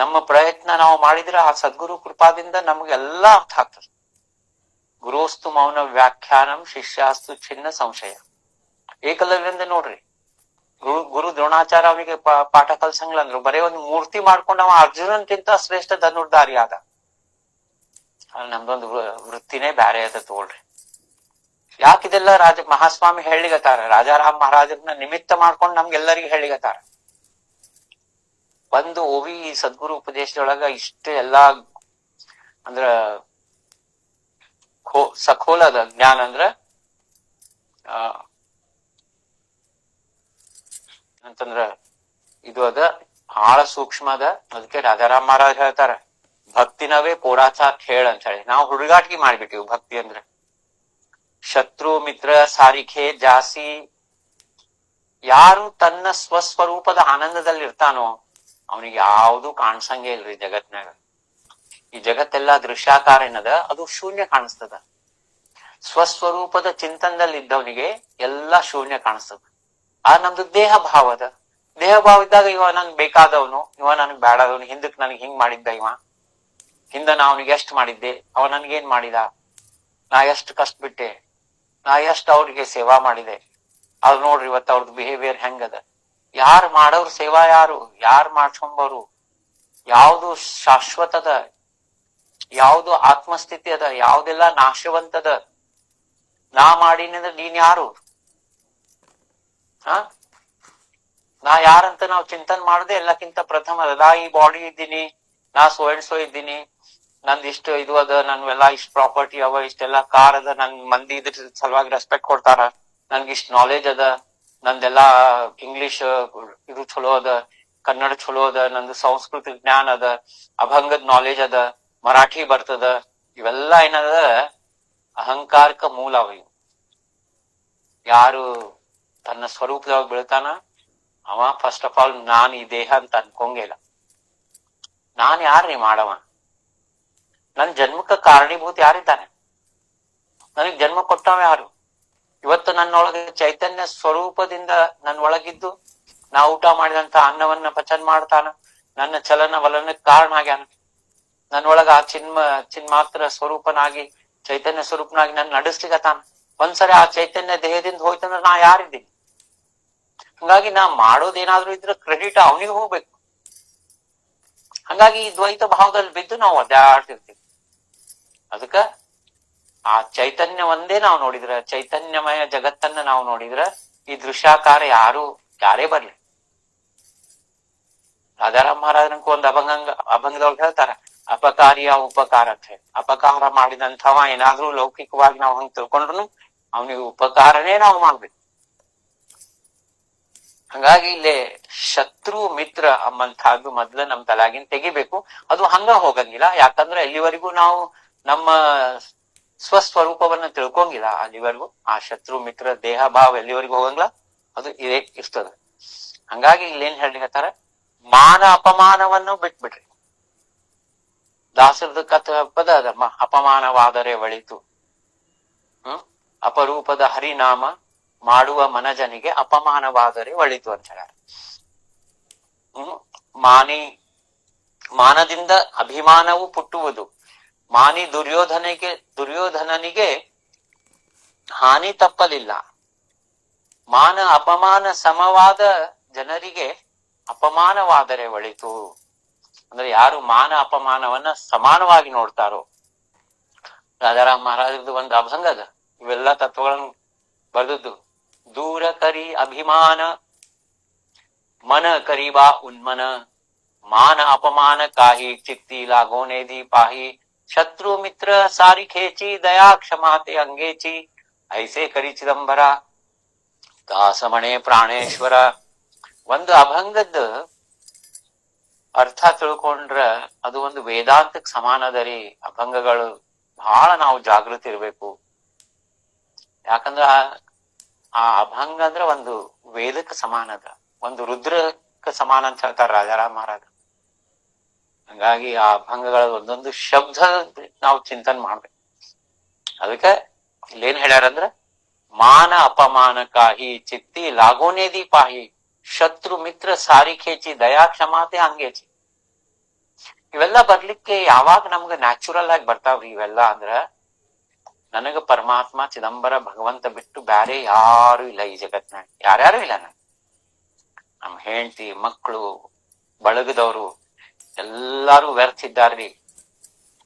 ನಮ್ಮ ಪ್ರಯತ್ನ ನಾವು ಮಾಡಿದ್ರೆ ಆ ಸದ್ಗುರು ಕೃಪಾದಿಂದ ನಮ್ಗೆಲ್ಲಾ ಅರ್ಥ ಆಗ್ತದೆ. ಗುರುಸ್ತು ಮೌನ ವ್ಯಾಖ್ಯಾನಂ ಶಿಷ್ಯಾಸ್ತು ಚಿನ್ನ ಸಂಶಯ. ಏಕಲವ್ಯಂದ ನೋಡ್ರಿ, ಗುರು ದ್ರೋಣಾಚಾರ್ಯ ಅವನಿಗೆ ಪಾಠ ಕಲ್ಸಂಗಿಲ್ಲ ಅಂದ್ರು, ಬರೀ ಒಂದು ಮೂರ್ತಿ ಮಾಡ್ಕೊಂಡು ಅವ ಅರ್ಜುನನ್ಕಿಂತ ಶ್ರೇಷ್ಠ ಧನುರ್ಧಾರಿ ಆದ. ನಮ್ದೊಂದು ವೃತ್ತಿನೇ ಬ್ಯಾರೆ ಅದ ತಗೊಳ್ರಿ. ಯಾಕಿದೆಲ್ಲ ಮಹಾಸ್ವಾಮಿ ಹೇಳಿಗತಾರ, ರಾಜಾರಾಮ್ ಮಹಾರಾಜರನ್ನ ನಿಮಿತ್ತ ಮಾಡ್ಕೊಂಡು ನಮ್ಗೆಲ್ಲರಿಗೂ ಹೇಳಿಗತಾರ. ಒಂದು ಓವಿ ಸದ್ಗುರು ಉಪದೇಶದೊಳಗ ಇಷ್ಟು ಎಲ್ಲಾ ಅಂದ್ರ ಸಖೋಲದ ಜ್ಞಾನ ಅಂದ್ರ ಅಂತಂದ್ರ ಇದು ಅದ, ಬಹಳ ಸೂಕ್ಷ್ಮ ಅದ. ಅದಕ್ಕೆ ರಾಜಾರಾಮ್ ಮಹಾರಾಜ್ ಹೇಳ್ತಾರ, ಭಕ್ತಿನವೇ ಪೋರಾಚ ಖೇಳ್ ಅಂತ ಹೇಳಿ. ನಾವು ಹುಡುಗಾಟಿಗೆ ಮಾಡ್ಬಿಟ್ಟಿವಿ ಭಕ್ತಿ ಅಂದ್ರೆ. ಶತ್ರು ಮಿತ್ರ ಸಾರಿಖೆ ಜಾಸಿ. ಯಾರು ತನ್ನ ಸ್ವಸ್ವರೂಪದ ಆನಂದದಲ್ಲಿ ಇರ್ತಾನೋ ಅವನಿಗೆ ಯಾವುದು ಕಾಣಿಸಂಗೇ ಇಲ್ರಿ ಜಗತ್ನಾಗ. ಈ ಜಗತ್ತೆಲ್ಲಾ ದೃಶ್ಯಾಕಾರ ಏನದ ಅದು ಶೂನ್ಯ ಕಾಣಿಸ್ತದ. ಸ್ವಸ್ವರೂಪದ ಚಿಂತನದಲ್ಲಿ ಇದ್ದವನಿಗೆ ಎಲ್ಲಾ ಶೂನ್ಯ ಕಾಣಿಸ್ತದ. ಆ ನಮ್ದು ದೇಹ ಭಾವ ಅದ. ದೇಹ ಭಾವ ಇದ್ದಾಗ ಇವ ನನ್ಗೆ ಬೇಕಾದವನು, ಇವ ನನ್ಗ್ ಬೇಡದವನು, ಹಿಂದಕ್ ನನಗ್ ಹಿಂಗ್ ಮಾಡಿದ್ದ, ಹಿಂದ ನಾ ಅವನಿಗೆ ಎಷ್ಟ್ ಮಾಡಿದ್ದೆ, ಅವ ನನ್ಗೇನ್ ಮಾಡಿದ, ನಾ ಎಷ್ಟು ಕಷ್ಟ ಬಿಟ್ಟೆ, ನಾ ಎಷ್ಟ್ ಅವ್ರಿಗೆ ಸೇವಾ ಮಾಡಿದೆ. ಅವ್ರು ನೋಡ್ರಿ ಇವತ್ತು ಅವ್ರದ್ದು ಬಿಹೇವಿಯರ್ ಹೆಂಗದ. ಯಾರು ಮಾಡೋರು ಸೇವಾ, ಯಾರು ಮಾಡ್ಕೊಂಬೋರು, ಯಾವ್ದು ಶಾಶ್ವತದ, ಯಾವ್ದು ಆತ್ಮಸ್ಥಿತಿ ಅದ, ಯಾವ್ದೆಲ್ಲ ನಾಶವಂತದ, ನಾ ಮಾಡಿನಂದ್ರೆ ನೀನ್ ಯಾರು, ನಾ ಯಾರಂತ ನಾವು ಚಿಂತನೆ ಮಾಡದೆ ಎಲ್ಲಕ್ಕಿಂತ ಪ್ರಥಮ ಅದ. ನಾ ಈ ಬಾಡಿ ಇದ್ದೀನಿ, ನಾ ಸೋ ಇದ್ದೀನಿ, ನಂದ್ ಇಷ್ಟು ಇದು ಅದ, ನನ್ವೆಲ್ಲಾ ಇಷ್ಟ ಪ್ರಾಪರ್ಟಿ ಅವ, ಇಷ್ಟೆಲ್ಲಾ ಕಾರ್ ಅದ, ನನ್ ಮಂದಿ ಇದ್ರ ಸಲುವಾಗಿ ರೆಸ್ಪೆಕ್ಟ್ ಕೊಡ್ತಾರ, ನನ್ಗೆ ಇಷ್ಟ ನಾಲೆಜ್ ಅದ, ನಂದೆಲ್ಲಾ ಇಂಗ್ಲಿಷ್ ಇದು ಚಲೋ ಅದ, ಕನ್ನಡ ಚಲೋ ಅದ, ನಂದು ಸಂಸ್ಕೃತಿ ಜ್ಞಾನ ಅದ, ಅಭಂಗದ ನಾಲೆಜ್ ಅದ, ಮರಾಠಿ ಬರ್ತದ. ಇವೆಲ್ಲಾ ಏನದ ಅಹಂಕಾರಕ ಮೂಲ ಅವ. ಯಾರು ತನ್ನ ಸ್ವರೂಪದೊಳಗೆ ಬೀಳ್ತಾನ ಅವ ಫಸ್ಟ್ ಆಫ್ ಆಲ್ ನಾನ್ ಈ ದೇಹ ಅಂತ ಅನ್ಕೊಂಗಿಲ್ಲ. ನಾನ್ ಯಾರ್ರೀ ಮಾಡವ, ನನ್ ಜನ್ಮಕ್ಕ ಕಾರಣೀಭೂತ ಯಾರಿದ್ದಾನೆ, ನನಗ್ ಜನ್ಮ ಕೊಟ್ಟವ ಯಾರು, ಇವತ್ತು ನನ್ನೊಳಗೆ ಚೈತನ್ಯ ಸ್ವರೂಪದಿಂದ ನನ್ನ ಒಳಗಿದ್ದು ನಾ ಊಟ ಮಾಡಿದಂತ ಅನ್ನವನ್ನ ಪಚನ ಮಾಡ್ತಾನ, ನನ್ನ ಚಲನ ವಲನಕ್ಕೆ ಕಾರಣ ಆಗ್ಯಾನ, ನನ್ನೊಳಗ ಆ ಚಿನ್ಮಾತ್ರ ಸ್ವರೂಪನಾಗಿ ಚೈತನ್ಯ ಸ್ವರೂಪನಾಗಿ ನನ್ನ ನಡೆಸ್ಲಿಕತ್ತಾನ. ಒಂದ್ಸರಿ ಆ ಚೈತನ್ಯ ದೇಹದಿಂದ ಹೋಯ್ತಂದ್ರೆ ನಾ ಯಾರಿದ್ದೀನಿ. ಹಂಗಾಗಿ ನಾ ಮಾಡೋದೇನಾದ್ರೂ ಇದ್ರೆ ಕ್ರೆಡಿಟ್ ಅವನಿಗೆ ಹೋಗ್ಬೇಕು. ಹಂಗಾಗಿ ಈ ದ್ವೈತ ಭಾವದಲ್ಲಿ ಬಿದ್ದು ನಾವು ಒದ್ದಾಡ್ತಿರ್ತೀವಿ. ಅದಕ್ಕ ಆ ಚೈತನ್ಯ ಒಂದೇ ನಾವು ನೋಡಿದ್ರ, ಚೈತನ್ಯಮಯ ಜಗತ್ತನ್ನ ನಾವು ನೋಡಿದ್ರ ಈ ದೃಶ್ಯಾಕಾರ ಯಾರೇ ಬರ್ಲಿ. ರಾಜಾರಾಮ್ ಮಹಾರಾಜನಕ ಒಂದು ಅಭಂಗದೊಳಗೆ ಹೇಳ್ತಾರ, ಅಪಕಾರಿಯ ಉಪಕಾರ ಅಂತ ಹೇಳಿ. ಅಪಕಾರ ಮಾಡಿದಂಥವ ಏನಾದ್ರೂ ಲೌಕಿಕವಾಗಿ ನಾವು ಹಂಗ್ ತಿಳ್ಕೊಂಡ್ರು ಅವನಿಗೆ ಉಪಕಾರನೇ ನಾವು ಮಾಡ್ಬೇಕು. ಹಂಗಾಗಿ ಇಲ್ಲಿ ಶತ್ರು ಮಿತ್ರ ಅಂಬಂತಹದ್ದು ಮೊದ್ಲು ನಮ್ ತಲೆಯಾಗಿನ್ ತೆಗಿಬೇಕು. ಅದು ಹಂಗ ಹೋಗಂಗಿಲ್ಲ, ಯಾಕಂದ್ರೆ ಎಲ್ಲಿವರೆಗೂ ನಾವು ನಮ್ಮ ಸ್ವಸ್ವರೂಪವನ್ನ ತಿಳ್ಕೊಂಗಿಲ್ಲ ಅಲ್ಲಿವರೆಗೂ ಆ ಶತ್ರು ಮಿತ್ರ ದೇಹ ಭಾವ ಎಲ್ಲಿವರೆಗೂ ಹೋಗಂಗಿಲ್ಲ, ಅದು ಇದೇ ಇರ್ತದ. ಹಂಗಾಗಿ ಇಲ್ಲೇನ್ ಹೇಳ್ಲಿಕತ್ತಾರ, ಮಾನ ಅಪಮಾನವನ್ನು ಬಿಟ್ಬಿಡ್ರಿ. ದಾಸರದ ಪದ ಅದಮ್ಮ, ಅಪಮಾನವಾದರೆ ಒಳಿತು, ಅಪರೂಪದ ಹರಿನಾಮ ಮಾಡುವ ಮನಜನಿಗೆ ಅಪಮಾನವಾದರೆ ಒಳಿತು ಅಂತ ಹೇಳ. ಮಾನದಿಂದ ಅಭಿಮಾನವು ಪುಟ್ಟುವುದು. ಮಾನಿ ದುರ್ಯೋಧನನಿಗೆ ಹಾನಿ ತಪ್ಪಲಿಲ್ಲ. ಮಾನ ಅಪಮಾನ ಸಮವಾದ ಜನರಿಗೆ ಅಪಮಾನವಾದರೆ ಒಳಿತು. ಅಂದ್ರೆ ಯಾರು ಮಾನ ಅಪಮಾನವನ್ನ ಸಮಾನವಾಗಿ ನೋಡ್ತಾರೋ. ರಾಜಾರಾಮ್ ಮಹಾರಾಜರದು ಒಂದು ಅಭಂಗ ಅದ, ಇವೆಲ್ಲ ತತ್ವಗಳನ್ನು ಬರೆದದ್ದು. ದೂರ ಕರಿ ಅಭಿಮಾನ ಮನ ಕರಿಬಾ ಉನ್ಮನ, ಮಾನ ಅಪಮಾನ ಕಾಹಿ ಚಿತ್ತಿ लागोने दी पाही, ಶತ್ರು ಮಿತ್ರ ಸಾರಿ ಖೇಚಿ ದಯಾ ಕ್ಷಮಾತೆ ಅಂಗೇಚಿ, ಐಸೆ ಕರಿ ಚಿದಂಬರ ದಾಸಮಣೆ ಪ್ರಾಣೇಶ್ವರ. ಒಂದು ಅಭಂಗದ ಅರ್ಥ ತಿಳ್ಕೊಂಡ್ರ ಅದು ಒಂದು ವೇದಾಂತಕ್ ಸಮಾನ ಅದ ರೀ. ಅಭಂಗಗಳು ಬಹಳ ನಾವು ಜಾಗೃತಿ ಇರ್ಬೇಕು. ಯಾಕಂದ್ರ ಆ ಅಭಂಗ ಅಂದ್ರ ಒಂದು ವೇದಕ್ಕೆ ಸಮಾನ ಅದ, ಒಂದು ರುದ್ರಕ್ಕೆ ಸಮಾನ ಅಂತ ಹೇಳ್ತಾರ ರಾಜಾರಾಮ್ ಮಹಾರಾಜ. ಹಂಗಾಗಿ ಆ ಅಭಂಗಗಳ ಒಂದೊಂದು ಶಬ್ದ ನಾವು ಚಿಂತನೆ ಮಾಡ್ಬೇಕು. ಅದಕ್ಕೆ ಇಲ್ಲೇನ್ ಹೇಳ್ಯಾರಂದ್ರ, ಮಾನ ಅಪಮಾನ ಕಾಹಿ ಚಿತ್ತಿ लागोने दी पाही, ಶತ್ರು ಮಿತ್ರ ಸಾರಿ ಖೇಚಿ ದಯಾ ಕ್ಷಮಾತೆ ಅಂಗೇಚಿ. ಇವೆಲ್ಲ ಬರ್ಲಿಕ್ಕೆ ಯಾವಾಗ ನಮ್ಗ ನ್ಯಾಚುರಲ್ ಆಗಿ ಬರ್ತಾವ್ರಿ ಇವೆಲ್ಲ ಅಂದ್ರ, ನನಗ ಪರಮಾತ್ಮ ಚಿದಂಬರ ಭಗವಂತ ಬಿಟ್ಟು ಬ್ಯಾರೆ ಯಾರು ಇಲ್ಲ ಈ ಜಗತ್ನಾಗ, ಯಾರ್ಯಾರು ಇಲ್ಲ. ನಮ್ ಹೆಂಡತಿ ಮಕ್ಕಳು ಬಳಗದವರು ಎಲ್ಲಾರು ವ್ಯರ್ಥ ಇದ್ದಾರ್ರಿ.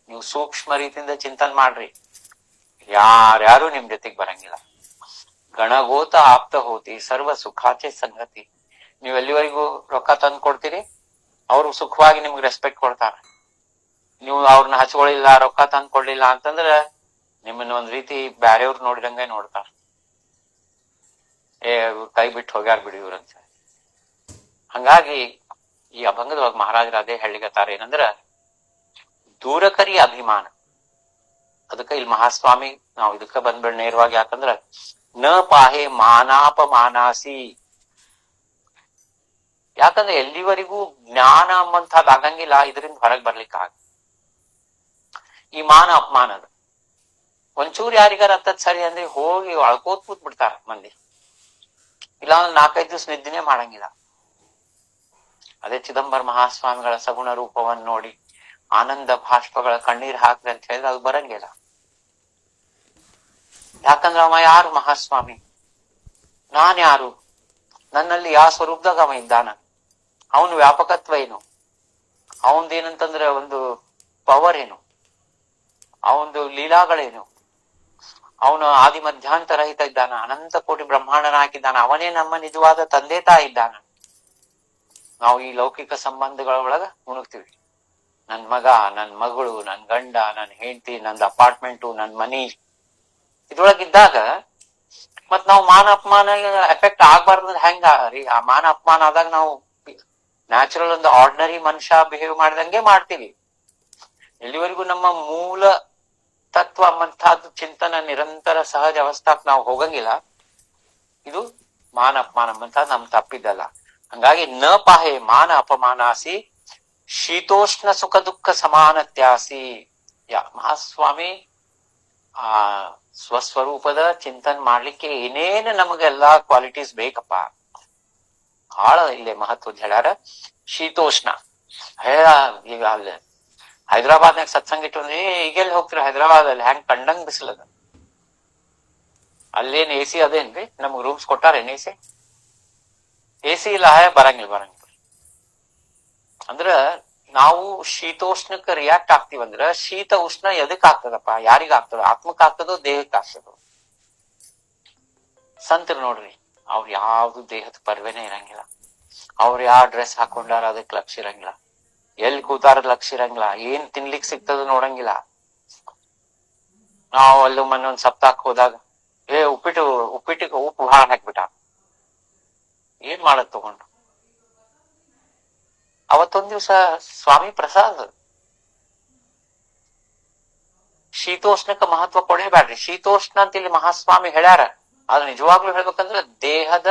ನೀವು ಸೂಕ್ಷ್ಮ ರೀತಿಯಿಂದ ಚಿಂತನೆ ಮಾಡ್ರಿ, ಯಾರ್ಯಾರು ನಿಮ್ ಜೊತೆಗ್ ಬರಂಗಿಲ್ಲ. ಗಣಗೋತ ಆಪ್ತ ಹೋತಿ ಸರ್ವ ಸುಖಾಚೆ ಸಂಗತಿ. ನೀವ್ ಎಲ್ಲಿವರೆಗೂ ರೊಕ್ಕ ತಂದು ಕೊಡ್ತೀರಿ, ಅವ್ರು ಸುಖವಾಗಿ ನಿಮ್ಗೆ ರೆಸ್ಪೆಕ್ಟ್ ಕೊಡ್ತಾರ. ನೀವು ಅವ್ರನ್ನ ಹಚ್ಕೊಳ್ಳಿಲ್ಲ, ರೊಕ್ಕ ತಂದು ಕೊಡ್ಲಿಲ್ಲ ಅಂತಂದ್ರ ನಿಮ್ಮನ್ನ ಒಂದ್ ರೀತಿ ಬ್ಯಾರೆಯವ್ರು ನೋಡಿದಂಗೆ ನೋಡ್ತಾರ. ಕೈ ಬಿಟ್ಟು ಹೋಗ್ಯಾರ ಬಿಡಿ ಇವ್ರಂತ. ಹಂಗಾಗಿ ಈ ಅಭಂಗದೊಳಗ ಮಹಾರಾಜರು ಅದೇ ಹೇಳಿಕತ್ತಾರ, ಏನಂದ್ರ ದೂರಕರಿ ಅಭಿಮಾನ. ಅದಕ್ಕ ಇಲ್ಲಿ ಮಹಾಸ್ವಾಮಿ ನಾವು ಇದಕ್ಕ ಬಂದ್ಬಿಡ ನೇರವಾಗಿ, ಯಾಕಂದ್ರ ನ ಪಾಹೆ ಮಾನಾಪಮಾನಾಸಿ. ಯಾಕಂದ್ರೆ ಎಲ್ಲಿವರೆಗೂ ಜ್ಞಾನ ಅಂಬಂತದ್ ಆಗಂಗಿಲ್ಲ, ಇದರಿಂದ ಹೊರಗ್ ಬರ್ಲಿಕ್ಕೆ ಈ ಮಾನ ಅಪಮಾನದ ಒಂಚೂರು ಯಾರಿಗಾರ ಹತ್ತದ್ ಸರಿ ಅಂದ್ರೆ ಹೋಗಿ ಅಳ್ಕೋತ್ ಕೂತ್ ಬಿಡ್ತಾರ ಮಂದಿ. ಇಲ್ಲ ಒಂದ್ 4-5 ದಿವಸ ನಿದ್ದಿನೇ ಮಾಡಂಗಿಲ್ಲ. ಅದೇ ಚಿದಂಬರ ಮಹಾಸ್ವಾಮಿಗಳ ಸಗುಣ ರೂಪವನ್ನು ನೋಡಿ ಆನಂದ ಭಾಷ್ಪಗಳ ಕಣ್ಣೀರ್ ಹಾಕ್ರಿ ಅಂತ ಹೇಳಿದ್ರೆ ಅದು ಬರಂಗಿಲ್ಲ. ಯಾಕಂದ್ರ ಅವ ಯಾರು ಮಹಾಸ್ವಾಮಿ, ನಾನ್ ಯಾರು, ನನ್ನಲ್ಲಿ ಯಾವ ಸ್ವರೂಪದಾಗ ಅವ ಇದ್ದಾನ, ಅವನ ವ್ಯಾಪಕತ್ವ ಏನು, ಅವಂದೇನಂತಂದ್ರೆ ಒಂದು ಪವರ್ ಏನು, ಅವಂದು ಲೀಲಾಗಳೇನು, ಅವನು ಆದಿ ಮಧ್ಯಾಂತರ ರಹಿತ ಇದ್ದಾನ, ಅನಂತ ಕೋಟಿ ಬ್ರಹ್ಮಾಂಡನ ಹಾಕಿದ್ದಾನ, ಅವನೇ ನಮ್ಮ ನಿಜವಾದ ತಂದೆ ತಾಯಿ ಇದ್ದಾನ. ನಾವು ಈ ಲೌಕಿಕ ಸಂಬಂಧಗಳ ಒಳಗ ಮುಣುಗ್ತೀವಿ. ನನ್ ಮಗ, ನನ್ ಮಗಳು, ನನ್ ಗಂಡ, ನನ್ ಹೆಂಡತಿ, ನಂದ್ ಅಪಾರ್ಟ್ಮೆಂಟು, ನನ್ ಮನಿ ಇದ್ರೊಳಗಿದ್ದಾಗ ಮತ್ ನಾವು ಮಾನ ಅಪಮಾನ ಎಫೆಕ್ಟ್ ಆಗ್ಬಾರ್ದು. ಹೆಂಗ ರೀ, ಆ ಮಾನ ಅಪಮಾನ ಆದಾಗ ನಾವು ನ್ಯಾಚುರಲ್ ಒಂದು ಆರ್ಡಿನರಿ ಮನುಷ್ಯ ಬಿಹೇವ್ ಮಾಡಿದಂಗೆ ಮಾಡ್ತೀವಿ. ಎಲ್ಲಿವರೆಗೂ ನಮ್ಮ ಮೂಲ ತತ್ವ ಅಂಬಂತಹದ್ದು ಚಿಂತನ ನಿರಂತರ ಸಹಜ ಅವಸ್ಥಾಕ್ ನಾವು ಹೋಗಂಗಿಲ್ಲ, ಇದು ಮಾನ ಅಪಮಾನ ಅಂಬಂತಹದ್ದು ನಮ್ ತಪ್ಪಿದ್ದಲ್ಲ. ಹಂಗಾಗಿ ನ ಪಾಹೆ ಮಾನ ಅಪಮಾನಾಸಿ ಶೀತೋಷ್ಣ ಸುಖ ದುಃಖ ಸಮಾನತ್ಯಾಸಿ. ಮಹಾಸ್ವಾಮಿ ಆ ಸ್ವಸ್ವರೂಪದ ಚಿಂತನ್ ಮಾಡ್ಲಿಕ್ಕೆ ಏನೇನು ನಮಗೆಲ್ಲಾ ಕ್ವಾಲಿಟೀಸ್ ಬೇಕಪ್ಪ, ಬಹಳ ಇಲ್ಲೇ ಮಹತ್ವದ ಹೇಳ್ಯಾರ. ಶೀತೋಷ್ಣ, ಈಗ ಅಲ್ಲಿ ಹೈದರಾಬಾದ್ನಾಗ ಸತ್ಸಂಗ ಇಟ್ಟು ಅಂದ್ರೆ ಈಗೆಲ್ಲಿ ಹೋಗ್ತಿರ, ಹೈದರಾಬಾದ್ ಅಲ್ಲಿ ಹೆಂಗ್ ಕಂಡಂಗ್ ಬಿಸಿಲದ, ಅಲ್ಲೇನ್ AC ಅದೇನ್ರಿ, ನಮ್ಗ್ ರೂಮ್ಸ್ ಕೊಟ್ಟಾರೇನ್ AC ಇಲ್ಲ, ಬರಂಗಿಲ್ಲ. ಅಂದ್ರ ನಾವು ಶೀತೋಷ್ಣಕ್ಕೆ ರಿಯಾಕ್ಟ್ ಆಗ್ತಿವಂದ್ರ ಶೀತ ಉಷ್ಣ ಎದಕ್ ಆಗ್ತದಪ್ಪ, ಯಾರಿಗ ಆಗ್ತದ, ಆತ್ಮಕ್ ಆಗ್ತದೋ ದೇಹಕ್ಕೆ ಆಗ್ತದೋ? ಸಂತರು ನೋಡ್ರಿ, ಅವ್ರು ಯಾವ್ದು ದೇಹದ ಪರ್ವೆನೇ ಇರಂಗಿಲ್ಲ, ಅವ್ರು ಯಾವ ಡ್ರೆಸ್ ಹಾಕೊಂಡಾರ ಅದಕ್ ಲಕ್ಷ ಇರಂಗಿಲ್ಲ, ಎಲ್ಲಿ ಕೂತಾರದ ಲಕ್ಷ ಇರಂಗಿಲ್ಲ, ಏನ್ ತಿನ್ಲಿಕ್ ಸಿಗ್ತದ ನೋಡಂಗಿಲ್ಲ. ನಾವು ಅಲ್ಲೂ ಮೊನ್ನೆ ಒಂದ್ ಸಪ್ತಾಹಕ್ ಹೋದಾಗ ಉಪ್ಪಿಟ್ಟಿಗೆ ಉಪ್ಪು ಬಹಳ ಹಾಕ್ಬಿಟ್ಟ, ಏನ್ ಮಾಡದ್ ತಗೊಂಡು. ಅವತ್ತೊಂದ್ ದಿವ್ಸ ಸ್ವಾಮಿ ಪ್ರಸಾದ್, ಶೀತೋಷ್ಣಕ್ಕ ಮಹತ್ವ ಕೊಡೇಬ್ಯಾಡ್ರಿ. ಶೀತೋಷ್ಣ ಅಂತ ಇಲ್ಲಿ ಮಹಾಸ್ವಾಮಿ ಹೇಳ್ಯಾರ. ಆದ್ರೆ ನಿಜವಾಗ್ಲೂ ಹೇಳ್ಬೇಕಂದ್ರ ದೇಹದ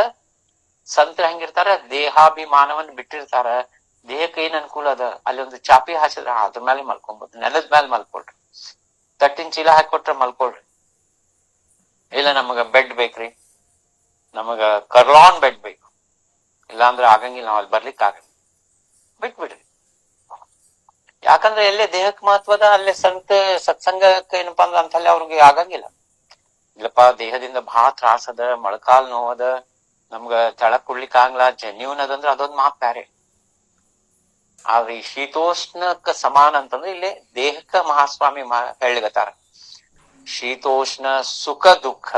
ಸಂತರ ಹೆಂಗಿರ್ತಾರ, ದೇಹಾಭಿಮಾನವನ್ನ ಬಿಟ್ಟಿರ್ತಾರ. ದೇಹಕ್ಕೆ ಏನ್ ಅನುಕೂಲ ಅದ, ಅಲ್ಲಿ ಒಂದು ಚಾಪಿ ಹಾಸಿದ್ರ ಅದ್ರ ಮೇಲೆ ಮಲ್ಕೊಬಹುದು, ನೆಲದ ಮೇಲೆ ಮಲ್ಕೊಳ್ರಿ, ತಟ್ಟಿನ ಚೀಲ ಹಾಕೊಟ್ರ ಮಲ್ಕೊಳ್ರಿ. ಇಲ್ಲ ನಮಗ ಬೆಡ್ ಬೇಕ್ರಿ, ನಮಗ ಕರ್ಲಾನ್ ಬೆಡ್ ಬೇಕು, ಇಲ್ಲಾಂದ್ರೆ ಆಗಂಗಿಲ್ಲ, ನಾವ್ ಅಲ್ಲಿ ಬರ್ಲಿಕ್ಕೆ ಆಗಂಗಿಲ್ಲ, ಬಿಟ್ಬಿಡ್ರಿ. ಯಾಕಂದ್ರೆ ಎಲ್ಲೇ ದೇಹಕ್ಕೆ ಮಹತ್ವದ ಅಲ್ಲೇ ಸತ್ಸಂಗಕ್ಕೆ ಏನಪ್ಪಾ ಅಂದ್ರ ಅಂತಲ್ಲಿ ಅವ್ರಿಗೆ ಆಗಂಗಿಲ್ಲ. ಇಲ್ಲಪ್ಪ ದೇಹದಿಂದ ಬಹಳ ತ್ರಾಸದ, ಮೊಳಕಾಲ್ ನೋವದ, ನಮ್ಗ ತೆಳಕ್ ಕುಡ್ಲಿಕ್ಕೆ ಆಗ್ಲಾ, ಜೆನ್ಯೂನ್ ಅದಂದ್ರ ಅದೊಂದ್ ಮಾತ್ ಬ್ಯಾರೆ. ಆದ್ರೆ ಈ ಶೀತೋಷ್ಣಕ್ಕ ಸಮಾನ ಅಂತಂದ್ರೆ ಇಲ್ಲಿ ದೇಹಕ್ಕ ಮಹಾಸ್ವಾಮಿ ಹೇಳಿಗತಾರ. ಶೀತೋಷ್ಣ ಸುಖ ದುಃಖ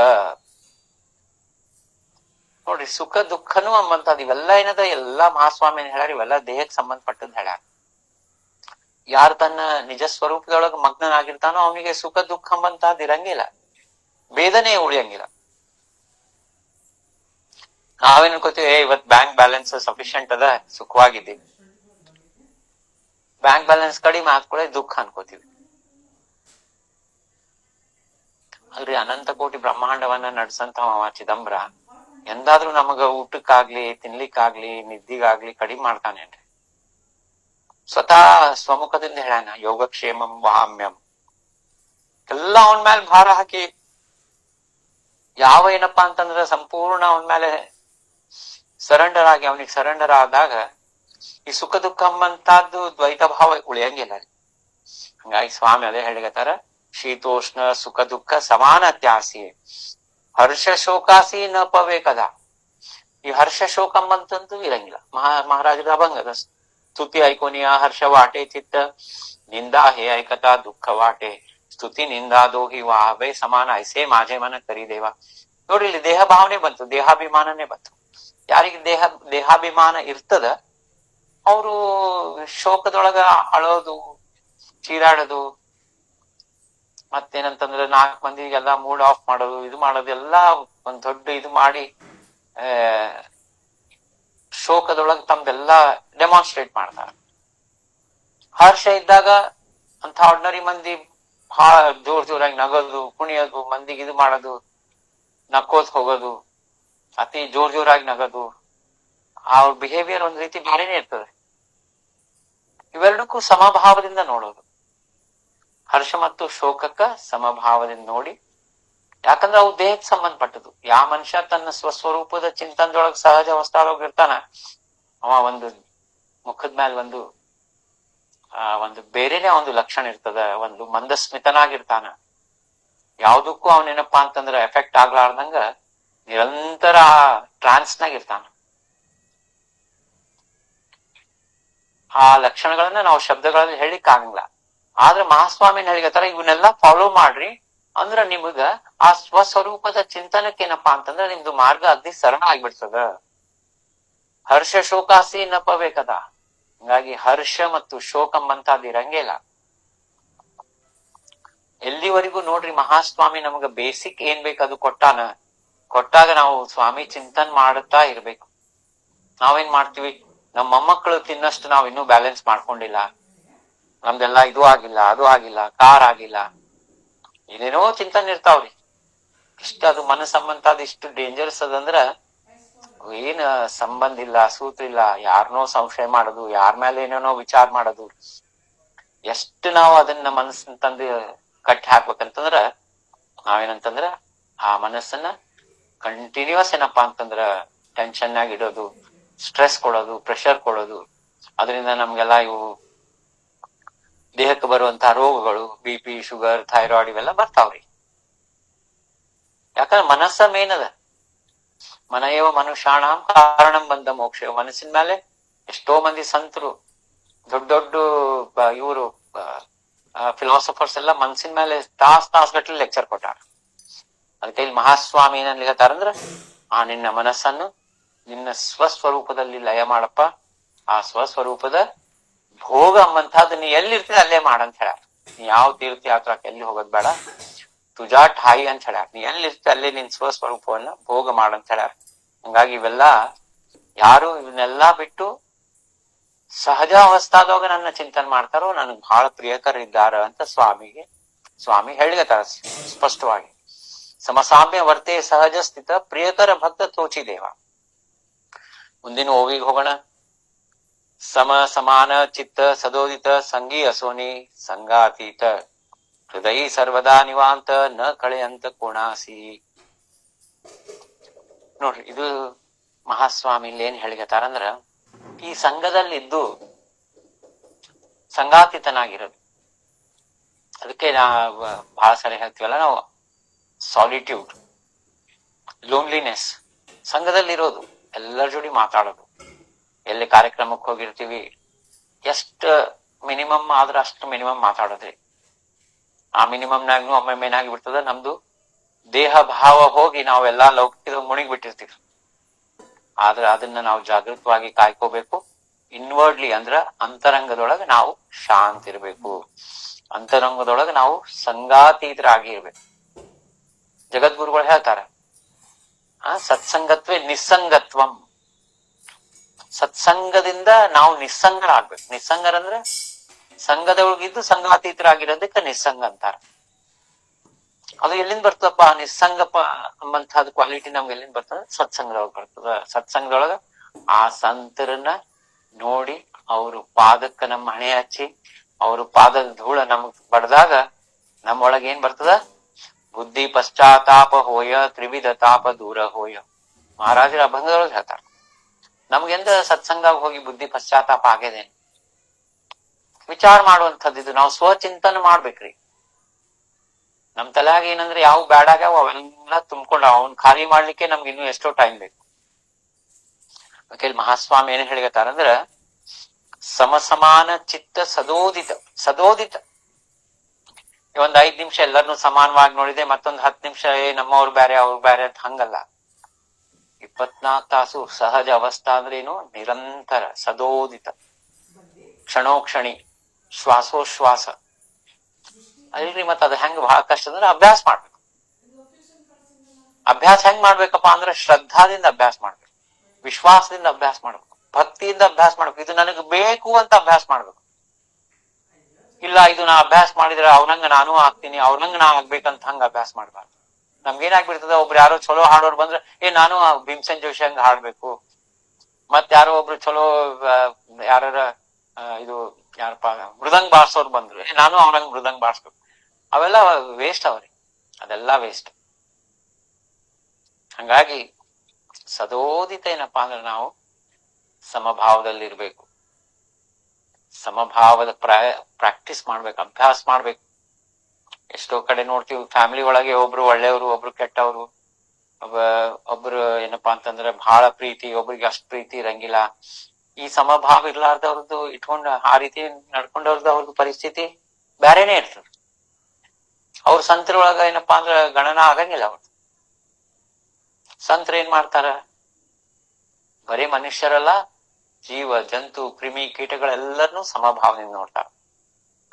ನೋಡ್ರಿ, ಸುಖ ದುಃಖನೂ ಅಂಬಂತದ್ ಇವೆಲ್ಲ ಏನದ, ಎಲ್ಲಾ ಮಹಾಸ್ವಾಮಿ ಹೇಳ್ಯಾರ, ಇವೆಲ್ಲ ದೇಹಕ್ಕೆ ಸಂಬಂಧಪಟ್ಟದ್ ಹೇಳ್ಯಾರ. ಯಾರು ತನ್ನ ನಿಜ ಸ್ವರೂಪದೊಳಗ ಮಗ್ನನಾಗಿರ್ತಾನೋ ಅವನಿಗೆ ಸುಖ ದುಃಖ ಅಂಬಂತಹದ್ ಇರಂಗಿಲ್ಲ, ವೇದನೆ ಉಳಿಯಂಗಿಲ್ಲ. ನಾವೇನ್ ಅನ್ಕೋತೀವಿ, ಇವತ್ ಬ್ಯಾಂಕ್ ಬ್ಯಾಲೆನ್ಸ್ ಸಫಿಶಿಯಂಟ್ ಅದ, ಸುಖವಾಗಿದ್ದೀವಿ. ಬ್ಯಾಂಕ್ ಬ್ಯಾಲೆನ್ಸ್ ಕಡಿಮೆ ಹಾಕೊಳ್ಳೆ ದುಃಖ ಅನ್ಕೋತೀವಿ. ಅಲ್ರಿ, ಅನಂತ ಕೋಟಿ ಬ್ರಹ್ಮಾಂಡವನ್ನ ನಡ್ಸಂತವ ಚಿದಂಬರ ಎಂದಾದ್ರೂ ನಮಗ ಊಟಕ್ಕಾಗ್ಲಿ, ತಿನ್ಲಿಕ್ಕಾಗ್ಲಿ, ನಿದ್ದಿಗಾಗ್ಲಿ ಕಡಿಮೆ ಮಾಡ್ತಾನೇನ್ರಿ? ಸ್ವತಃ ಸ್ವಮುಖದಿಂದ ಹೇಳ್ಯಾನ, ಯೋಗಕ್ಷೇಮಂ ವಹಾಮ್ಯಂ. ಎಲ್ಲ ಅವನ ಮೇಲೆ ಭಾರ ಹಾಕಿ, ಯಾವ ಏನಪ್ಪಾ ಅಂತಂದ್ರ ಸಂಪೂರ್ಣ ಅವನ ಮೇಲೆ ಸರೆಂಡರ್ ಆಗಿ, ಅವನಿಗೆ ಸರೆಂಡರ್ ಆದಾಗ ಈ ಸುಖ ದುಃಖ ಎಂಬಂತಹದ್ದು ದ್ವೈತ ಭಾವ ಉಳಿಯಂಗಿಲ್ಲ. ಹಂಗಾಗಿ ಸ್ವಾಮಿ ಅದೇ ಹೇಳಿಗತ್ತಾರ, ಶೀತೋಷ್ಣ ಸುಖ ದುಃಖ ಸಮಾನತ್ಯಾಸಿ ಹರ್ಷ ಶೋಕಾಸಿ ನ ಪವೇಕದ. ಈ ಹರ್ಷ ಶೋಕ ಎಂಬಂತದ್ದು ಇರಂಗಿಲ್ಲ. ಮಹಾರಾಜರ ಅಭಂಗದ ಸ್ತುತಿ ಐಕೋನಿಯ ಹರ್ಷ ವಾಟೆ ಚಿತ್ತ, ನಿಂದಾ ಹೇ ಐಕತಾ ದುಃಖ ವಾಟೆ, ಸ್ತುತಿ ನಿಂದಾ ದೋಹಿ ವಾಹವೇ ಸಮಾನ ಐಸೇ ಮಾಜೆ ಮನ ಕರಿದೇವ. ನೋಡ್ರಿ, ಇಲ್ಲಿ ದೇಹ ಭಾವನೆ ಬಂತು, ದೇಹಾಭಿಮಾನನೇ ಬಂತು. ಯಾರಿಗೆ ದೇಹಾಭಿಮಾನ ಇರ್ತದ ಅವರು ಶೋಕದೊಳಗ ಅಳೋದು, ಚೀರಾಡೋದು, ಮತ್ತೇನಂತಂದ್ರೆ 4 ಮಂದಿಗೆಲ್ಲ ಮೂಡ್ ಆಫ್ ಮಾಡೋದು, ಇದು ಮಾಡೋದು, ಎಲ್ಲಾ ಒಂದ್ ದೊಡ್ಡ ಇದು ಮಾಡಿ ಶೋಕದೊಳಗ ತಮ್ದೆಲ್ಲಾ ಡೆಮಾನ್ಸ್ಟ್ರೇಟ್ ಮಾಡ್ತಾರ. ಹರ್ಷ ಇದ್ದಾಗ ಅಂತ ಆರ್ಡಿನರಿ ಮಂದಿ ಬಹಳ ಜೋರಾಗಿ ನಗೋದು, ಕುಣಿಯೋದು, ಮಂದಿಗೆ ಇದು ಮಾಡೋದು, ನಕ್ಕೋತ್ ಹೋಗೋದು, ಅತಿ ಜೋರಾಗಿ ನಗೋದು, ಅವ್ರ ಬಿಹೇವಿಯರ್ ಒಂದ್ ರೀತಿ ಭಾರಿನೇ ಇರ್ತದೆ. ಇವೆರಡಕ್ಕೂ ಸಮಭಾವದಿಂದ ನೋಡೋದು, ಹರ್ಷ ಮತ್ತು ಶೋಕಕ್ಕ ಸಮಭಾವದಿಂದ ನೋಡಿ. ಯಾಕಂದ್ರೆ ಅವು ದೇಹಕ್ಕೆ ಸಂಬಂಧಪಟ್ಟದು. ಯಾವ ಮನುಷ್ಯ ತನ್ನ ಸ್ವಸ್ವರೂಪದ ಚಿಂತನದೊಳಗೆ ಸಹಜ ಅವಸ್ಥಾದೊಳಗ ಇರ್ತಾನ, ಅವ ಒಂದು ಮುಖದ ಮೇಲೆ ಒಂದು ಬೇರೆನೆ ಒಂದು ಲಕ್ಷಣ ಇರ್ತದ, ಒಂದು ಮಂದಸ್ಮಿತನಾಗಿರ್ತಾನ. ಯಾವ್ದಕ್ಕೂ ಅವನೇನಪ್ಪಾ ಅಂತಂದ್ರ ಎಫೆಕ್ಟ್ ಆಗ್ಲಾರ್ದಂಗ ನಿರಂತರ ಟ್ರಾನ್ಸ್ನಾಗ ಇರ್ತಾನ. ಆ ಲಕ್ಷಣಗಳನ್ನ ನಾವು ಶಬ್ದಗಳಲ್ಲಿ ಹೇಳಿಕ್ ಆಗಂಗಿಲ್ಲ. ಆದ್ರೆ ಮಹಾಸ್ವಾಮಿನ ಹೇಳಿಗತ್ತಾರ, ಇವನ್ನೆಲ್ಲಾ ಫಾಲೋ ಮಾಡ್ರಿ ಅಂದ್ರ ನಿಮಗ ಆ ಸ್ವಸ್ವರೂಪದ ಚಿಂತನಕ್ಕೆ ಏನಪ್ಪಾ ಅಂತಂದ್ರ ನಿಮ್ದು ಮಾರ್ಗ ಅಗ್ದಿ ಸರಳ ಆಗ್ಬಿಡ್ತದ. ಹರ್ಷ ಶೋಕಾಸಿ ನಪ್ಪಬೇಕದ. ಹಿಂಗಾಗಿ ಹರ್ಷ ಮತ್ತು ಶೋಕ ಅಂತದ್ ಇರಂಗೇ ಇಲ್ಲ. ಎಲ್ಲಿವರೆಗೂ ನೋಡ್ರಿ ಮಹಾಸ್ವಾಮಿ ನಮಗ ಬೇಸಿಕ್ ಏನ್ ಬೇಕು ಅದು ಕೊಟ್ಟಾಗ ನಾವು ಸ್ವಾಮಿ ಚಿಂತನ್ ಮಾಡುತ್ತಾ ಇರ್ಬೇಕು. ನಾವೇನ್ ಮಾಡ್ತೀವಿ, ನಮ್ಮ ಮೊಮ್ಮಕ್ಕಳು ತಿನ್ನಷ್ಟು ನಾವ್ ಇನ್ನೂ ಬ್ಯಾಲೆನ್ಸ್ ಮಾಡ್ಕೊಂಡಿಲ್ಲ, ನಮ್ದೆಲ್ಲಾ ಇದು ಆಗಿಲ್ಲ, ಅದು ಆಗಿಲ್ಲ, ಕಾರ್ ಆಗಿಲ್ಲ, ಏನೇನೋ ಚಿಂತನೆ ಇರ್ತಾವ್ರಿ. ಇಷ್ಟ ಅದು ಮನಸ್ಸಂಬಂಧ ಅದು ಇಷ್ಟು ಡೇಂಜರಸ್ ಅದಂದ್ರ ಏನ್ ಸಂಬಂಧ ಇಲ್ಲ, ಸೂತ್ರ ಇಲ್ಲ, ಯಾರನೋ ಸಂಶಯ ಮಾಡೋದು, ಯಾರ ಮೇಲೆ ಏನೇನೋ ವಿಚಾರ ಮಾಡೋದು. ಎಷ್ಟು ನಾವು ಅದನ್ನ ಮನಸ್ಸನ್ನ ತಂದು ಕಟ್ಟಿ ಹಾಕ್ಬೇಕಂತಂದ್ರ ನಾವೇನಂತಂದ್ರ ಆ ಮನಸ್ಸನ್ನ ಕಂಟಿನ್ಯೂಸ್ ಏನಪ್ಪಾ ಅಂತಂದ್ರ ಟೆನ್ಷನ್ ಆಗಿ ಇಡೋದು, ಸ್ಟ್ರೆಸ್ ಕೊಡೋದು, ಪ್ರೆಷರ್ ಕೊಡೋದು. ಅದರಿಂದ ನಮ್ಗೆಲ್ಲಾ ಇವು ದೇಹಕ್ಕೆ ಬರುವಂತಹ ರೋಗಗಳು, BP, ಶುಗರ್, ಥೈರಾಯ್ಡ್ ಇವೆಲ್ಲ ಬರ್ತಾವ್ರಿ. ಯಾಕಂದ್ರೆ ಮನಸ್ಸ ಮೇನ್ ಅದ. ಮನಯೇವ ಮನುಷ್ಯಾಣಂ ಕಾರಣಂ ಬಂದ ಮೋಕ್ಷ. ಮನಸ್ಸಿನ ಮೇಲೆ ಎಷ್ಟೋ ಮಂದಿ ಸಂತರು, ದೊಡ್ಡ ಇವರು ಫಿಲಾಸಫರ್ಸ್ ಎಲ್ಲ ಮನಸ್ಸಿನ ಮೇಲೆ ತಾಸ್ ಗಟ್ಟಲೆ ಲೆಕ್ಚರ್ ಕೊಟ್ಟಾರ. ಅದಕ್ಕೆ ಇಲ್ಲಿ ಮಹಾಸ್ವಾಮಿ ಏನ್ಲಿಗತ್ತಾರಂದ್ರ, ನಿನ್ನ ಮನಸ್ಸನ್ನು ನಿನ್ನ ಸ್ವಸ್ವರೂಪದಲ್ಲಿ ಲಯ ಮಾಡಪ್ಪ. ಆ ಸ್ವಸ್ವರೂಪದ ಭೋಗ ಅಂಬಂತಹದ್ದು ನೀ ಎಲ್ಲಿರ್ತೀರ ಅಲ್ಲೇ ಮಾಡಂತ ಹೇಳ. ನೀ ಯಾವ ತೀರ್ಥಯಾತ್ರಕ್ಕೆ ಎಲ್ಲಿ ಹೋಗೋದ್ ಬೇಡ, ತುಜಾ ಠಾಯಿ ಅಂತ ಹೇಳ್ಯಾರ. ನೀ ಎಲ್ಲಿರ್ತೀರ ಅಲ್ಲೇ ನಿನ್ ಸ್ವಸ್ವರೂಪವನ್ನ ಭೋಗ ಮಾಡಂತ ಹೇಳ್ಯಾರ. ಹಂಗಾಗಿ ಇವೆಲ್ಲಾ ಯಾರು ಇವನ್ನೆಲ್ಲಾ ಬಿಟ್ಟು ಸಹಜ ಅವಸ್ಥಾದಾಗ ನನ್ನ ಚಿಂತನೆ ಮಾಡ್ತಾರೋ ನನಗ್ ಬಹಳ ಪ್ರಿಯಕರಿದ್ದಾರ ಅಂತ ಸ್ವಾಮಿ ಹೇಳಿಗತ್ತಾರ ಸ್ಪಷ್ಟವಾಗಿ. ಸಮಸಾಮ್ಯ ವರ್ತೆ ಸಹಜ ಸ್ಥಿತ ಪ್ರಿಯಕರ ಭಕ್ತ ತೋಚಿ ದೇವ. ಮುಂದಿನ ಓವಿಗೆ ಹೋಗೋಣ. ಸಮಾನ ಚಿತ್ತ ಸದೋದಿತ ಸಂಗೀ ಅಸೋನಿ ಸಂಗಾತೀತ ಹೃದಯ ಸರ್ವದಾ ನಿವಾಂತ ನ ಕಳೆಯಂತ ಕೋಣಾಸಿ. ನೋಡ್ರಿ, ಇದು ಮಹಾಸ್ವಾಮಿ ಇಲ್ಲಿ ಏನ್ ಹೇಳಿಗತ್ತಾರಂದ್ರ, ಈ ಸಂಘದಲ್ಲಿದ್ದು ಸಂಗಾತೀತನಾಗಿರೋದು. ಅದಕ್ಕೆ ಬಹಳ ಸರಿ ಹೇಳ್ತೀವಲ್ಲ ನಾವು, ಸಾಲಿಟ್ಯೂಡ್, ಲೋನ್ಲಿನೆಸ್. ಸಂಘದಲ್ಲಿರೋದು, ಎಲ್ಲರ ಜೋಡಿ ಮಾತಾಡೋದು. ಎಲ್ಲಿ ಕಾರ್ಯಕ್ರಮಕ್ಕೆ ಹೋಗಿರ್ತೀವಿ, ಎಷ್ಟು ಮಿನಿಮಮ್ ಆದ್ರ ಅಷ್ಟು ಮಿನಿಮಮ್ ಮಾತಾಡೋದ್ರಿ. ಆ ಮಿನಿಮಮ್ನಾಗ್ನು ಒಮ್ಮೊಮ್ಮೆ ಏನಾಗಿ ಬಿಡ್ತದ, ನಮ್ದು ದೇಹ ಭಾವ ಹೋಗಿ ನಾವೆಲ್ಲಾ ಲೌಕಿಕ ಮುಣಿಗ್ ಬಿಟ್ಟಿರ್ತೀವಿ. ಆದ್ರೆ ಅದನ್ನ ನಾವು ಜಾಗೃತವಾಗಿ ಕಾಯ್ಕೋಬೇಕು. ಇನ್ವರ್ಡ್ಲಿ ಅಂದ್ರ ಅಂತರಂಗದೊಳಗ ನಾವು ಶಾಂತ ಇರ್ಬೇಕು. ಅಂತರಂಗದೊಳಗ ನಾವು ಸಂಗಾತೀತರಾಗಿ ಇರ್ಬೇಕು. ಜಗದ್ಗುರುಗಳು ಹೇಳ್ತಾರ, ಸತ್ಸಂಗತ್ವೇ ನಿಸ್ಸಂಗತ್ವಂ. ಸತ್ಸಂಗದಿಂದ ನಾವು ನಿಸ್ಸಂಗರಾಗ್ಬೇಕು. ನಿಸ್ಸಂಗರಂದ್ರ ಸಂಘದೊಳಗಿದ್ದು ಸಂಗಾತೀತರಾಗಿರೋದಕ್ಕೆ ನಿಸ್ಸಂಗ ಅಂತಾರ. ಅದು ಎಲ್ಲಿಂದ ಬರ್ತದಪ್ಪ ನಿಸ್ಸಂಗಪ್ಪ ಅಂಬಂತಹದ್ ಕ್ವಾಲಿಟಿ ನಮ್ಗೆ ಎಲ್ಲಿಂದ ಬರ್ತದ? ಸತ್ಸಂಗದೊಳಗ ಬರ್ತದ. ಸತ್ಸಂಗದೊಳಗ ಆ ಸಂತರನ್ನ ನೋಡಿ ಅವ್ರ ಪಾದಕ್ಕ ನಮ್ಮ ಹಣೆ ಹಚ್ಚಿ ಅವ್ರ ಪಾದದ ಧೂಳ ನಮಗ್ ಬಡ್ದಾಗ ನಮ್ಮೊಳಗ ಏನ್ ಬರ್ತದ? ಬುದ್ಧಿ ಪಶ್ಚಾತ್ತಾಪ ಹೋಯ ತ್ರಿವಿಧ ತಾಪ ದೂರ ಹೋಯ. ಮಹಾರಾಜರ ಅಭಂಗದೊಳಗೆ ಹೇಳ್ತಾರ. ನಮ್ಗೆಂದ ಸತ್ಸಂಗ ಹೋಗಿ ಬುದ್ಧಿ ಪಶ್ಚಾತ್ತಾಪ ಆಗ್ಯದೇನು? ವಿಚಾರ ಮಾಡುವಂಥದ್ದು ಇದು. ನಾವು ಸ್ವಚಿಂತನೆ ಮಾಡ್ಬೇಕ್ರಿ. ನಮ್ ತಲೆಯಾಗ ಏನಂದ್ರೆ ಯಾವ ಬ್ಯಾಡಾಗ್ಯಾವ ಅವೆಲ್ಲ ತುಂಬ್ಕೊಂಡ ಅವನ್ ಖಾಲಿ ಮಾಡ್ಲಿಕ್ಕೆ ನಮ್ಗೆ ಇನ್ನೂ ಎಷ್ಟೋ ಟೈಮ್ ಬೇಕು. ಅದಕ್ಕೆ ಮಹಾಸ್ವಾಮಿ ಏನ್ ಹೇಳಿಗತ್ತಾರಂದ್ರ, ಸಮಸಮಾನ ಚಿತ್ತ ಸದೋದಿತ. ಒಂದ್ 5 ನಿಮಿಷ ಎಲ್ಲರನ್ನೂ ಸಮಾನವಾಗಿ ನೋಡಿದೆ, ಮತ್ತೊಂದ್ 10 ನಿಮಿಷ ನಮ್ಮವ್ರು ಬ್ಯಾರೆ ಅವ್ರು ಬ್ಯಾರೆ ಅಂತ ಹಂಗಲ್ಲ. 24 ತಾಸು ಸಹಜ ಅವಸ್ಥಾ ಅಂದ್ರೇನು? ನಿರಂತರ ಸದೋದಿತ, ಕ್ಷಣೋಕ್ಷಣಿ, ಶ್ವಾಸೋಶ್ವಾಸ. ಅಲ್ರಿ, ಮತ್ತ ಅದ್ ಹೆಂಗ್ ಬಹಳ ಕಷ್ಟ ಅಂದ್ರೆ ಅಭ್ಯಾಸ ಮಾಡ್ಬೇಕು. ಅಭ್ಯಾಸ ಹೆಂಗ್ ಮಾಡ್ಬೇಕಪ್ಪ ಅಂದ್ರೆ ಶ್ರದ್ಧಾದಿಂದ ಅಭ್ಯಾಸ ಮಾಡ್ಬೇಕು, ವಿಶ್ವಾಸದಿಂದ ಅಭ್ಯಾಸ ಮಾಡ್ಬೇಕು, ಭಕ್ತಿಯಿಂದ ಅಭ್ಯಾಸ ಮಾಡ್ಬೇಕು. ಇದು ನನಗ್ ಬೇಕು ಅಂತ ಅಭ್ಯಾಸ ಮಾಡ್ಬೇಕು. ಇಲ್ಲ ಇದು ನಾ ಅಭ್ಯಾಸ ಮಾಡಿದ್ರೆ ಅವ್ನಂಗ ನಾನು ಆಗ್ತೀನಿ, ಅವ್ನಂಗ ನಾ ಆಗ್ಬೇಕಂತ ಹಂಗ ಅಭ್ಯಾಸ ಮಾಡ್ಬಾರ್ದು. ನಮ್ಗೇನಾಗ್ಬಿಡ್ತದ, ಒಬ್ರು ಯಾರೋ ಚಲೋ ಹಾಡೋರು ಬಂದ್ರೆ ನಾನು ಭೀಮ್ಸೆನ್ ಜೋಶಿ ಹಂಗ ಹಾಡ್ಬೇಕು, ಮತ್ ಯಾರೋ ಒಬ್ರು ಚಲೋ ಯಾರ ಇದು ಯಾರಪ್ಪ ಮೃದಂಗ್ ಬಾರ್ಸೋರ್ ಬಂದ್ರು, ನಾನು ಅವ್ನಂಗ್ ಮೃದಂಗ್ ಬಾರ್ಸ್ಬೇಕು. ಅವೆಲ್ಲ ವೇಸ್ಟ್ ಅವ್ರಿ, ಅದೆಲ್ಲ ವೇಸ್ಟ್. ಹಂಗಾಗಿ ಸದೋದಿತ ಏನಪ್ಪಾ ಅಂದ್ರೆ ನಾವು ಸಮಭಾವದಲ್ಲಿರ್ಬೇಕು, ಸಮಭಾವದ ಪ್ರಾಕ್ಟೀಸ್ ಮಾಡ್ಬೇಕು, ಅಭ್ಯಾಸ ಮಾಡ್ಬೇಕು. ಎಷ್ಟೋ ಕಡೆ ನೋಡ್ತೀವಿ ಫ್ಯಾಮಿಲಿ ಒಳಗೆ ಒಬ್ರು ಒಳ್ಳೆಯವರು, ಒಬ್ರು ಕೆಟ್ಟವರು, ಒಬ್ರು ಏನಪ್ಪಾ ಅಂತಂದ್ರೆ ಬಹಳ ಪ್ರೀತಿ, ಒಬ್ರಿಗೆ ಅಷ್ಟ್ ಪ್ರೀತಿ ಇರಂಗಿಲ್ಲ. ಈ ಸಮಭಾವ ಇರ್ಲಾರ್ದವ್ರದ್ದು ಇಟ್ಕೊಂಡ್ ಆ ರೀತಿ ನಡ್ಕೊಂಡವ್ರದ್ದು ಅವ್ರದ್ದು ಪರಿಸ್ಥಿತಿ ಬ್ಯಾರೇನೆ ಇರ್ತದೆ. ಅವ್ರ ಸಂತರೊಳಗ ಏನಪ್ಪಾ ಅಂದ್ರ ಗಣನ ಆಗಂಗಿಲ್ಲ. ಅವ್ರು ಸಂತರ ಏನ್ ಮಾಡ್ತಾರ, ಬರೀ ಮನುಷ್ಯರಲ್ಲ, ಜೀವ ಜಂತು ಕ್ರಿಮಿ ಕೀಟಗಳೆಲ್ಲರನ್ನೂ ಸಮಭಾವದಿಂದ ನೋಡ್ತಾರ.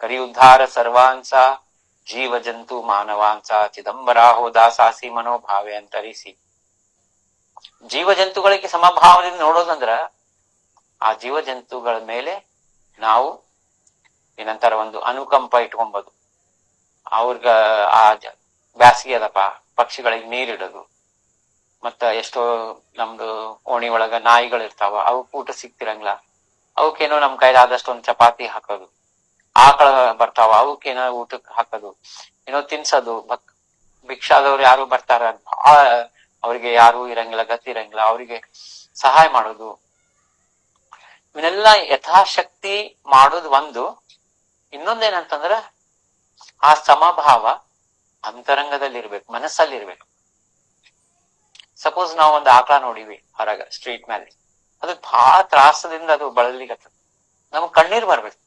ಕರಿ ಉದ್ಧಾರ ಸರ್ವಾಂಸ ಜೀವ ಜಂತು ಮಾನವಾಂಸ ಚಿದಂಬರಾಹೋ ದಾಸಾಸಿ ಮನೋಭಾವೆ ಅಂತರಿಸಿ. ಜೀವ ಜಂತುಗಳಿಗೆ ಸಮಭಾವದಿಂದ ನೋಡೋದಂದ್ರ ಆ ಜೀವ ಜಂತುಗಳ ಮೇಲೆ ನಾವು ಏನಂತಾರ ಒಂದು ಅನುಕಂಪ ಇಟ್ಕೊಂಬೋದು. ಅವ್ರಗ ಆ ಬ್ಯಾಸಿಗೆ ಅದಪ್ಪ ಪಕ್ಷಿಗಳಿಗೆ ನೀರಿಡೋದು, ಮತ್ತ ಎಷ್ಟೋ ನಮ್ದು ಓಣಿ ಒಳಗ ನಾಯಿಗಳಿರ್ತಾವ, ಅವು ಊಟ ಸಿಕ್ತಿರಂಗಿಲ್ಲ, ಅವಕ್ಕೇನೋ ನಮ್ ಕೈಲಾದಷ್ಟು ಒಂದ್ ಚಪಾತಿ ಹಾಕೋದು. ಆಕಳ ಬರ್ತಾವ, ಅವಕ್ಕೇನೋ ಊಟಕ್ಕೆ ಹಾಕೋದು, ಏನೋ ತಿನ್ಸೋದು. ಭಿಕ್ಷಾದವ್ರು ಯಾರು ಬರ್ತಾರ, ಬಹಳ ಅವ್ರಿಗೆ ಯಾರು ಇರಂಗಿಲ್ಲ, ಗತಿ ಇರಂಗಿಲ್ಲ, ಅವ್ರಿಗೆ ಸಹಾಯ ಮಾಡೋದು. ಇವನ್ನೆಲ್ಲ ಯಥಾಶಕ್ತಿ ಮಾಡೋದು ಒಂದು. ಇನ್ನೊಂದೇನಂತಂದ್ರ ಆ ಸಮಭಾವ ಅಂತರಂಗದಲ್ಲಿ ಇರ್ಬೇಕು, ಮನಸ್ಸಲ್ಲಿ ಇರ್ಬೇಕು. ಸಪೋಸ್ ನಾವ್ ಒಂದು ಆಕಳ ನೋಡಿವಿ ಹೊರಗ ಸ್ಟ್ರೀಟ್ ಮೇಲೆ, ಅದು ಬಹಳ ತ್ರಾಸದಿಂದ ಅದು ಬಳಲಿಕತ್ತ, ನಮಗ್ ಕಣ್ಣೀರ್ ಬರ್ಬೇಕು.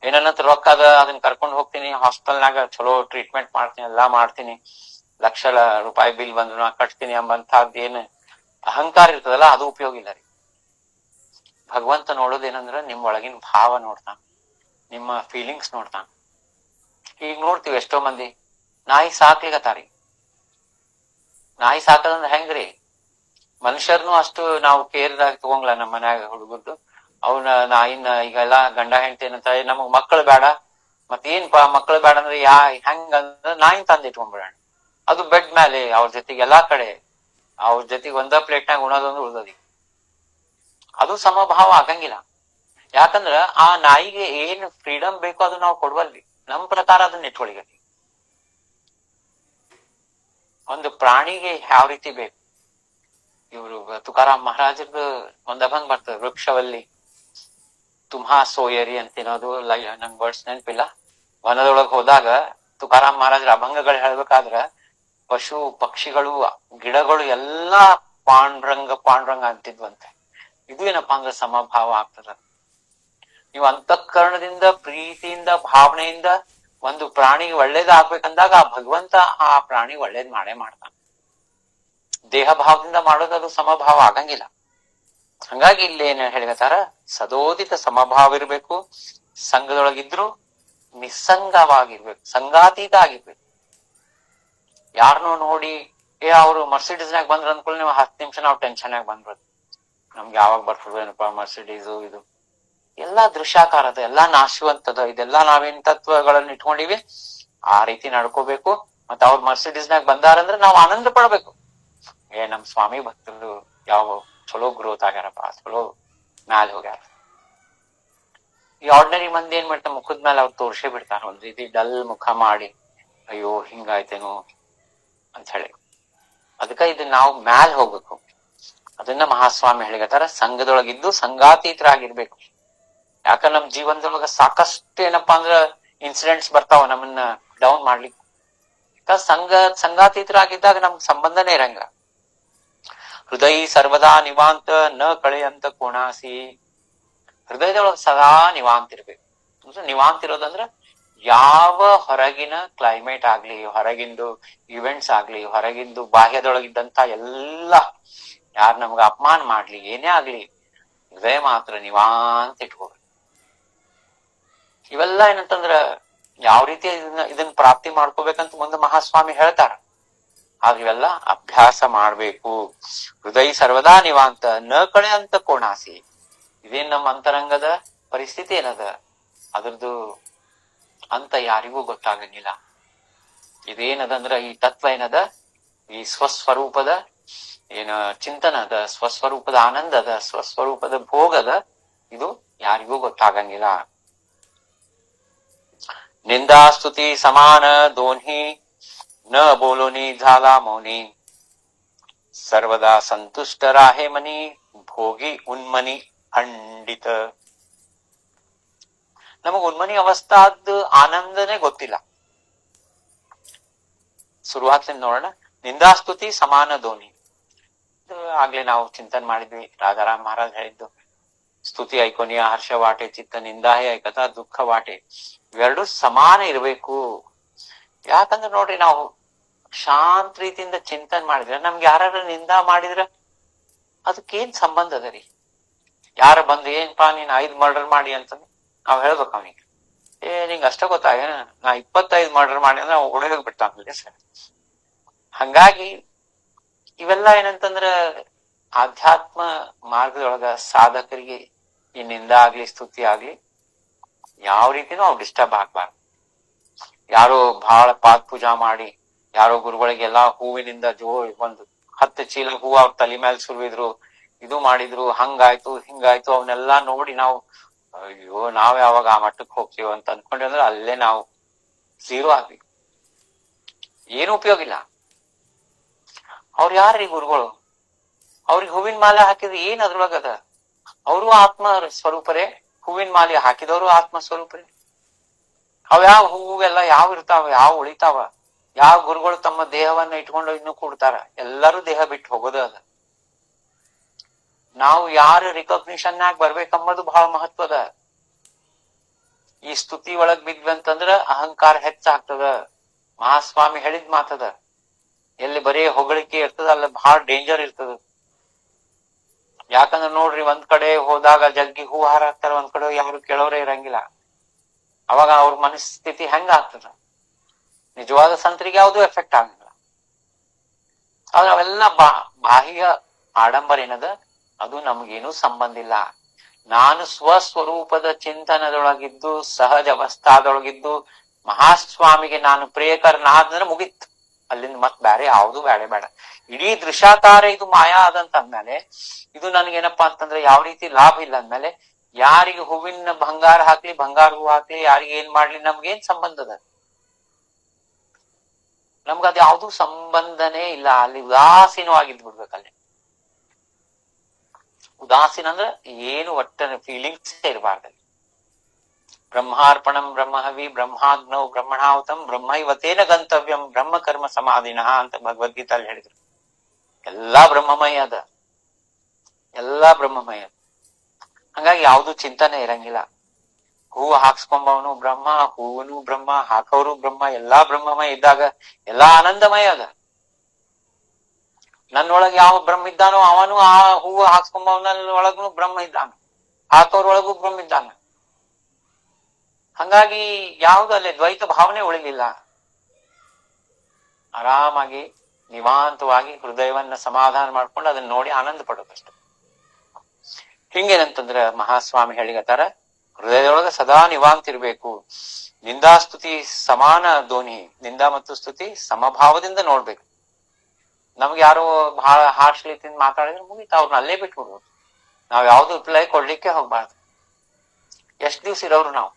ಏನನ್ನತ್ರ ರೊಕ್ಕ ಅದ, ಅದನ್ನ ಕರ್ಕೊಂಡ್ ಹೋಗ್ತೀನಿ, ಹಾಸ್ಪಿಟಲ್ನಾಗ ಚಲೋ ಟ್ರೀಟ್ಮೆಂಟ್ ಮಾಡ್ತೀನಿ, ಎಲ್ಲಾ ಮಾಡ್ತೀನಿ, ಲಕ್ಷ ರೂಪಾಯಿ ಬಿಲ್ ಬಂದ್ರು ನಾ ಕಟ್ತೀನಿ ಎಂಬಂತಹದ್ದು ಏನ್ ಅಹಂಕಾರ ಇರ್ತದಲ್ಲ, ಅದು ಉಪಯೋಗ ಇಲ್ಲ ರೀ. ಭಗವಂತ ನೋಡೋದೇನಂದ್ರ ನಿಮ್ ಒಳಗಿನ ಭಾವ ನೋಡ್ತಾನ, ನಿಮ್ಮ ಫೀಲಿಂಗ್ಸ್ ನೋಡ್ತಾನ. ಈಗ ನೋಡ್ತೀವಿ ಎಷ್ಟೋ ಮಂದಿ ನಾಯಿ ಸಾಕ್ಲಿಕತ್ತಾರಿ. ನಾಯಿ ಸಾಕದಂದ್ರ ಹೆಂಗ್ರಿ, ಮನುಷ್ಯರ್ನು ಅಷ್ಟು ನಾವು ಕೇರ್ದಾಗ ತಗೊಂಗ್ಲ. ನಮ್ಮ ಮನ್ಯಾಗ ಹುಡುಗರ್ದು ಅವನ ನಾಯಿನ ಈಗೆಲ್ಲಾ ಗಂಡ ಹೆಂಡತಿ ಏನಂತ, ನಮಗ್ ಮಕ್ಕಳು ಬೇಡ, ಮತ್ತೇನ್ಪಾ ಮಕ್ಕಳು ಬೇಡ ಅಂದ್ರೆ ಹೆಂಗಂದ್ರ ನಾಯಿನ ತಂದ್ ಇಟ್ಕೊಂಡ್ಬಿಡೋಣ, ಅದು ಬೆಡ್ ಮೇಲೆ ಅವ್ರ ಜೊತೆಗೆ ಎಲ್ಲಾ ಕಡೆ ಅವ್ರ ಜೊತೆಗೆ ಒಂದ ಪ್ಲೇಟ್ನಾಗ ಉಣೋದೊಂದು ಉಳ್ದದಿ. ಅದು ಸಮಭಾವ ಆಗಂಗಿಲ್ಲ. ಯಾಕಂದ್ರ ಆ ನಾಯಿಗೆ ಏನ್ ಫ್ರೀಡಮ್ ಬೇಕೋ ಅದು ನಾವು ಕೊಡ್ವಲ್ವಿ, ನಮ್ ಪ್ರಕಾರ ಅದನ್ನ ಇಟ್ಕೊಳಿಗತಿ. ಒಂದು ಪ್ರಾಣಿಗೆ ಯಾವ ರೀತಿ ಬೇಕು, ಇವ್ರು ತುಕಾರಾಮ್ ಮಹಾರಾಜರದು ಒಂದ್ ಅಭಂಗ ಬರ್ತದೆ, ವೃಕ್ಷವಲ್ಲಿ ತುಮ್ಹಾ ಸೋಯರಿ ಅಂತಿನೋದು, ನಂಗ್ ವರ್ಡ್ಸ್ ನೆನಪಿಲ್ಲ. ವನದೊಳಗ್ ಹೋದಾಗ ತುಕಾರಾಮ್ ಮಹಾರಾಜರ ಅಭಂಗಗಳು ಹೇಳ್ಬೇಕಾದ್ರ ಪಶು ಪಕ್ಷಿಗಳು ಗಿಡಗಳು ಎಲ್ಲಾ ಪಾಂಡ್ರಂಗ ಪಾಂಡ್ರಂಗ ಅಂತಿದ್ವಂತೆ. ಇದು ಏನಪ್ಪಾ ಅಂದ್ರೆ ಸಮಭಾವ ಆಗ್ತದ. ನೀವು ಅಂತಃಕರಣದಿಂದ ಪ್ರೀತಿಯಿಂದ ಭಾವನೆಯಿಂದ ಒಂದು ಪ್ರಾಣಿಗೆ ಒಳ್ಳೇದಾಗ್ಬೇಕಂದಾಗ ಆ ಭಗವಂತ ಆ ಪ್ರಾಣಿ ಒಳ್ಳೇದ್ ಮಾಡೇ ಮಾಡ್ತಾನ. ದೇಹ ಭಾವದಿಂದ ಮಾಡೋದು ಅದು ಸಮಭಾವ ಆಗಂಗಿಲ್ಲ. ಹಂಗಾಗಿ ಇಲ್ಲಿ ಏನ್ ಹೇಳಿಗತ್ತಾರ, ಸದೋದಿತ ಸಮಭಾವ ಇರ್ಬೇಕು, ಸಂಘದೊಳಗಿದ್ರು ನಿಸ್ಸಂಗವಾಗಿರ್ಬೇಕು, ಸಂಗಾತೀತ ಆಗಿರ್ಬೇಕು. ಯಾರನ್ನೂ ನೋಡಿ ಅವ್ರು ಮರ್ಸಿಡೀಸ್ನಾಗ ಬಂದ್ರ ಅಂದ್ಕೊಳ್ಳಿ, ನೀವು 10 ನಿಮಿಷ ನಾವು ಟೆನ್ಷನ್ ಆಗಿ ಬಂದ್ಬಿಡ್ತು, ನಮ್ಗೆ ಯಾವಾಗ ಬರ್ತದೇನಪ್ಪ ಮರ್ಸಿಡೀಸು. ಇದು ಎಲ್ಲಾ ದೃಶ್ಯಾಕಾರದ, ಎಲ್ಲಾ ನಾಶವಂತದ. ಇದೆಲ್ಲಾ ನಾವೇನ್ ತತ್ವಗಳನ್ನ ಇಟ್ಕೊಂಡಿವಿ, ಆ ರೀತಿ ನಡ್ಕೋಬೇಕು. ಮತ್ತ ಅವ್ರ ಮರ್ಸಿಡೀಸ್ನಾಗ ಬಂದಾರಂದ್ರೆ ನಾವು ಆನಂದ ಪಡ್ಬೇಕು. ನಮ್ ಸ್ವಾಮಿ ಭಕ್ತರು ಯಾವ ಚಲೋ ಗ್ರೋತ್ ಆಗ್ಯಾರಪ್ಪ, ಚಲೋ ಮ್ಯಾಲ ಹೋಗ್ಯಾರ. ಈ ಆರ್ಡಿನರಿ ಮಂದಿ ಏನ್ ಮಾಡ್ತಾರೆ, ಮುಖದ ಮೇಲೆ ಅವ್ರು ತೋರ್ಸೇ ಬಿಡ್ತಾರ, ಒಂದ್ ರೀತಿ ಡಲ್ ಮುಖ ಮಾಡಿ, ಅಯ್ಯೋ ಹಿಂಗಾಯ್ತೇನೋ ಅಂತ ಹೇಳಿ. ಅದಕ್ಕ ಇದನ್ನ ನಾವು ಮ್ಯಾಲ ಹೋಗ್ಬೇಕು. ಅದನ್ನ ಮಹಾಸ್ವಾಮಿ ಹೇಳಿಗತ್ತಾರ, ಸಂಘದೊಳಗಿದ್ದು ಸಂಗಾತೀತರಾಗಿರ್ಬೇಕು. ಯಾಕಂದ್ರೆ ನಮ್ ಜೀವನದೊಳಗ ಸಾಕಷ್ಟು ಏನಪ್ಪಾ ಅಂದ್ರ ಇನ್ಸಿಡೆಂಟ್ಸ್ ಬರ್ತಾವ ನಮ್ಮನ್ನ ಡೌನ್ ಮಾಡ್ಲಿಕ್ಕೆ. ಸಂಗಾತೀತರಾಗಿದ್ದಾಗ ನಮ್ಗೆ ಸಂಬಂಧನೇ ಇರಂಗ. ಹೃದಯ ಸರ್ವದಾ ನಿವಾಂತ ನ ಕಳೆಯಂತ ಕೋಣಾಸಿ. ಹೃದಯದೊಳಗ ಸದಾ ನಿವಾಂತ ಇರ್ಬೇಕು. ನಿವಾಂತ ಇರೋದಂದ್ರ ಯಾವ ಹೊರಗಿನ ಕ್ಲೈಮೇಟ್ ಆಗ್ಲಿ, ಹೊರಗಿಂದು ಇವೆಂಟ್ಸ್ ಆಗ್ಲಿ, ಹೊರಗಿಂದು ಬಾಹ್ಯದೊಳಗಿದ್ದಂತ ಎಲ್ಲಾ ಯಾರು ನಮ್ಗ ಅಪಮಾನ ಮಾಡ್ಲಿ, ಏನೇ ಆಗ್ಲಿ, ಹೃದಯ ಮಾತ್ರ ನಿವಾಂತ ಇಟ್ಕೋಬೇಕು. ಇವೆಲ್ಲ ಏನಂತಂದ್ರ ಯಾವ ರೀತಿ ಇದನ್ನ ಪ್ರಾಪ್ತಿ ಮಾಡ್ಕೋಬೇಕಂತ ಮುಂದೆ ಮಹಾಸ್ವಾಮಿ ಹೇಳ್ತಾರ. ಆಗ ಇವೆಲ್ಲ ಅಭ್ಯಾಸ ಮಾಡ್ಬೇಕು. ಹೃದಯ ಸರ್ವದಾ ನಿವಾಂತ ನ ಕಳೆ ಅಂತ ಕೋಣಾಸಿ. ಇದೇನ್ ನಮ್ಮ ಅಂತರಂಗದ ಪರಿಸ್ಥಿತಿ ಏನದ, ಅದ್ರದ್ದು ಅಂತ ಯಾರಿಗೂ ಗೊತ್ತಾಗಂಗಿಲ್ಲ. ಇದೇನದಂದ್ರ ಈ ತತ್ವ ಏನದ, ಈ ಸ್ವಸ್ವರೂಪದ ಏನ ಚಿಂತನದ, ಸ್ವಸ್ವರೂಪದ ಆನಂದದ, ಸ್ವಸ್ವರೂಪದ ಭೋಗದ, ಇದು ಯಾರಿಗೂ ಗೊತ್ತಾಗಂಗಿಲ್ಲ. ನಿಂದಾ ಸ್ತುತಿ ಸಮಾನ ದೋನ್ಹಿ, ನ ಬೋಲೋನಿ ಝಾಲಾ ಮೌನಿ, ಸರ್ವದಾ ಸಂತುಷ್ಟ ರಾಹೆ ಮನಿ, ಭೋಗಿ ಉನ್ಮನಿ ಖಂಡಿತ. ನಮಗ ಉನ್ಮನಿ ಅವಸ್ಥಾದ ಆನಂದನೇ ಗೊತ್ತಿಲ್ಲ. ಶುರುವಾತ್ಲಿಂದ ನೋಡೋಣ. ನಿಂದಾಸ್ತುತಿ ಸಮಾನ ಧ್ವನಿ, ಆಗ್ಲೇ ನಾವು ಚಿಂತನೆ ಮಾಡಿದ್ವಿ. ರಾಜಾರಾಮ್ ಮಹಾರಾಜ್ ಹೇಳಿದ್ದು, ಸ್ತುತಿ ಐಕೋನಿಯ ಹರ್ಷ ವಾಟೆ, ಚಿತ್ತ ನಿಂದಾಹೆ ಐಕತ ದುಃಖ ವಾಟೆ, ಇವೆರಡು ಸಮಾನ ಇರ್ಬೇಕು. ಯಾಕಂದ್ರೆ ನೋಡ್ರಿ, ನಾವು ಶಾಂತ ರೀತಿಯಿಂದ ಚಿಂತನೆ ಮಾಡಿದ್ರೆ ನಮ್ಗೆ ಯಾರು ನಿಂದಾ ಮಾಡಿದ್ರ ಅದಕ್ಕೇನ್ ಸಂಬಂಧ ಅದ ರೀ? ಯಾರ ಬಂದು ಏನ್ಪಾ ನೀನ್ 5 ಮರ್ಡರ್ ಮಾಡಿ ಅಂತ ನಾವ್ ಹೇಳ್ಬೇಕು ಅವನಿಗೆ, ನಿಂಗ ಅಷ್ಟ ಗೊತ್ತಾಗ ನಾ 25 ಮರ್ಡರ್ ಮಾಡಿ ಅಂದ್ರೆ ನಾವು ಹೊಡೆಯೋಗ್ ಬಿಡ್ತಾನಲ್ಲ ಸರ್. ಹಂಗಾಗಿ ಇವೆಲ್ಲ ಏನಂತಂದ್ರ ಆಧ್ಯಾತ್ಮ ಮಾರ್ಗದೊಳಗ ಸಾಧಕರಿಗೆ ಈ ನಿಂದ ಆಗ್ಲಿ ಸ್ತುತಿ ಆಗ್ಲಿ ಯಾವ ರೀತಿನೂ ಅವ್ರು ಡಿಸ್ಟರ್ಬ್ ಆಗ್ಬಾರ್ದು. ಯಾರೋ ಬಹಳ ಪಾದ ಪೂಜಾ ಮಾಡಿ ಯಾರೋ ಗುರುಗಳಿಗೆಲ್ಲಾ ಹೂವಿನಿಂದ ಒಂದು 10 ಚೀಲ ಹೂವು ಅವ್ರ ತಲೆ ಮೇಲೆ ಸುರಿದ್ರು, ಇದು ಮಾಡಿದ್ರು, ಹಂಗಾಯ್ತು ಹಿಂಗಾಯ್ತು, ಅವನ್ನೆಲ್ಲಾ ನೋಡಿ ನಾವು ಅಯ್ಯೋ ನಾವ್ ಯಾವಾಗ ಆ ಮಟ್ಟಕ್ಕೆ ಹೋಗ್ತೀವ ಅಂತ ಅನ್ಕೊಂಡ್ರೆ ಅಂದ್ರೆ ಅಲ್ಲೇ ನಾವು ಝೀರೋ ಆಗ್ಬೇಕು. ಏನು ಉಪಯೋಗ ಇಲ್ಲ. ಅವ್ರು ಯಾರ್ರೀ ಗುರುಗಳು? ಅವ್ರಿಗೆ ಹೂವಿನ ಮಾಲೆ ಹಾಕಿದ್ರೆ ಏನ್ ಅದ್ರೊಳಗದ? ಅವರು ಆತ್ಮ ಸ್ವರೂಪರೇ, ಹೂವಿನ ಮಾಲೆ ಹಾಕಿದವರು ಆತ್ಮ ಸ್ವರೂಪರೇ. ಅವ್ಯಾವ ಹೂವೆಲ್ಲ ಯಾವ ಇರ್ತಾವ, ಯಾವ ಉಳಿತಾವ? ಯಾವ ಗುರುಗಳು ತಮ್ಮ ದೇಹವನ್ನ ಇಟ್ಕೊಂಡು ಇನ್ನು ಕೂಡ್ತಾರ? ಎಲ್ಲರೂ ದೇಹ ಬಿಟ್ಟು ಹೋಗೋದು ಅದ. ನಾವು ಯಾರ ರಿಕಗ್ನಿಷನ್ನಾಗ ಬರ್ಬೇಕಂಬುದು ಬಹಳ ಮಹತ್ವದ. ಈ ಸ್ತುತಿ ಒಳಗ್ ಬಿದ್ವಿ ಅಂತಂದ್ರ ಅಹಂಕಾರ ಹೆಚ್ಚಾಗ್ತದ. ಮಹಾಸ್ವಾಮಿ ಹೇಳಿದ್ ಮಾತದ, ಎಲ್ಲಿ ಬರೀ ಹೊಗಳಿಕೆ ಇರ್ತದ ಅಲ್ಲಿ ಬಹಳ ಡೇಂಜರ್ ಇರ್ತದ. ಯಾಕಂದ್ರ ನೋಡ್ರಿ, ಒಂದ್ ಕಡೆ ಹೋದಾಗ ಜಗ್ಗಿ ಹೂ ಹಾರ ಹಾಕ್ತಾರ, ಒಂದ್ ಕಡೆ ಯಾರು ಕೇಳೋರೇ ಇರಂಗಿಲ್ಲ. ಅವಾಗ ಅವ್ರ ಮನಸ್ಥಿತಿ ಹೆಂಗ ಆಗ್ತದ? ನಿಜವಾದ ಸಂತರಿಗೆ ಯಾವ್ದು ಎಫೆಕ್ಟ್ ಆಗಂಗಿಲ್ಲ. ಆದ್ರೆ ಅವೆಲ್ಲ ಬಾಹ್ಯ ಆಡಂಬರ ಏನದ, ಅದು ನಮ್ಗೇನು ಸಂಬಂಧ ಇಲ್ಲ. ನಾನು ಸ್ವಸ್ವರೂಪದ ಚಿಂತನದೊಳಗಿದ್ದು, ಸಹಜ ಅವಸ್ಥಾದೊಳಗಿದ್ದು ಮಹಾಸ್ವಾಮಿಗೆ ನಾನು ಪ್ರಿಯಕರನಾದ್ರೆ ಮುಗಿತ್. ಅಲ್ಲಿಂದ ಮತ್ ಬ್ಯಾರೆ ಯಾವ್ದು ಬೇಡ. ಇಡೀ ದೃಶ್ಯಾಕಾರ ಇದು ಮಾಯಾ ಆದಂತ ಅಂದ್ಮೇಲೆ ಇದು ನನ್ಗೇನಪ್ಪಾ ಅಂತಂದ್ರೆ ಯಾವ ರೀತಿ ಲಾಭ ಇಲ್ಲ ಅಂದ್ಮೇಲೆ, ಯಾರಿಗೆ ಹೂವಿನ ಬಂಗಾರ ಹಾಕ್ಲಿ, ಬಂಗಾರ ಹೂ ಹಾಕ್ಲಿ, ಯಾರಿಗೆ ಏನ್ ಮಾಡ್ಲಿ, ನಮ್ಗೇನ್ ಸಂಬಂಧ ಅದ? ನಮ್ಗದ್ ಯಾವ್ದು ಸಂಬಂಧನೇ ಇಲ್ಲ. ಅಲ್ಲಿ ಉದಾಸೀನವಾಗಿದ್ ಬಿಡ್ಬೇಕು. ಅಲ್ಲಿ ಉದಾಸೀನ ಅಂದ್ರೆ ಏನು ಒಟ್ಟ ಫೀಲಿಂಗ್ಸ್ ಇರಬಾರ್ದು. ಬ್ರಹ್ಮಾರ್ಪಣಂ ಬ್ರಹ್ಮಹವಿ ಬ್ರಹ್ಮಾಗ್ನೌ ಬ್ರಹ್ಮಣಾಹುತಂ ಬ್ರಹ್ಮೈವತೇನ ಗಂತವ್ಯಂ ಬ್ರಹ್ಮ ಕರ್ಮ ಸಮಾಧಿನಃ ಅಂತ ಭಗವದ್ಗೀತೆಯಲ್ಲಿ ಹೇಳಿದ್ರು. ಎಲ್ಲಾ ಬ್ರಹ್ಮಮಯ ಅದ, ಎಲ್ಲಾ ಬ್ರಹ್ಮಮಯ. ಹಂಗಾಗಿ ಯಾವ್ದು ಚಿಂತನೆ ಇರಂಗಿಲ್ಲ. ಹೂವು ಹಾಕ್ಸ್ಕೊಂಬವನು ಬ್ರಹ್ಮ, ಹೂವನು ಬ್ರಹ್ಮ, ಹಾಕೋರು ಬ್ರಹ್ಮ, ಎಲ್ಲಾ ಬ್ರಹ್ಮಮಯ ಇದ್ದಾಗ ಎಲ್ಲಾ ಆನಂದಮಯ ಅದ. ನನ್ನೊಳಗ ಯಾವ ಬ್ರಹ್ಮ ಇದ್ದಾನೋ ಅವನು ಆ ಹೂವು ಹಾಕ್ಸ್ಕೊಂಬವನೊಳಗೂ ಬ್ರಹ್ಮ ಇದ್ದಾನ, ಹಾಕೋರೊಳಗೂ ಬ್ರಹ್ಮ ಇದ್ದಾನ. ಹಂಗಾಗಿ ಯಾವ್ದು ಅಲ್ಲಿ ದ್ವೈತ ಭಾವನೆ ಉಳಿಲಿಲ್ಲ. ಆರಾಮಾಗಿ ನಿವಾಂತವಾಗಿ ಹೃದಯವನ್ನ ಸಮಾಧಾನ ಮಾಡ್ಕೊಂಡು ಅದನ್ನ ನೋಡಿ ಆನಂದ ಪಡೋದಷ್ಟೆ. ಹಿಂಗೇನಂತಂದ್ರ ಮಹಾಸ್ವಾಮಿ ಹೇಳಿಗತ್ತಾರ, ಹೃದಯದೊಳಗ ಸದಾ ನಿವಾಂತಿರ್ಬೇಕು. ನಿಂದಾ ಸ್ತುತಿ ಸಮಾನ ಧ್ವನಿ, ನಿಂದಾ ಮತ್ತು ಸ್ತುತಿ ಸಮಭಾವದಿಂದ ನೋಡ್ಬೇಕು. ನಮ್ಗೆ ಯಾರೋ ಬಹಳ ಹಾರ್ಶ್ ರೀತಿಯಿಂದ ಮಾತಾಡಿದ್ರೆ ಮುಗಿತ, ಅವ್ರನ್ನ ಅಲ್ಲೇ ಬಿಟ್ಬಿಡ್ಬೋದು. ನಾವ್ ಯಾವ್ದು ರಿಪ್ಲೈ ಕೊಡ್ಲಿಕ್ಕೆ ಹೋಗ್ಬಾರ್ದು. ಎಷ್ಟ್ ದಿವ್ಸ ಇರೋರು ನಾವು?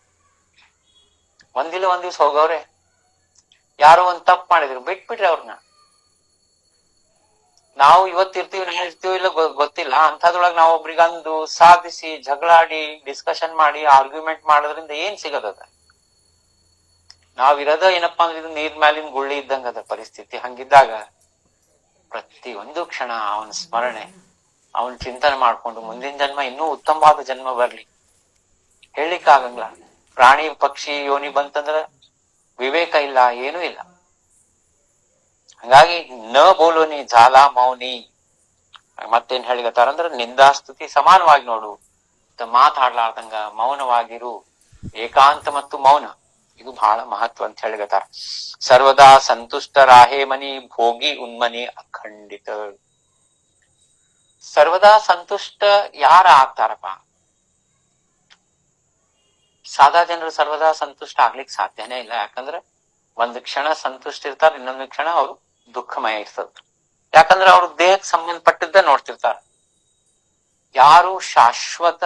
ಒಂದ್ ದಿವ್ಸ ಹೋಗವ್ರೆ. ಯಾರೋ ಒಂದ್ ತಪ್ಪು ಮಾಡಿದ್ರು, ಬಿಟ್ಬಿಟ್ರಿ ಅವ್ರನ್ನ. ನಾವು ಇವತ್ತಿರ್ತೀವಿ, ನಾಳೆ ಇರ್ತೀವಿ ಇಲ್ಲ ಗೊತ್ತಿಲ್ಲ. ಅಂಥದ್ರೊಳಗೆ ನಾವು ಒಬ್ರಿಗಂದು ಸಾಧಿಸಿ ಜಗಳಾಡಿ ಡಿಸ್ಕಷನ್ ಮಾಡಿ ಆರ್ಗ್ಯುಮೆಂಟ್ ಮಾಡೋದ್ರಿಂದ ಏನ್ ಸಿಗದ? ನಾವಿರೋದ ಏನಪ್ಪಾ ಅಂದ್ರೆ ಇದು ನೀರ್ ಮ್ಯಾಲಿನ ಗುಳ್ಳಿ ಇದ್ದಂಗದ ಪರಿಸ್ಥಿತಿ. ಹಂಗಿದ್ದಾಗ ಪ್ರತಿಯೊಂದು ಕ್ಷಣ ಅವನ ಸ್ಮರಣೆ, ಅವನ್ ಚಿಂತನೆ ಮಾಡ್ಕೊಂಡು ಮುಂದಿನ ಜನ್ಮ ಇನ್ನೂ ಉತ್ತಮವಾದ ಜನ್ಮ ಬರ್ಲಿ. ಹೇಳಿಕ್ ಆಗಂಗಿಲ್ಲ. ಪ್ರಾಣಿ ಪಕ್ಷಿ ಯೋನಿ ಬಂತಂದ್ರ ವಿವೇಕ ಇಲ್ಲ, ಏನೂ ಇಲ್ಲ. ಹಂಗಾಗಿ ನ ಬೋಲೋನಿ ಝಾಲಾ ಮೌನಿ. ಮತ್ತೇನ್ ಹೇಳಿಗತ್ತಾರಂದ್ರ ನಿಂದಾಸ್ತುತಿ ಸಮಾನವಾಗಿ ನೋಡು, ಮಾತಾಡ್ಲಾರ್ದಂಗ ಮೌನವಾಗಿರು. ಏಕಾಂತ ಮತ್ತು ಮೌನ ಇದು ಬಹಳ ಮಹತ್ವ ಅಂತ ಹೇಳಿಗತ್ತಾರ. ಸರ್ವದಾ ಸಂತುಷ್ಟ ರಾಹೇ ಮನಿ, ಭೋಗಿ ಉನ್ಮನಿ ಅಖಂಡಿತ. ಸರ್ವದಾ ಸಂತುಷ್ಟ ಯಾರ ಆಗ್ತಾರಪ್ಪ? ಸಾದಾ ಜನರು ಸರ್ವದಾ ಸಂತುಷ್ಟ ಆಗ್ಲಿಕ್ಕೆ ಸಾಧ್ಯನೇ ಇಲ್ಲ. ಯಾಕಂದ್ರೆ ಒಂದ್ ಕ್ಷಣ ಸಂತುಷ್ಟ ಇರ್ತಾರ, ಇನ್ನೊಂದು ಕ್ಷಣ ಅವ್ರು ದುಃಖಮಯ ಇರ್ತದ. ಯಾಕಂದ್ರೆ ಅವ್ರ ದೇಹಕ್ಕೆ ಸಂಬಂಧಪಟ್ಟಿದ್ದ ನೋಡ್ತಿರ್ತಾರ. ಯಾರು ಶಾಶ್ವತ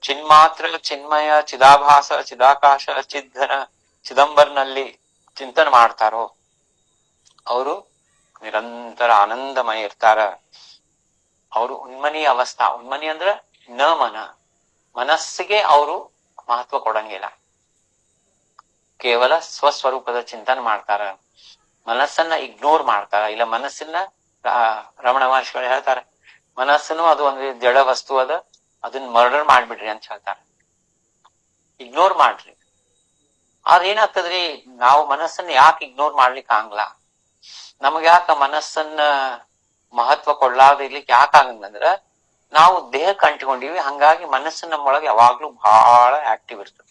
ಚಿನ್ಮಾತ್ರ ಚಿನ್ಮಯ ಚಿದಾಭಾಸ ಚಿದಾಕಾಶ ಚಿದ್ಘನ ಚಿದಂಬರ್ನಲ್ಲಿ ಚಿಂತನೆ ಮಾಡ್ತಾರೋ ಅವರು ನಿರಂತರ ಆನಂದಮಯ ಇರ್ತಾರ. ಅವರು ಉನ್ಮನಿ ಅವಸ್ಥಾ, ಉನ್ಮನಿ ಅಂದ್ರ ನ ಮನ, ಮನಸ್ಸಿಗೆ ಅವರು ಮಹತ್ವ ಕೊಡಂಗಿಲ್ಲ. ಕೇವಲ ಸ್ವಸ್ವರೂಪದ ಚಿಂತನೆ ಮಾಡ್ತಾರ, ಮನಸ್ಸನ್ನ ಇಗ್ನೋರ್ ಮಾಡ್ತಾರ. ಇಲ್ಲ ಮನಸ್ಸನ್ನ ರಮಣ ಮಹರ್ಷಿಗಳು ಹೇಳ್ತಾರ, ಮನಸ್ಸನ್ನು ಅದು ಒಂದು ಜಡ ವಸ್ತು ಅದ, ಅದನ್ನ ಮರ್ಡರ್ ಮಾಡ್ಬಿಡ್ರಿ ಅಂತ ಹೇಳ್ತಾರ, ಇಗ್ನೋರ್ ಮಾಡ್ರಿ. ಅದೇನಾಗ್ತದ್ರಿ, ನಾವು ಮನಸ್ಸನ್ನ ಯಾಕೆ ಇಗ್ನೋರ್ ಮಾಡ್ಲಿಕ್ಕೆ ಆಗಲ್ಲ, ನಮಗ್ ಯಾಕ ಮನಸ್ಸನ್ನ ಮಹತ್ವ ಕೊಡ್ಲಾರ್ದ ಇರ್ಲಿಕ್ಕೆ ಯಾಕೆ ಆಗಂಗಂದ್ರ ನಾವು ದೇಹಕ್ಕೆ ಅಂಟಿಕೊಂಡಿವಿ. ಹಂಗಾಗಿ ಮನಸ್ಸು ನಮ್ಮೊಳಗೆ ಯಾವಾಗ್ಲೂ ಬಹಳ ಆಕ್ಟಿವ್ ಇರ್ತದೆ.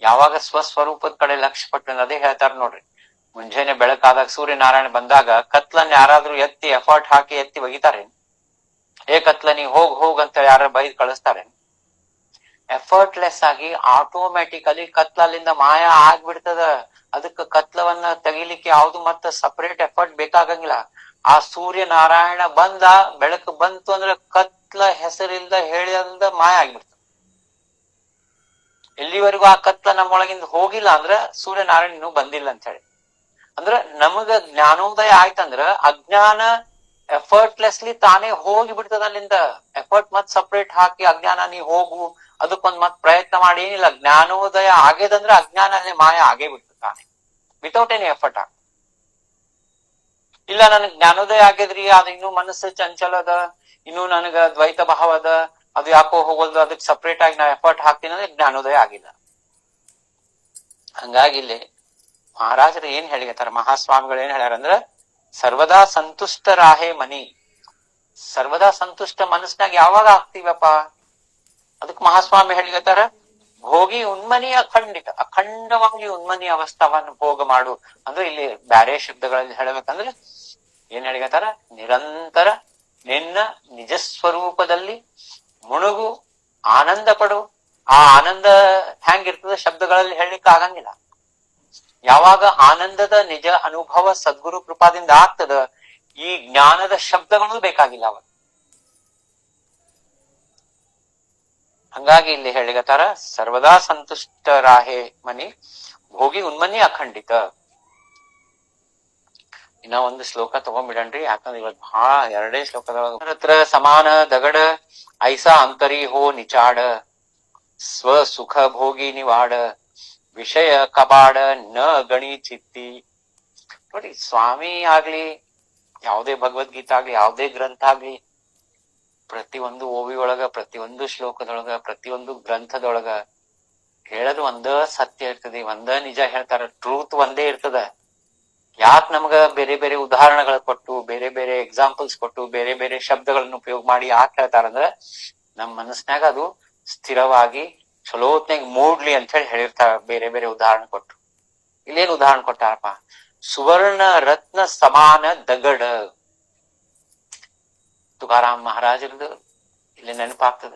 ಯಾವಾಗ ಸ್ವಸ್ವರೂಪದ ಕಡೆ ಲಕ್ಷ್ಯ ಪಟ್ಟು, ಅದೇ ಹೇಳ್ತಾರ ನೋಡ್ರಿ, ಮುಂಜಾನೆ ಬೆಳಕಾದಾಗ ಸೂರ್ಯನಾರಾಯಣ ಬಂದಾಗ ಕತ್ಲನ್ನ ಯಾರಾದ್ರೂ ಎತ್ತಿ ಎಫರ್ಟ್ ಹಾಕಿ ಎತ್ತಿ ಒಗಿತಾರೆ? ಕತ್ಲ ನೀ ಹೋಗ್ ಅಂತ ಯಾರ ಬೈದ್ ಕಳಿಸ್ತಾರೆ? ಎಫರ್ಟ್ಲೆಸ್ ಆಗಿ ಆಟೋಮ್ಯಾಟಿಕಲಿ ಕತ್ಲಲ್ಲಿಂದ ಮಾಯ ಆಗ್ಬಿಡ್ತದ. ಅದಕ್ಕೆ ಕತ್ಲವನ್ನ ತೆಗಿಲಿಕ್ಕೆ ಯಾವ್ದು ಮತ್ತ ಸಪರೇಟ್ ಎಫರ್ಟ್ ಬೇಕಾಗಂಗಿಲ್ಲ. ಆ ಸೂರ್ಯನಾರಾಯಣ ಬಂದ, ಬೆಳಕು ಬಂತು ಅಂದ್ರೆ ಕತ್ಲ ಹೆಸರಿಲ್ದ ಹೇಳಿಲ್ದ ಮಾಯ ಆಗ್ಬಿಡ್ತದ. ಎಲ್ಲಿವರೆಗೂ ಆ ಕತ್ಲ ನಮ್ಮೊಳಗಿಂದ ಹೋಗಿಲ್ಲ ಅಂದ್ರ ಸೂರ್ಯನಾರಾಯಣ ಇನ್ನೂ ಬಂದಿಲ್ಲ ಅಂತ ಹೇಳಿ. ಅಂದ್ರ ನಮಗ ಜ್ಞಾನೋದಯ ಆಯ್ತಂದ್ರ ಅಜ್ಞಾನ ಎಫರ್ಟ್ಲೆಸ್ಲಿ ತಾನೇ ಹೋಗಿ ಬಿಡ್ತದ ಅಲ್ಲಿಂದ. ಎಫರ್ಟ್ ಮತ್ ಸಪರೇಟ್ ಹಾಕಿ ಅಜ್ಞಾನ ನೀ ಹೋಗು ಅದಕ್ಕೊಂದ್ ಮತ್ ಪ್ರಯತ್ನ ಮಾಡಿ ಏನಿಲ್ಲ. ಜ್ಞಾನೋದಯ ಆಗೇದಂದ್ರ ಅಜ್ಞಾನ ಅಲ್ಲೇ ಮಾಯ ಆಗೇ ಬಿಡ್ತದ ತಾನೇ, ವಿತೌಟ್ ಎನಿ ಎಫರ್ಟ್. ಇಲ್ಲ ನನಗ್ ಜ್ಞಾನೋದಯ ಆಗೇದ್ರಿ, ಅದ ಇನ್ನೂ ಮನಸ್ಸು ಚಂಚಲ ಅದ, ಇನ್ನೂ ನನಗ ದ್ವೈತ ಭಾವ ಅದ, ಅದು ಯಾಕೋ ಹೋಗೋದು, ಅದಕ್ಕೆ ಸಪರೇಟ್ ಆಗಿ ನಾ ಎಫರ್ಟ್ ಹಾಕ್ತೀನಿ ಅಂದ್ರೆ ಜ್ಞಾನೋದಯ ಆಗಿಲ್ಲ. ಹಂಗಾಗಿ ಇಲ್ಲಿ ಮಹಾರಾಜರು ಏನ್ ಹೇಳಿಗತ್ತಾರ, ಮಹಾಸ್ವಾಮಿಗಳು ಏನ್ ಹೇಳ್ಯಾರ ಅಂದ್ರ ಸರ್ವದಾ ಸಂತುಷ್ಟರಾಹೇ ಮನಿ. ಸರ್ವದಾ ಸಂತುಷ್ಟ ಮನಸ್ನಾಗ ಯಾವಾಗ ಆಗ್ತೀವಪ್ಪ, ಅದಕ್ ಮಹಾಸ್ವಾಮಿ ಹೇಳಿಗತ್ತಾರ, ಭೋಗಿ ಉನ್ಮನಿ ಅಖಂಡಿತ, ಅಖಂಡವಾಗಿ ಉನ್ಮನಿ ಅವಸ್ಥಾವನ್ನು ಭೋಗ ಮಾಡು. ಅಂದ್ರೆ ಇಲ್ಲಿ ಬ್ಯಾರೆ ಶಬ್ದಗಳಲ್ಲಿ ಹೇಳಬೇಕಂದ್ರೆ ಏನ್ ಹೇಳಿಗತ್ತಾರ, ನಿರಂತರ ನಿನ್ನ ನಿಜಸ್ವರೂಪದಲ್ಲಿ ಮುಳುಗು, ಆನಂದ ಪಡು. ಆ ಆನಂದ ಹೆಂಗಿರ್ತದ ಶಬ್ದಗಳಲ್ಲಿ ಹೇಳಲಿಕ್ಕೆ ಆಗಂಗಿಲ್ಲ. ಯಾವಾಗ ಆನಂದದ ನಿಜ ಅನುಭವ ಸದ್ಗುರು ಕೃಪಾದಿಂದ ಆಗ್ತದ, ಈ ಜ್ಞಾನದ ಶಬ್ದಗಳು ಬೇಕಾಗಿಲ್ಲ ಅವ. ಹಂಗಾಗಿ ಇಲ್ಲಿ ಹೇಳಿಗತ್ತಾರ, ಸರ್ವದಾ ಸಂತುಷ್ಟರಾಹೇ ಮನಿ ಭೋಗಿ ಉನ್ಮನಿ ಅಖಂಡಿತ. ಇನ್ನ ಒಂದು ಶ್ಲೋಕ ತಗೊಂಡ್ಬಿಡನ್ರಿ, ಯಾಕಂದ್ರೆ ಇವತ್ ಬಹಳ ಎರಡೇ ಶ್ಲೋಕದೊಳಗ ಸಮಾನ ದಗಡ ಐಸಾ ಅಂತರಿ ಹೋ ನಿಚಾಡ ಸ್ವ ಸುಖ ಭೋಗಿ ನಿವಾಡ ವಿಷಯ ಕಬಾಡ ನ ಗಣಿ ಚಿತ್ತಿ. ನೋಡಿ, ಸ್ವಾಮಿ ಆಗ್ಲಿ, ಯಾವುದೇ ಭಗವದ್ಗೀತಾ ಆಗ್ಲಿ, ಯಾವುದೇ ಗ್ರಂಥ ಆಗ್ಲಿ, ಪ್ರತಿಯೊಂದು ಓವಿ ಒಳಗ, ಪ್ರತಿಯೊಂದು ಶ್ಲೋಕದೊಳಗ, ಪ್ರತಿಯೊಂದು ಗ್ರಂಥದೊಳಗ ಹೇಳೋದು ಒಂದ ಸತ್ಯ ಇರ್ತದೆ, ಒಂದ ನಿಜ ಹೇಳ್ತಾರ. ಟ್ರೂತ್ ಒಂದೇ ಇರ್ತದ. ಯಾಕೆ ನಮ್ಗ ಬೇರೆ ಬೇರೆ ಉದಾಹರಣೆಗಳು ಕೊಟ್ಟು, ಬೇರೆ ಬೇರೆ ಎಕ್ಸಾಂಪಲ್ಸ್ ಕೊಟ್ಟು, ಬೇರೆ ಬೇರೆ ಶಬ್ದಗಳನ್ನ ಉಪಯೋಗ ಮಾಡಿ ಯಾಕೆ ಹೇಳ್ತಾರಂದ್ರ ನಮ್ ಮನಸ್ನಾಗ ಅದು ಸ್ಥಿರವಾಗಿ ಚಲೋತ್ನಾಗ ಮೂಡ್ಲಿ ಅಂತ ಹೇಳಿ ಹೇಳಿರ್ತಾರ, ಬೇರೆ ಬೇರೆ ಉದಾಹರಣೆ ಕೊಟ್ಟು. ಇಲ್ಲೇನ್ ಉದಾಹರಣೆ ಕೊಟ್ಟಾರಪ್ಪ, ಸುವರ್ಣ ರತ್ನ ಸಮಾನ ದಗಡ. ತುಕಾರಾಮ್ ಮಹಾರಾಜರದು ಇಲ್ಲಿ ನೆನಪಾಗ್ತದ.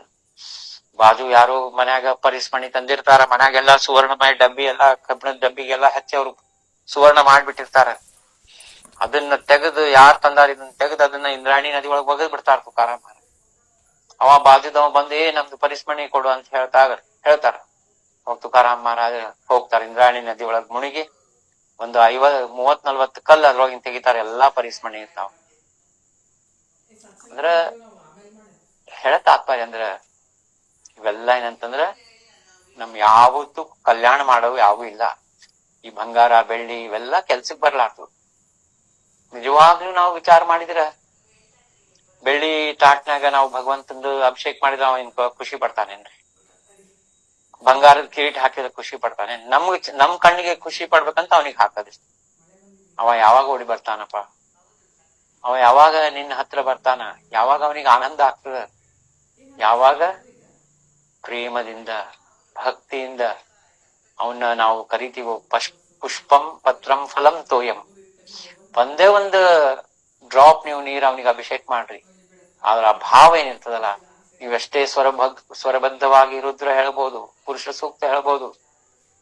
ಬಾಜು ಯಾರು ಮನ್ಯಾಗ ಪರಿಸ್ಮಣಿ ತಂದಿರ್ತಾರ, ಮನ್ಯಾಗೆಲ್ಲಾ ಸುವರ್ಣಮಯ ಡಬ್ಬಿ ಎಲ್ಲಾ ಕಬ್ಬಿಣದ ಡಬ್ಬಿಗೆಲ್ಲಾ ಹಚ್ಚಿ ಅವ್ರು ಸುವರ್ಣ ಮಾಡ್ಬಿಟ್ಟಿರ್ತಾರ. ಅದನ್ನ ತೆಗೆದು ಯಾರು ತಂದಾರ, ಇದನ್ನ ತೆಗೆದು ಅದನ್ನ ಇಂದ್ರಾಣಿ ನದಿ ಒಳಗೆ ಒಗದ್ ಬಿಡ್ತಾರ ತುಕಾರಾಮ್ ಮಹಾರಾಜ್. ಅವ ಬಾಜುದವ ಬಂದು ನಮ್ದು ಪರಿಸ್ಮಣಿ ಕೊಡು ಅಂತ ಹೇಳ್ತಾರ. ಅವಾಗ ತುಕಾರಾಮ್ ಮಹಾರಾಜ ಹೋಗ್ತಾರ, ಇಂದ್ರಾಣಿ ನದಿ ಒಳಗ್ ಮುಣಿಗಿ ಒಂದು 30-40 ಕಲ್ಲು ಅದ್ರೊಳಗಿನ ತೆಗಿತಾರ, ಎಲ್ಲಾ ಪರಿಸ್ಮಣಿ ಇರ್ತಾವ. ಅಂದ್ರ ಹೇಳ ತಾತ್ಪರ್ಯ ಅಂದ್ರ ಇವೆಲ್ಲ ಏನಂತಂದ್ರ ನಮ್ ಯಾವತ್ತು ಕಲ್ಯಾಣ ಮಾಡವು ಯಾವು ಇಲ್ಲ. ಈ ಬಂಗಾರ ಬೆಳ್ಳಿ ಇವೆಲ್ಲಾ ಕೆಲ್ಸಕ್ ಬರ್ಲಾರ್ದು. ನಿಜವಾಗ್ಲೂ ನಾವು ವಿಚಾರ ಮಾಡಿದ್ರ ಬೆಳ್ಳಿ ತಾಟ್ನಾಗ ನಾವು ಭಗವಂತಂದು ಅಭಿಷೇಕ್ ಮಾಡಿದ್ರ ಅವ ಖುಷಿ ಪಡ್ತಾನೇನ್ರಿ? ಬಂಗಾರದ ಕಿರೀಟ ಹಾಕಿದ್ರೆ ಖುಷಿ ಪಡ್ತಾನೆ? ನಮ್ ಕಣ್ಣಿಗೆ ಖುಷಿ ಪಡ್ಬೇಕಂತ ಅವನಿಗೆ ಹಾಕದಿಷ್ಟ. ಅವ ಯಾವಾಗ ಓಡಿ ಬರ್ತಾನಪ್ಪ, ಅವ ಯಾವಾಗ ನಿನ್ನ ಹತ್ರ ಬರ್ತಾನ, ಯಾವಾಗ ಅವನಿಗೆ ಆನಂದ ಆಗ್ತದ, ಯಾವಾಗ ಪ್ರೇಮದಿಂದ ಭಕ್ತಿಯಿಂದ ಅವನ್ನ ನಾವು ಕರಿತೀವೋ. ಪುಷ್ಪಂ ಪತ್ರಂ ಫಲಂ ತೋಯಂ. ಒಂದೇ ಒಂದು ಡ್ರಾಪ್ ನೀವು ನೀರ್ ಅವನಿಗೆ ಅಭಿಷೇಕ್ ಮಾಡ್ರಿ, ಆದ್ರ ಆ ಭಾವ ಏನಿರ್ತದಲ್ಲ, ನೀವೆಷ್ಟೇ ಸ್ವರಬದ್ಧವಾಗಿ ರುದ್ರ ಹೇಳ್ಬೋದು, ಪುರುಷ ಸೂಕ್ತ ಹೇಳ್ಬೋದು,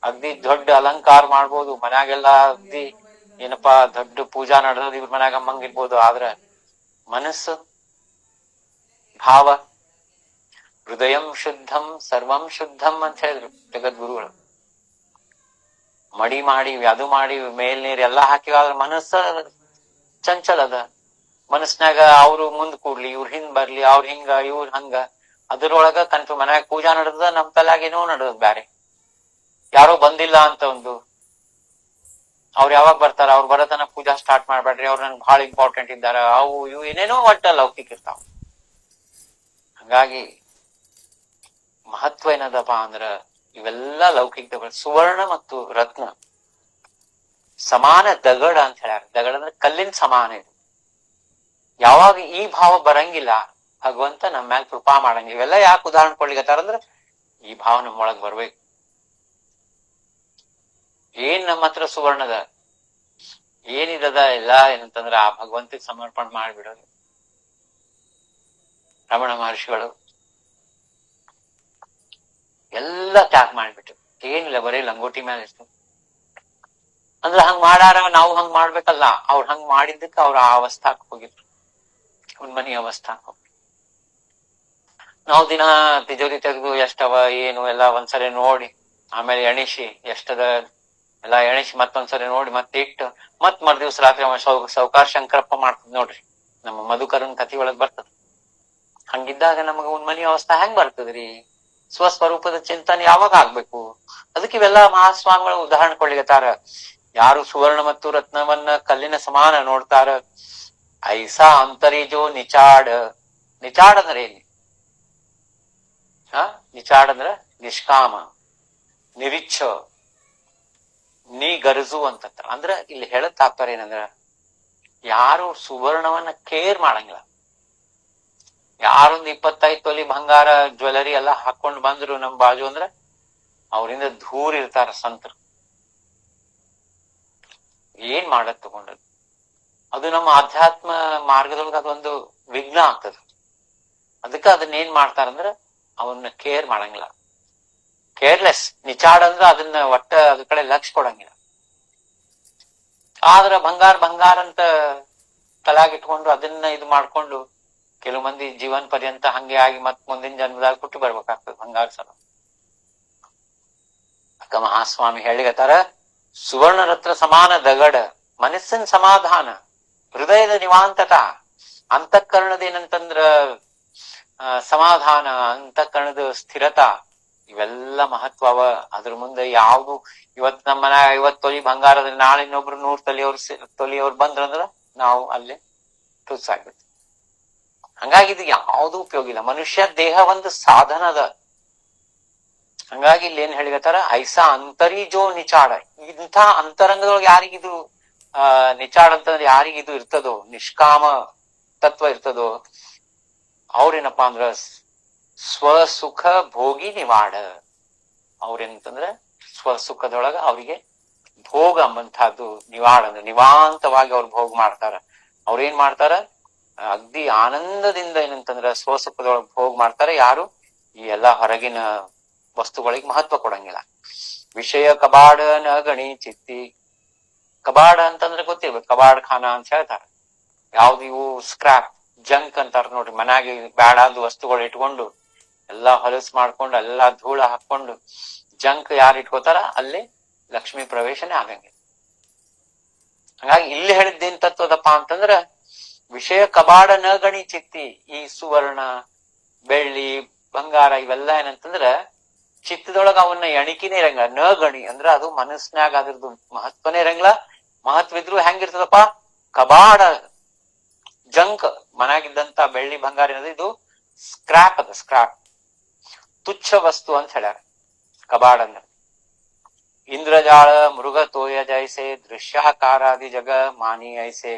ಅಗ್ದಿ ದೊಡ್ಡ ಅಲಂಕಾರ ಮಾಡ್ಬೋದು, ಮನ್ಯಾಗೆಲ್ಲಾ ಅಗ್ದಿ ಏನಪ್ಪಾ ದೊಡ್ಡ ಪೂಜಾ ನಡೆದ್ ಇವ್ರ ಮನ್ಯಾಗ ಅಮ್ಮಂಗಿರ್ಬೋದು. ಆದ್ರ ಮನಸ್ಸು ಭಾವ ಹೃದಯಂ ಶುದ್ಧಂ ಸರ್ವಂ ಶುದ್ಧಂ ಅಂತ ಹೇಳಿದ್ರು ಜಗದ್ಗುರುಗಳು. ಮಡಿ ಮಾಡಿ ಅದು ಮಾಡಿ ಮೇಲ್ ನೀರ್ ಎಲ್ಲಾ ಹಾಕಿವಾದ್ರ ಮನಸ್ಸ ಚಂಚಲ ಅದ. ಮನಸ್ನಾಗ ಅವ್ರು ಮುಂದ್ ಕೂಡ್ಲಿ, ಇವ್ರ ಹಿಂದ್ ಬರ್ಲಿ, ಅವ್ರ ಹಿಂಗ ಇವ್ರ ಹಂಗ, ಅದ್ರೊಳಗ ಕನ್ಫ್ಯೂಸ್. ಮನ್ಯಾಗ ಪೂಜಾ ನಡೆದ ನಮ್ ತಲೆಯಾಗೇನೋ ನಡೆದ್ ಬ್ಯಾರೆ, ಯಾರೋ ಬಂದಿಲ್ಲ ಅಂತ ಒಂದು, ಅವ್ರು ಯಾವಾಗ ಬರ್ತಾರ, ಅವ್ರು ಬರತನ ಪೂಜಾ ಸ್ಟಾರ್ಟ್ ಮಾಡ್ಬೇಡ್ರಿ, ಅವ್ರು ನನ್ಗೆ ಬಹಳ ಇಂಪಾರ್ಟೆಂಟ್ ಇದ್ದಾರ, ಅವು ಇವು ಏನೇನೋ ಒಟ್ಟ ಲೌಕಿಕ ಇರ್ತಾವ. ಹಂಗಾಗಿ ಮಹತ್ವ ಏನದಪ್ಪ ಅಂದ್ರ ಇವೆಲ್ಲಾ ಲೌಕಿಕ. ಸುವರ್ಣ ಮತ್ತು ರತ್ನ ಸಮಾನ ದಗಡ ಅಂತ ಹೇಳ್ಯಾರ. ದಗಡ ಅಂದ್ರೆ ಕಲ್ಲಿನ ಸಮಾನ ಇದು. ಯಾವಾಗ ಈ ಭಾವ ಬರಂಗಿಲ್ಲ, ಭಗವಂತ ನಮ್ಮ ಮ್ಯಾಲ ಕೃಪಾ ಮಾಡಂಗಿಲ್ಲ. ಇವೆಲ್ಲ ಯಾಕೆ ಉದಾಹರಣೆ ಕೊಡ್ಲಿಕತ್ತಾರಂದ್ರ ಈ ಭಾವ ನಮ್ಮೊಳಗ್ ಬರ್ಬೇಕು. ಏನ್ ನಮ್ಮ ಹತ್ರ ಸುವರ್ಣದ ಏನಿದದ ಎಲ್ಲಾ ಏನಂತಂದ್ರ ಆ ಭಗವಂತಕ್ಕೆ ಸಮರ್ಪಣೆ ಮಾಡ್ಬಿಡೋದು. ರಮಣ ಮಹರ್ಷಿಗಳು ಎಲ್ಲ ತ್ಯಾಗ ಮಾಡ್ಬಿಟ್ಟು ಏನಿಲ್ಲ, ಬರೀ ಲಂಗೋಟಿ ಮೇಲೆ ಇಷ್ಟು ಅಂದ್ರ ಹಂಗ್ ಮಾಡಾರ, ನಾವು ಹಂಗ್ ಮಾಡ್ಬೇಕಲ್ಲ. ಅವ್ರು ಹಂಗ್ ಮಾಡಿದ್ದಕ್ಕೆ ಅವ್ರ ಆ ಅವಸ್ಥಾಕ್ ಹೋಗಿದ್ರು, ಉನ್ಮನಿ ಅವಸ್ಥಾಕ್ ಹೋಗಿ. ನಾವು ದಿನ ತಿಜೋರಿ ತೆಗೆದು ಎಷ್ಟವ ಏನು ಎಲ್ಲ ಒಂದ್ಸರಿ ನೋಡಿ, ಆಮೇಲೆ ಎಣಿಸಿ ಎಷ್ಟದ ಎಲ್ಲಾ ಎಣಿಸಿ ಮತ್ತೊಂದ್ಸರಿ ನೋಡಿ ಮತ್ತೆ ಇಟ್ಟು ಮತ್ ಮರ್ದಿವ್ಸ ರಾತ್ರಿ ಸೌಕಾರ್ ಶಂಕರಪ್ಪ ಮಾಡ್ತದ ನೋಡ್ರಿ, ನಮ್ಮ ಮಧುಕರನ್ ಕಥಿ ಒಳಗ್ ಬರ್ತದ. ಹಂಗಿದ್ದಾಗ ನಮಗ ಉನ್ಮನಿ ಅವಸ್ಥಾ ಹೆಂಗ್ ಬರ್ತದ್ರಿ? ಸ್ವಸ್ವರೂಪದ ಚಿಂತನೆ ಯಾವಾಗ ಆಗ್ಬೇಕು? ಅದಕ್ಕೆ ಇವೆಲ್ಲ ಮಹಾಸ್ವಾಮಿಗಳು ಉದಾಹರಣೆ ಕೊಡ್ಲಿಕತ್ತಾರ. ಯಾರು ಸುವರ್ಣ ಮತ್ತು ರತ್ನವನ್ನ ಕಲ್ಲಿನ ಸಮಾನ ನೋಡ್ತಾರ, ಐಸಾ ಅಂತರಿಜೋ ನಿಚಾಡ್. ನಿಚಾಡ್ ಅಂದ್ರೆ ಏನಿ? ನಿಚಾಡ್ ಅಂದ್ರ ನಿಷ್ಕಾಮ, ನಿರೀಚ್ಛ, ನೀ ಗರಜು ಅಂತ. ಅಂದ್ರ ಇಲ್ಲಿ ಹೇಳಕ್ ತಾತ್ಪರ್ಯ ಏನಂದ್ರ ಯಾರು ಸುವರ್ಣವನ್ನ ಕೇರ್ ಮಾಡಂಗಿಲ್ಲ. ಯಾರೊಂದ್ 25 ತೊಲಿ ಬಂಗಾರ ಜ್ಯುವೆಲರಿ ಎಲ್ಲಾ ಹಾಕೊಂಡ್ ಬಂದ್ರು ನಮ್ ಬಾಜು ಅಂದ್ರ ಅವರಿಂದ ದೂರ ಇರ್ತಾರ ಸಂತರು. ಏನ್ ಮಾಡಕ್ ತಗೊಂಡದ್ ಅದು ನಮ್ಮ ಆಧ್ಯಾತ್ಮ ಮಾರ್ಗದೊಳಗ ಅದೊಂದು ವಿಘ್ನ ಆಗ್ತದ. ಅದಕ್ಕ ಅದನ್ನ ಏನ್ ಮಾಡ್ತಾರಂದ್ರ ಅವನ್ನ ಕೇರ್ ಮಾಡಂಗಿಲ್ಲ, ಕೇರ್ಲೆಸ್. ನಿಚಾಡ್ ಅಂದ್ರ ಅದನ್ನ ಒಟ್ಟ ಅದ್ರ ಕಡೆ ಲಕ್ಷ್ಯ ಕೊಡಂಗಿಲ್ಲ. ಆದ್ರ ಬಂಗಾರ ಅಂತ ತಲೆಯಾಗಿಟ್ಕೊಂಡು ಅದನ್ನ ಇದು ಮಾಡ್ಕೊಂಡು ಕೆಲವು ಮಂದಿ ಜೀವನ್ ಪರ್ಯಂತ ಹಂಗೆ ಆಗಿ ಮತ್ ಮುಂದಿನ ಜನ್ಮದಾಗ ಹುಟ್ಟಿ ಬರ್ಬೇಕಾಗ್ತದೆ ಬಂಗಾರ ಸಲ. ಅಕ್ಕ ಮಹಾಸ್ವಾಮಿ ಹೇಳಿಗತ್ತಾರ, ಸುವರ್ಣ ರತ್ನ ಸಮಾನ ದಗಡ ಮನಸ್ಸಿನ ಸಮಾಧಾನ, ಹೃದಯದ ನಿವಾಂತತ, ಅಂತಃಕರಣದ ಏನಂತಂದ್ರ ಸಮಾಧಾನ, ಅಂತಃಕರಣದ ಸ್ಥಿರತಾ, ಇವೆಲ್ಲ ಮಹತ್ವವ. ಅದ್ರ ಮುಂದೆ ಯಾವ್ದು ಇವತ್ ನಮ್ಮ ಮನ್ಯಾಗ 50 ತೊಲಿ ಬಂಗಾರದ ನಾಳೆ ಇನ್ನೊಬ್ರು 100 ತೊಲಿಯವ್ರು ಬಂದ್ರಂದ್ರ ನಾವು ಅಲ್ಲಿ ತುತ್ತಾಗ್ಬಿಡ್ತೀವಿ. ಹಂಗಾಗಿ ಇದು ಯಾವ್ದು ಉಪಯೋಗ ಇಲ್ಲ. ಮನುಷ್ಯ ದೇಹ ಒಂದು ಸಾಧನದ. ಹಂಗಾಗಿ ಇಲ್ಲಿ ಏನ್ ಹೇಳಿಗತ್ತಾರ, ಐಸಾ ಅಂತರಿಜೋ ನಿಚಾಡ. ಇಂಥ ಅಂತರಂಗದೊಳಗೆ ಯಾರಿಗಿದು ನಿಚಾಡ್ ಅಂತಂದ್ರೆ ಯಾರಿಗಿದು ಇರ್ತದೋ, ನಿಷ್ಕಾಮ ತತ್ವ ಇರ್ತದೋ, ಅವ್ರೇನಪ್ಪಾ ಅಂದ್ರ ಸ್ವಸುಖ ಭೋಗಿ ನಿವಾಡ. ಅವ್ರೇನಂತಂದ್ರ ಸ್ವಸುಖದೊಳಗ ಅವ್ರಿಗೆ ಭೋಗ ಅಂಬಂತಹದ್ದು ನಿವಾಡ ಅಂದ್ರೆ ನಿವಾಂತವಾಗಿ ಅವ್ರು ಭೋಗ ಮಾಡ್ತಾರ. ಅವ್ರೇನ್ ಮಾಡ್ತಾರ, ಅಗ್ದಿ ಆನಂದದಿಂದ ಏನಂತಂದ್ರ ಸ್ವಸುಖದೊಳಗೆ ಭೋಗ ಮಾಡ್ತಾರೆ. ಯಾರು ಈ ಎಲ್ಲಾ ಹೊರಗಿನ ವಸ್ತುಗಳಿಗೆ ಮಹತ್ವ ಕೊಡಂಗಿಲ್ಲ. ವಿಷಯ ಕಬಾಡ ನ ಗಣಿ ಚಿತ್ತಿ. ಕಬಾಡ ಅಂತಂದ್ರೆ ಗೊತ್ತಿರ್ಬೇಕು, ಕಬಾಡ್ ಖಾನ ಅಂತ ಹೇಳ್ತಾರೆ. ಯಾವ್ದು ಇವು ಸ್ಕ್ರಾಪ್ ಜಂಕ್ ಅಂತಾರ ನೋಡ್ರಿ, ಮನ್ಯಾಗ ಬ್ಯಾಡಾದ ವಸ್ತುಗಳು ಇಟ್ಕೊಂಡು ಎಲ್ಲಾ ಹೊಲಸ್ ಮಾಡ್ಕೊಂಡು ಎಲ್ಲಾ ಧೂಳ ಹಾಕೊಂಡು ಜಂಕ್ ಯಾರು ಇಟ್ಕೋತಾರ ಅಲ್ಲಿ ಲಕ್ಷ್ಮೀ ಪ್ರವೇಶನೇ ಆಗಂಗಿಲ್ಲ. ಹಂಗಾಗಿ ಇಲ್ಲಿ ಹೇಳಿದ್ದೇನ್ ತತ್ವದಪ್ಪ ಅಂತಂದ್ರ ವಿಷಯ ಕಬಾಡ ನ ಗಣಿ ಚಿತ್ತಿ. ಈ ಸುವರ್ಣ ಬೆಳ್ಳಿ ಬಂಗಾರ ಇವೆಲ್ಲ ಏನಂತಂದ್ರ ಚಿತ್ತದೊಳಗ ಅವನ್ನ ಎಣಿಕಿನೇ ಇರಂಗಿಲ್ಲ. ನ ಗಣಿ ಅಂದ್ರ ಅದು ಮನಸ್ನ್ಯಾಗ ಅದ್ರದ್ದು ಮಹತ್ವನೇ ಇರಂಗಿಲ್ಲ. ಮಹತ್ವ ಇದ್ರು ಹೆಂಗಿರ್ತದಪ್ಪ, ಕಬಾಡ ಜಂಕ್, ಮನ್ಯಾಗಿದ್ದಂತ ಬೆಳ್ಳಿ ಬಂಗಾರ ಏನದ ಇದು ಸ್ಕ್ರಾಪ್ ಅದ, ಸ್ಕ್ರಾಪ್ ತುಚ್ಛ ವಸ್ತು ಅಂತ ಹೇಳ್ಯಾರ ಕಬಾಡ ಅಂದ್ರ. ಇಂದ್ರಜಾಳ ಮೃಗ ತೋಯ ಜೈಸೆ ದೃಶ್ಯಾಕಾರಾದಿ ಜಗ ಮಾನಿ ಐಸೆ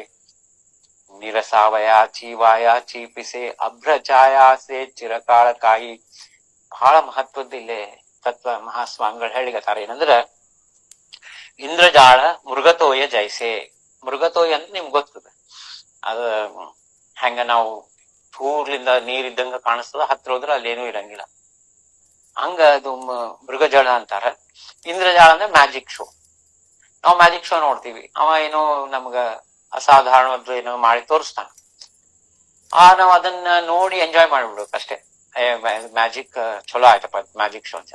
ನಿರಸಾವಯ ಚೀವಾಯ ಚೀಪಿಸೆ ಅಭ್ರಚಾಯಾಸೆ ಚಿರಕಾಳ ಕಾಯಿ. ಬಹಳ ಮಹತ್ವದ ಇಲ್ಲೇ ತತ್ವ ಮಹಾಸ್ವಾಮಿಗಳು ಹೇಳಿಗತ್ತಾರ. ಏನಂದ್ರ ಇಂದ್ರಜಾಳ ಮೃಗತೋಯ ಜೈಸೆ. ಮೃಗತೋಯ ಅಂತ ನಿಮ್ಗೆ ಗೊತ್ತದ, ಅದ ಹೆಂಗ ನಾವು ದೂರ್ಲಿಂದ ನೀರಿದ್ದಂಗ ಕಾಣಿಸ್ತದ, ಹತ್ರ ಹೋದ್ರ ಅಲ್ಲೇನೂ ಇರಂಗಿಲ್ಲ. ಹಂಗ ಅದು ಮೃಗಜಳ ಅಂತಾರ. ಇಂದ್ರಜಾಲ ಅಂದ್ರೆ ಮ್ಯಾಜಿಕ್ ಶೋ. ನಾವು ಮ್ಯಾಜಿಕ್ ಶೋ ನೋಡ್ತೀವಿ, ಅವ ಏನೋ ನಮ್ಗ ಅಸಾಧಾರಣವಾದ ಏನೋ ಮಾಡಿ ತೋರಿಸ್ತಾನ, ನಾವ್ ಅದನ್ನ ನೋಡಿ ಎಂಜಾಯ್ ಮಾಡ್ಬಿಡ್ಬೇಕು ಅಷ್ಟೇ. ಮ್ಯಾಜಿಕ್ ಚಲೋ ಆಯ್ತಪ್ಪ ಮ್ಯಾಜಿಕ್ ಶೋ ಅಂತ.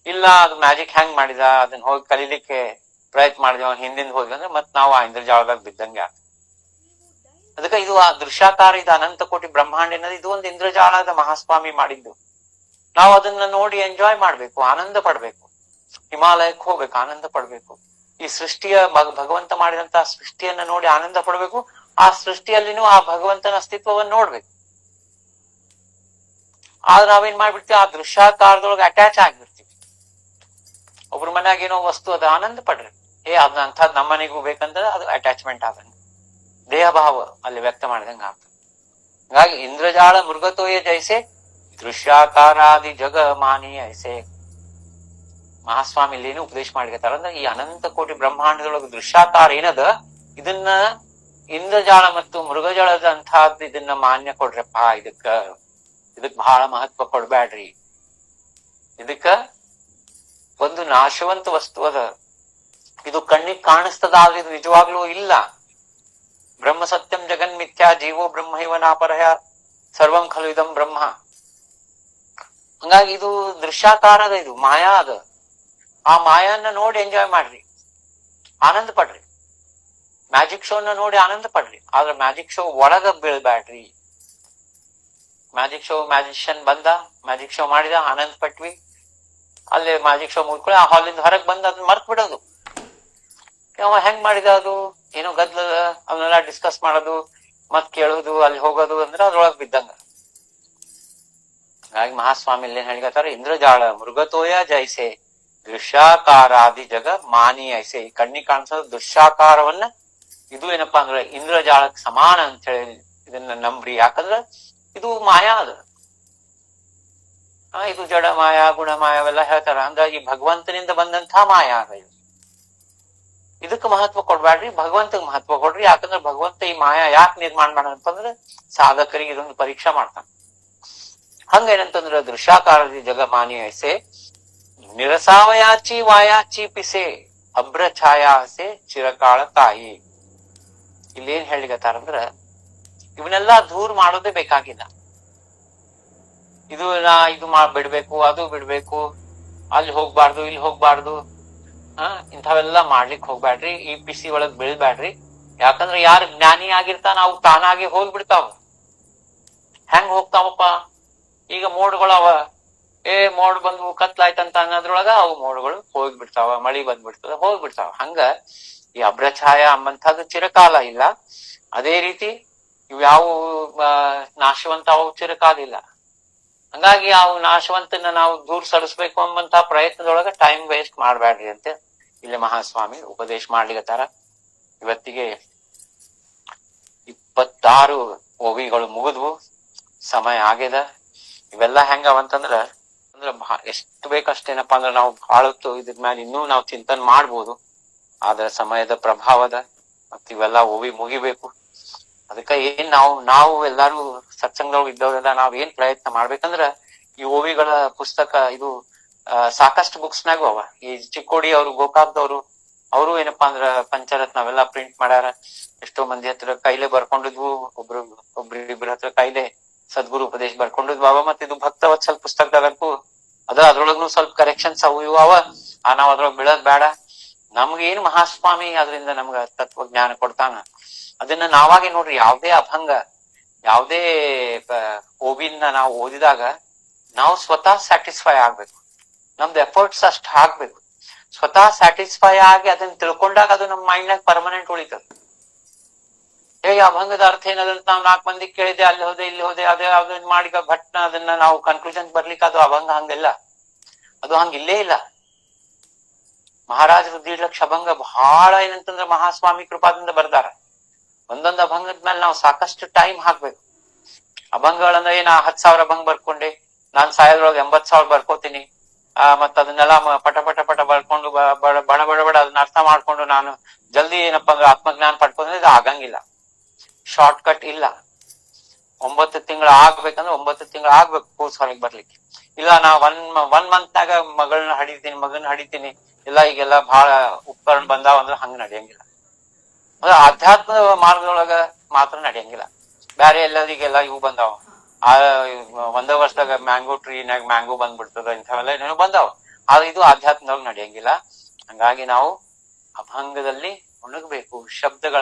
ಇಲ್ಲ ಅದು ಮ್ಯಾಜಿಕ್ ಹೆಂಗ್ ಮಾಡಿದ ಅದನ್ನ ಹೋಗಿ ಕಲೀಲಿಕ್ಕೆ ಪ್ರಯತ್ನ ಮಾಡಿದ್ವಿ, ಹಿಂದಿಂದ ಹೋದ್ವಿ ಅಂದ್ರೆ ಮತ್ ನಾವು ಆ ಇಂದ್ರಜಾಲದಾಗ ಬಿದ್ದಂಗೆ ಆಗ. ಅದಕ್ಕೆ ಇದು ಆ ದೃಶ್ಯಾಕಾರ, ಇದು ಅನಂತ ಕೋಟಿ ಬ್ರಹ್ಮಾಂಡ ಅನ್ನೋದು ಇದು ಒಂದು ಇಂದ್ರಜಾಲದ ಮಹಾಸ್ವಾಮಿ ಮಾಡಿದ್ದು. ನಾವು ಅದನ್ನ ನೋಡಿ ಎಂಜಾಯ್ ಮಾಡ್ಬೇಕು, ಆನಂದ ಪಡ್ಬೇಕು. ಹಿಮಾಲಯಕ್ಕೆ ಹೋಗ್ಬೇಕು, ಆನಂದ ಪಡ್ಬೇಕು. ಈ ಸೃಷ್ಟಿಯ ಭಗವಂತ ಮಾಡಿದಂತಹ ಸೃಷ್ಟಿಯನ್ನ ನೋಡಿ ಆನಂದ ಪಡ್ಬೇಕು. ಆ ಸೃಷ್ಟಿಯಲ್ಲಿನೂ ಆ ಭಗವಂತನ ಅಸ್ತಿತ್ವವನ್ನು ನೋಡ್ಬೇಕು. ಆದ್ರೆ ನಾವೇನ್ ಮಾಡ್ಬಿಡ್ತೀವಿ, ಆ ದೃಶ್ಯಾಕಾರದೊಳಗೆ ಅಟ್ಯಾಚ್ ಆಗ್ಬಿಡ್ತೀವಿ. ಒಬ್ರ ಮನ್ಯಾಗ ಏನೋ ವಸ್ತು ಅದ, ಆನಂದ ಪಡ್ರಿ, ಅದನ್ನ ಅಂಥದ್ ನಮ್ಮ ಮನೆಗೂ ಬೇಕಂತಂದ್ರೆ ಅದು ಅಟ್ಯಾಚ್ಮೆಂಟ್ ಆಗಂಗ, ದೇಹ ಭಾವ ಅಲ್ಲಿ ವ್ಯಕ್ತ ಮಾಡಿದಂಗ ಆಗ್ತದೆ. ಹಾಗಾಗಿ ಇಂದ್ರಜಾಲ ಮೃಗತೋಯ ಜೈಸೆ ದೃಶ್ಯಾಕಾರಾದಿ ಜಗ ಮಾನಿ ಐಸೆ. ಮಹಾಸ್ವಾಮಿ ಇಲ್ಲೇನು ಉಪದೇಶ ಮಾಡಿರ್ತಾರ ಅಂದ್ರೆ ಈ ಅನಂತ ಕೋಟಿ ಬ್ರಹ್ಮಾಂಡದೊಳಗೆ ದೃಶ್ಯಾಕಾರ ಏನದ, ಇದನ್ನ ಇಂದ್ರಜಾಲ ಮತ್ತು ಮೃಗಜಾಲದಂತಹದ್ದು ಇದನ್ನ ಮಾನ್ಯ ಕೊಡ್ರಪ್ಪ. ಇದಕ್ ಬಹಳ ಮಹತ್ವ ಕೊಡ್ಬ್ಯಾಡ್ರಿ. ಇದಕ್ಕ ಒಂದು ನಾಶವಂತ ವಸ್ತು ಅದ, ಇದು ಕಣ್ಣಿಗೆ ಕಾಣಿಸ್ತದಾದ್ರೆ ಇದು ನಿಜವಾಗ್ಲೂ ಇಲ್ಲ. ಬ್ರಹ್ಮ ಸತ್ಯಂ ಜಗನ್ ಮಿಥ್ಯಾ ಜೀವೋ ಬ್ರಹ್ಮ ಇವನಾಪರಯ ಸರ್ವಂ ಖಲು ಇದಂ ಬ್ರಹ್ಮ. ಹಂಗಾಗಿ ಇದು ದೃಶ್ಯಾಕಾರದ, ಇದು ಮಾಯಾ ಅದ. ಆ ಮಾಯನ್ನ ನೋಡಿ ಎಂಜಾಯ್ ಮಾಡ್ರಿ, ಆನಂದ ಪಡ್ರಿ. ಮ್ಯಾಜಿಕ್ ಶೋನ ನೋಡಿ ಆನಂದ ಪಡ್ರಿ, ಆದ್ರೆ ಮ್ಯಾಜಿಕ್ ಶೋ ಒಳಗ ಬೀಳ್ಬ್ಯಾಡ್ರಿ. ಮ್ಯಾಜಿಕ್ ಶೋ ಮ್ಯಾಜಿಷಿಯನ್ ಬಂದ, ಮ್ಯಾಜಿಕ್ ಶೋ ಮಾಡಿದ, ಆನಂದ ಪಟ್ವಿ. ಅಲ್ಲಿ ಮ್ಯಾಜಿಕ್ ಶೋ ಮುಗ್ಕೊಳ್ಳಿ, ಆ ಹಾಲಿಂದ ಹೊರಗೆ ಬಂದ ಅದನ್ನ ಮರ್ತ್ ಬಿಡೋದು. ಅವ ಹೆಂಗ್ ಮಾಡಿದ, ಅದು ಏನೋ ಗದ್ಲ, ಅವನ್ನೆಲ್ಲ ಡಿಸ್ಕಸ್ ಮಾಡೋದು, ಮತ್ ಕೇಳೋದು, ಅಲ್ಲಿ ಹೋಗೋದು ಅಂದ್ರೆ ಅದ್ರೊಳಗ್ ಬಿದ್ದಂಗ. ಹಾಗಾಗಿ ಮಹಾಸ್ವಾಮಿ ಇಲ್ಲಿ ಏನ್ ಹೇಳಿಕತ್ತಾರ, ಇಂದ್ರಜಾಲ ಮೃಗತೋಯ ಜೈಸೆ ದೃಶ್ಯಾಕಾರಾದಿ ಜಗ ಮಾನಿ ಐಸೆ. ಈ ಕಣ್ಣಿಗೆ ಕಾಣಿಸೋದು ದೃಶ್ಯಾಕಾರವನ್ನ ಇದು ಏನಪ್ಪಾ ಅಂದ್ರೆ ಇಂದ್ರಜಾಲಕ್ ಸಮಾನ ಅಂತ ಹೇಳಿ ಇದನ್ನ ನಂಬ್ರಿ. ಯಾಕಂದ್ರ ಇದು ಮಾಯಾ ಅದ. ಇದು ಜಡ ಮಾಯಾ, ಗುಣ ಮಾಯ ಅವೆಲ್ಲ ಹೇಳ್ತಾರ. ಅಂದ್ರ ಈ ಭಗವಂತನಿಂದ ಬಂದಂತಹ ಮಾಯಾ ಅದ ಇದು. ಇದಕ್ ಮಹತ್ವ ಕೊಡ್ಬ್ಯಾಡ್ರಿ, ಭಗವಂತಗ್ ಮಹತ್ವ ಕೊಡ್ರಿ. ಯಾಕಂದ್ರೆ ಭಗವಂತ ಈ ಮಾಯಾ ಯಾಕೆ ನಿರ್ಮಾಣ ಮಾಡಂತಂದ್ರೆ ಸಾಧಕರಿಗೆ ಇದೊಂದು ಪರೀಕ್ಷಾ ಮಾಡ್ತಾನ. ಹಂಗ ಏನಂತಂದ್ರ ದೃಶ್ಯಾಕಾರದಿ ಜಗ ಮಾನಿ ಐಸೆ ನಿರಸಾವಯಾಚಿ ವಾಯಾಚಿ ಪಿಸೆ ಅಭ್ರ ಛಾಯಾಸೆ ಚಿರಕಾಳ ತಾಯಿ. ಇಲ್ಲೇನ್ ಹೇಳಿಗತ್ತಾರಂದ್ರ ಇವನ್ನೆಲ್ಲಾ ದೂರ ಮಾಡೋದೇ ಬೇಕಾಗಿಲ್ಲ. ಇದು ಬಿಡ್ಬೇಕು, ಅದು ಬಿಡ್ಬೇಕು, ಅಲ್ಲಿ ಹೋಗ್ಬಾರ್ದು, ಇಲ್ಲಿ ಹೋಗ್ಬಾರ್ದು, ಇಂಥವೆಲ್ಲಾ ಮಾಡ್ಲಿಕ್ ಹೋಗ್ಬ್ಯಾಡ್ರಿ. ಈ ಪಿಸಿ ಒಳಗ್ ಬೀಳ್ಬ್ಯಾಡ್ರಿ. ಯಾಕಂದ್ರೆ ಯಾರು ಜ್ಞಾನಿ ಆಗಿರ್ತಾನ ಅವು ತಾನಾಗಿ ಹೋಗ್ಬಿಡ್ತಾವ. ಹೆಂಗ್ ಹೋಗ್ತಾವಪ್ಪ, ಈಗ ಮೋಡ್ಗಳವ, ಮೋಡ್ ಬಂದ್ವು ಕತ್ಲಾಯ್ತಂತ ಅನ್ನೋದ್ರೊಳಗ ಅವು ಮೋಡ್ಗಳು ಹೋಗ್ಬಿಡ್ತಾವ, ಮಳಿ ಬಂದ್ಬಿಡ್ತದ, ಹೋಗ್ಬಿಡ್ತಾವ. ಹಂಗ ಈ ಅಭ್ರಛಾಯ ಅಂಬಂಥದ್ದು ಚಿರಕಾಲ ಇಲ್ಲ. ಅದೇ ರೀತಿ ಇವ್ ಯಾವ ನಾಶವಂತ ಅವು ಚಿರಕಾಲ ಇಲ್ಲ. ಹಂಗಾಗಿ ಅವು ನಾಶವಂತನ ನಾವು ದೂರ ಸರಿಸ್ಬೇಕು ಅಂಬಂತ ಪ್ರಯತ್ನದೊಳಗ ಟೈಮ್ ವೇಸ್ಟ್ ಮಾಡ್ಬ್ಯಾಡ್ರಿ ಅಂತ ಇಲ್ಲಿ ಮಹಾಸ್ವಾಮಿ ಉಪದೇಶ ಮಾಡ್ಲಿಕತ್ತಾರ. ಇವತ್ತಿಗೆ 26 ಓವಿಗಳು ಮುಗಿದ್ವು, ಸಮಯ ಆಗ್ಯದ. ಇವೆಲ್ಲಾ ಹೆಂಗವಂತಂದ್ರ ಎಷ್ಟು ಬೇಕಷ್ಟೇನಪ್ಪಾ ಅಂದ್ರ ನಾವು ಬಹಳ ಹೊತ್ತು ಇದ್ರ ಮ್ಯಾಲ ಇನ್ನೂ ನಾವು ಚಿಂತನೆ ಮಾಡ್ಬೋದು. ಆದ್ರ ಸಮಯದ ಪ್ರಭಾವದ ಮತ್ ಇವೆಲ್ಲಾ ಓವಿ ಮುಗಿಬೇಕು. ಅದಕ್ಕ ಏನ್ ನಾವು ಎಲ್ಲಾರು ಸತ್ಸಂಗದೊಳಗೆ ಇದ್ದವರೆಲ್ಲ ನಾವ್ ಏನ್ ಪ್ರಯತ್ನ ಮಾಡ್ಬೇಕಂದ್ರ ಈ ಓವಿಗಳ ಪುಸ್ತಕ ಇದು ಸಾಕಷ್ಟು ಬುಕ್ಸ್ ನಾಗು ಅವ. ಈ ಚಿಕ್ಕೋಡಿ ಅವ್ರು, ಗೋಕಾಕ್ದವ್ರು, ಅವರು ಏನಪ್ಪಾ ಅಂದ್ರ ಪಂಚರತ್ನ ಅವೆಲ್ಲಾ ಪ್ರಿಂಟ್ ಮಾಡ್ಯಾರ. ಎಷ್ಟೋ ಮಂದಿ ಹತ್ರ ಕೈಲೇ ಬರ್ಕೊಂಡಿದ್ವು, ಒಬ್ರಿಬ್ರ ಹತ್ರ ಕೈಲೇ ಸದ್ಗುರು ಉಪದೇಶ ಬರ್ಕೊಂಡಿದ್ವು ಅವ. ಮತ್ ಇದು ಭಕ್ತವತ್ಸಲ್ ಪುಸ್ತಕದಾಗಂತೂ ಅದ್ರೊಳಗೂ ಸ್ವಲ್ಪ ಕರೆಕ್ಷನ್ಸ್ ಅವು ಇವು ಅವ. ನಾವ್ ಅದ್ರೊಳಗ್ ಬೀಳದ್ ಬೇಡ. ನಮ್ಗ ಏನ್ ಮಹಾಸ್ವಾಮಿ ಅದರಿಂದ ನಮ್ಗ ತತ್ವಜ್ಞಾನ ಕೊಡ್ತಾನ ಅದನ್ನ ನಾವಾಗೆ ನೋಡ್ರಿ. ಯಾವ್ದೇ ಅಭಂಗ, ಯಾವ್ದೇ ಓವಿನ ನಾವು ಓದಿದಾಗ ನಾವು ಸ್ವತಃ ಸ್ಯಾಟಿಸ್ಫೈ ಆಗ್ಬೇಕು. ನಮ್ದು ಎಫರ್ಟ್ಸ್ ಅಷ್ಟ್ ಹಾಕ್ಬೇಕು. ಸ್ವತಃ ಸ್ಯಾಟಿಸ್ಫೈ ಆಗಿ ಅದನ್ನ ತಿಳ್ಕೊಂಡಾಗ ಅದು ನಮ್ಮ ಮೈಂಡ್ನಾಗ ಪರ್ಮನೆಂಟ್ ಉಳಿತದ. ಅಭಂಗದ ಅರ್ಥ ಏನದಂತ ನಾವ್ 4 ಮಂದಿಗೆ ಕೇಳಿದೆ, ಅಲ್ಲಿ ಹೋದೆ ಇಲ್ಲಿ ಹೋದೆ, ಅದೇ ಯಾವ್ದನ್ ಮಾಡಿ ಭಟ್ನ ಅದನ್ನ ನಾವು ಕನ್ಕ್ಲೂಷನ್ ಬರ್ಲಿಕ್ಕೆ ಅದು ಅಭಂಗ ಹಂಗಿಲ್ಲ. ಅದು ಹಂಗಿಲ್ಲೇ ಇಲ್ಲ. ಮಹಾರಾಜ ರುದ್ರೀಲಕ್ಷ ಅಭಂಗ ಬಹಳ ಏನಂತಂದ್ರ ಮಹಾಸ್ವಾಮಿ ಕೃಪಾದಿಂದ ಬರ್ದಾರ. ಒಂದೊಂದು ಅಭಂಗದ ಮೇಲೆ ನಾವು ಸಾಕಷ್ಟು ಟೈಮ್ ಹಾಕ್ಬೇಕು. ಅಭಂಗಗಳಂದ್ರೆ ನಾ 10,000 ಅಭಂಗ ಬರ್ಕೊಂಡೆ, ನಾನ್ ಸಾಯದ್ರೊಳಗೆ 80,000 ಬರ್ಕೋತೀನಿ, ಮತ್ ಅದನ್ನೆಲ್ಲ ಪಟ ಪಟ ಪಟ ಬರ್ಕೊಂಡು ಬಡ ಬಡ ಬಡ ಅದನ್ನ ಅರ್ಥ ಮಾಡ್ಕೊಂಡು ನಾನು ಜಲ್ದಿ ಏನಪ್ಪಾ ಅಂದ್ರೆ ಆತ್ಮಜ್ಞಾನ ಪಡ್ಕೊಂಡ್ರೆ ಇದು ಆಗಂಗಿಲ್ಲ. ಶಾರ್ಟ್ ಕಟ್ ಇಲ್ಲ. 9 ತಿಂಗಳು ಆಗ್ಬೇಕಂದ್ರೆ 9 ತಿಂಗಳು ಆಗ್ಬೇಕು ಕೂಸ್ ಹೊರಗೆ ಬರ್ಲಿಕ್ಕೆ. ಇಲ್ಲ ನಾ ಒನ್ ಮಂತ್ನಾಗ ಮಗನ ಹಡಿತೀನಿ ಇಲ್ಲ ಈಗೆಲ್ಲ ಬಹಳ ಉಪಕರಣ ಬಂದಾವ ಅಂದ್ರೆ ಹಂಗ ನಡೆಯಂಗಿಲ್ಲ. ಅಂದ್ರೆ ಆಧ್ಯಾತ್ಮದ ಮಾರ್ಗದೊಳಗ ಮಾತ್ರ ನಡೆಯಂಗಿಲ್ಲ. ಬ್ಯಾರೆ ಎಲ್ಲರಿಗೆಲ್ಲ ಇವು ಬಂದಾವ, ಆ ಒಂದ ವರ್ಷದಾಗ ಮ್ಯಾಂಗೋ ಟ್ರೀನಾಗ ಮ್ಯಾಂಗೋ ಬಂದ್ಬಿಡ್ತದ, ಇಂಥವೆಲ್ಲ ಏನೇನೋ ಬಂದಾವ. ಆದ್ರೆ ಇದು ಆಧ್ಯಾತ್ಮದೊಳಗ ನಡೆಯಂಗಿಲ್ಲ. ಹಂಗಾಗಿ ನಾವು ಅಭಂಗದಲ್ಲಿ ಒಣಗಬೇಕು, ಶಬ್ದಗಳ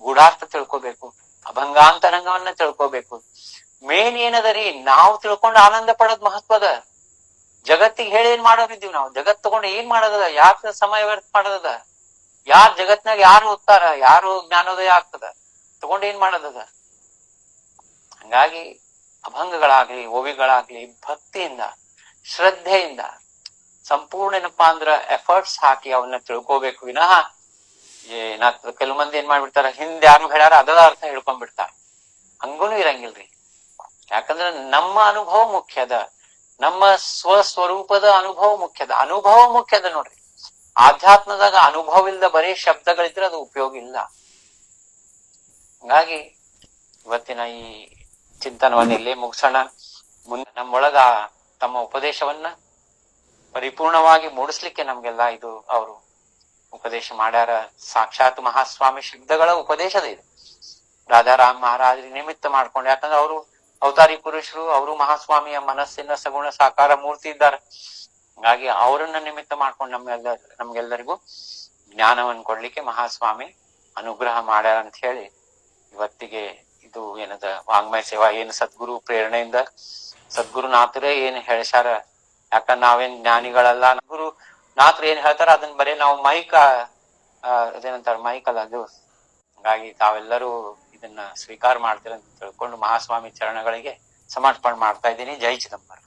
ಗೂಢಾರ್ಥ ತಿಳ್ಕೊಬೇಕು, ಅಭಂಗಾಂತರಂಗವನ್ನ ತಿಳ್ಕೊಬೇಕು. ಮೇನ್ ಏನದರಿ, ನಾವು ತಿಳ್ಕೊಂಡು ಆನಂದ ಪಡೋದ್ ಮಹತ್ವದ. ಜಗತ್ತಿಗೆ ಹೇಳಿ ಏನ್ ಮಾಡೋರಿದ್ದೀವಿ ನಾವು? ಜಗತ್ ತಗೊಂಡು ಏನ್ ಮಾಡೋದದ? ಯಾಕೆ ಸಮಯ ವ್ಯರ್ಥ ಮಾಡೋದದ? ಯಾರ್ ಜಗತ್ನಾಗ ಯಾರು ಓದ್ತಾರ, ಯಾರು ಜ್ಞಾನೋದಯ ಆಗ್ತದ, ತಗೊಂಡು ಏನ್ ಮಾಡೋದದ? ಹಂಗಾಗಿ ಅಭಂಗಗಳಾಗ್ಲಿ ಓವಿಗಳಾಗ್ಲಿ ಭಕ್ತಿಯಿಂದ ಶ್ರದ್ಧೆಯಿಂದ ಸಂಪೂರ್ಣ ಏನಪ್ಪಾ ಅಂದ್ರ ಎಫರ್ಟ್ಸ್ ಹಾಕಿ ಅವನ್ನ ತಿಳ್ಕೋಬೇಕು ವಿನಃ ಕೆಲವು ಮಂದಿ ಏನ್ ಮಾಡ್ಬಿಡ್ತಾರ, ಹಿಂದ್ ಯಾರು ಹೇಳ್ಯಾರ ಅದರ ಅರ್ಥ ಹೇಳ್ಕೊಂಡ್ಬಿಡ್ತಾರ. ಹಂಗೂನು ಇರಂಗಿಲ್ರಿ. ಯಾಕಂದ್ರೆ ನಮ್ಮ ಅನುಭವ ಮುಖ್ಯದ, ನಮ್ಮ ಸ್ವಸ್ವರೂಪದ ಅನುಭವ ಮುಖ್ಯದ. ಅನುಭವ ಮುಖ್ಯದ ನೋಡ್ರಿ. ಆಧ್ಯಾತ್ಮದಾಗ ಅನುಭವ ಇಲ್ದ ಬರೀ ಶಬ್ದಗಳಿದ್ರೆ ಅದು ಉಪಯೋಗ ಇಲ್ಲ. ಹಂಗಾಗಿ ಇವತ್ತಿನ ಈ ಚಿಂತನವನ್ನ ಇಲ್ಲೇ ಮುಗಿಸೋಣ. ಮುಂದೆ ನಮ್ಮೊಳಗ ತಮ್ಮ ಉಪದೇಶವನ್ನ ಪರಿಪೂರ್ಣವಾಗಿ ಮೂಡಿಸ್ಲಿಕ್ಕೆ ನಮ್ಗೆಲ್ಲ ಇದು ಅವರು ಉಪದೇಶ ಮಾಡ್ಯಾರ. ಸಾಕ್ಷಾತ್ ಮಹಾಸ್ವಾಮಿ ಶಬ್ದಗಳ ಉಪದೇಶದ ಇದು. ರಾಜಾರಾಮ್ ಮಹಾರಾಜರಿಗೆ ನಿಮಿತ್ತ ಮಾಡ್ಕೊಂಡು, ಯಾಕಂದ್ರೆ ಅವರು ಅವತಾರಿ ಪುರುಷರು, ಅವರು ಮಹಾಸ್ವಾಮಿಯ ಮನಸ್ಸಿನ ಸಗುಣ ಸಾಕಾರ ಮೂರ್ತಿ ಇದ್ದಾರೆ. ಹಾಗಾಗಿ ಅವರನ್ನ ನಿಮಿತ್ತ ಮಾಡ್ಕೊಂಡು ನಮ್ಗೆಲ್ಲರಿಗೂ ಜ್ಞಾನವನ್ನು ಕೊಡ್ಲಿಕ್ಕೆ ಮಹಾಸ್ವಾಮಿ ಅನುಗ್ರಹ ಮಾಡ್ಯಾರ ಅಂತ ಹೇಳಿ ಇವತ್ತಿಗೆ ಇದು ಏನದ ವಾಂಗ್ಮಯ ಸೇವಾ ಏನ್ ಸದ್ಗುರು ಪ್ರೇರಣೆಯಿಂದ ಸದ್ಗುರುನಾಥರೇ ಏನ್ ಹೇಳ್ಸಾರ. ಯಾಕಂದ್ರೆ ನಾವೇನ್ ಜ್ಞಾನಿಗಳಲ್ಲ, ಗುರು ನಾಥರು ಏನ್ ಹೇಳ್ತಾರ ಅದನ್ನ ಬರೀ ನಾವು ಅದೇನಂತಾರ ಮೈಕ್ ಅಲ್ಲ ಅದು. ಹಾಗಾಗಿ ತಾವೆಲ್ಲರೂ ಇದನ್ನ ಸ್ವೀಕಾರ ಮಾಡ್ತೀರ ಅಂತ ತಿಳ್ಕೊಂಡು ಮಹಾಸ್ವಾಮಿ ಚರಣಗಳಿಗೆ ಸಮರ್ಪಣೆ ಮಾಡ್ತಾ ಇದ್ದೀನಿ. ಜೈ ಚಿದಂಬರ.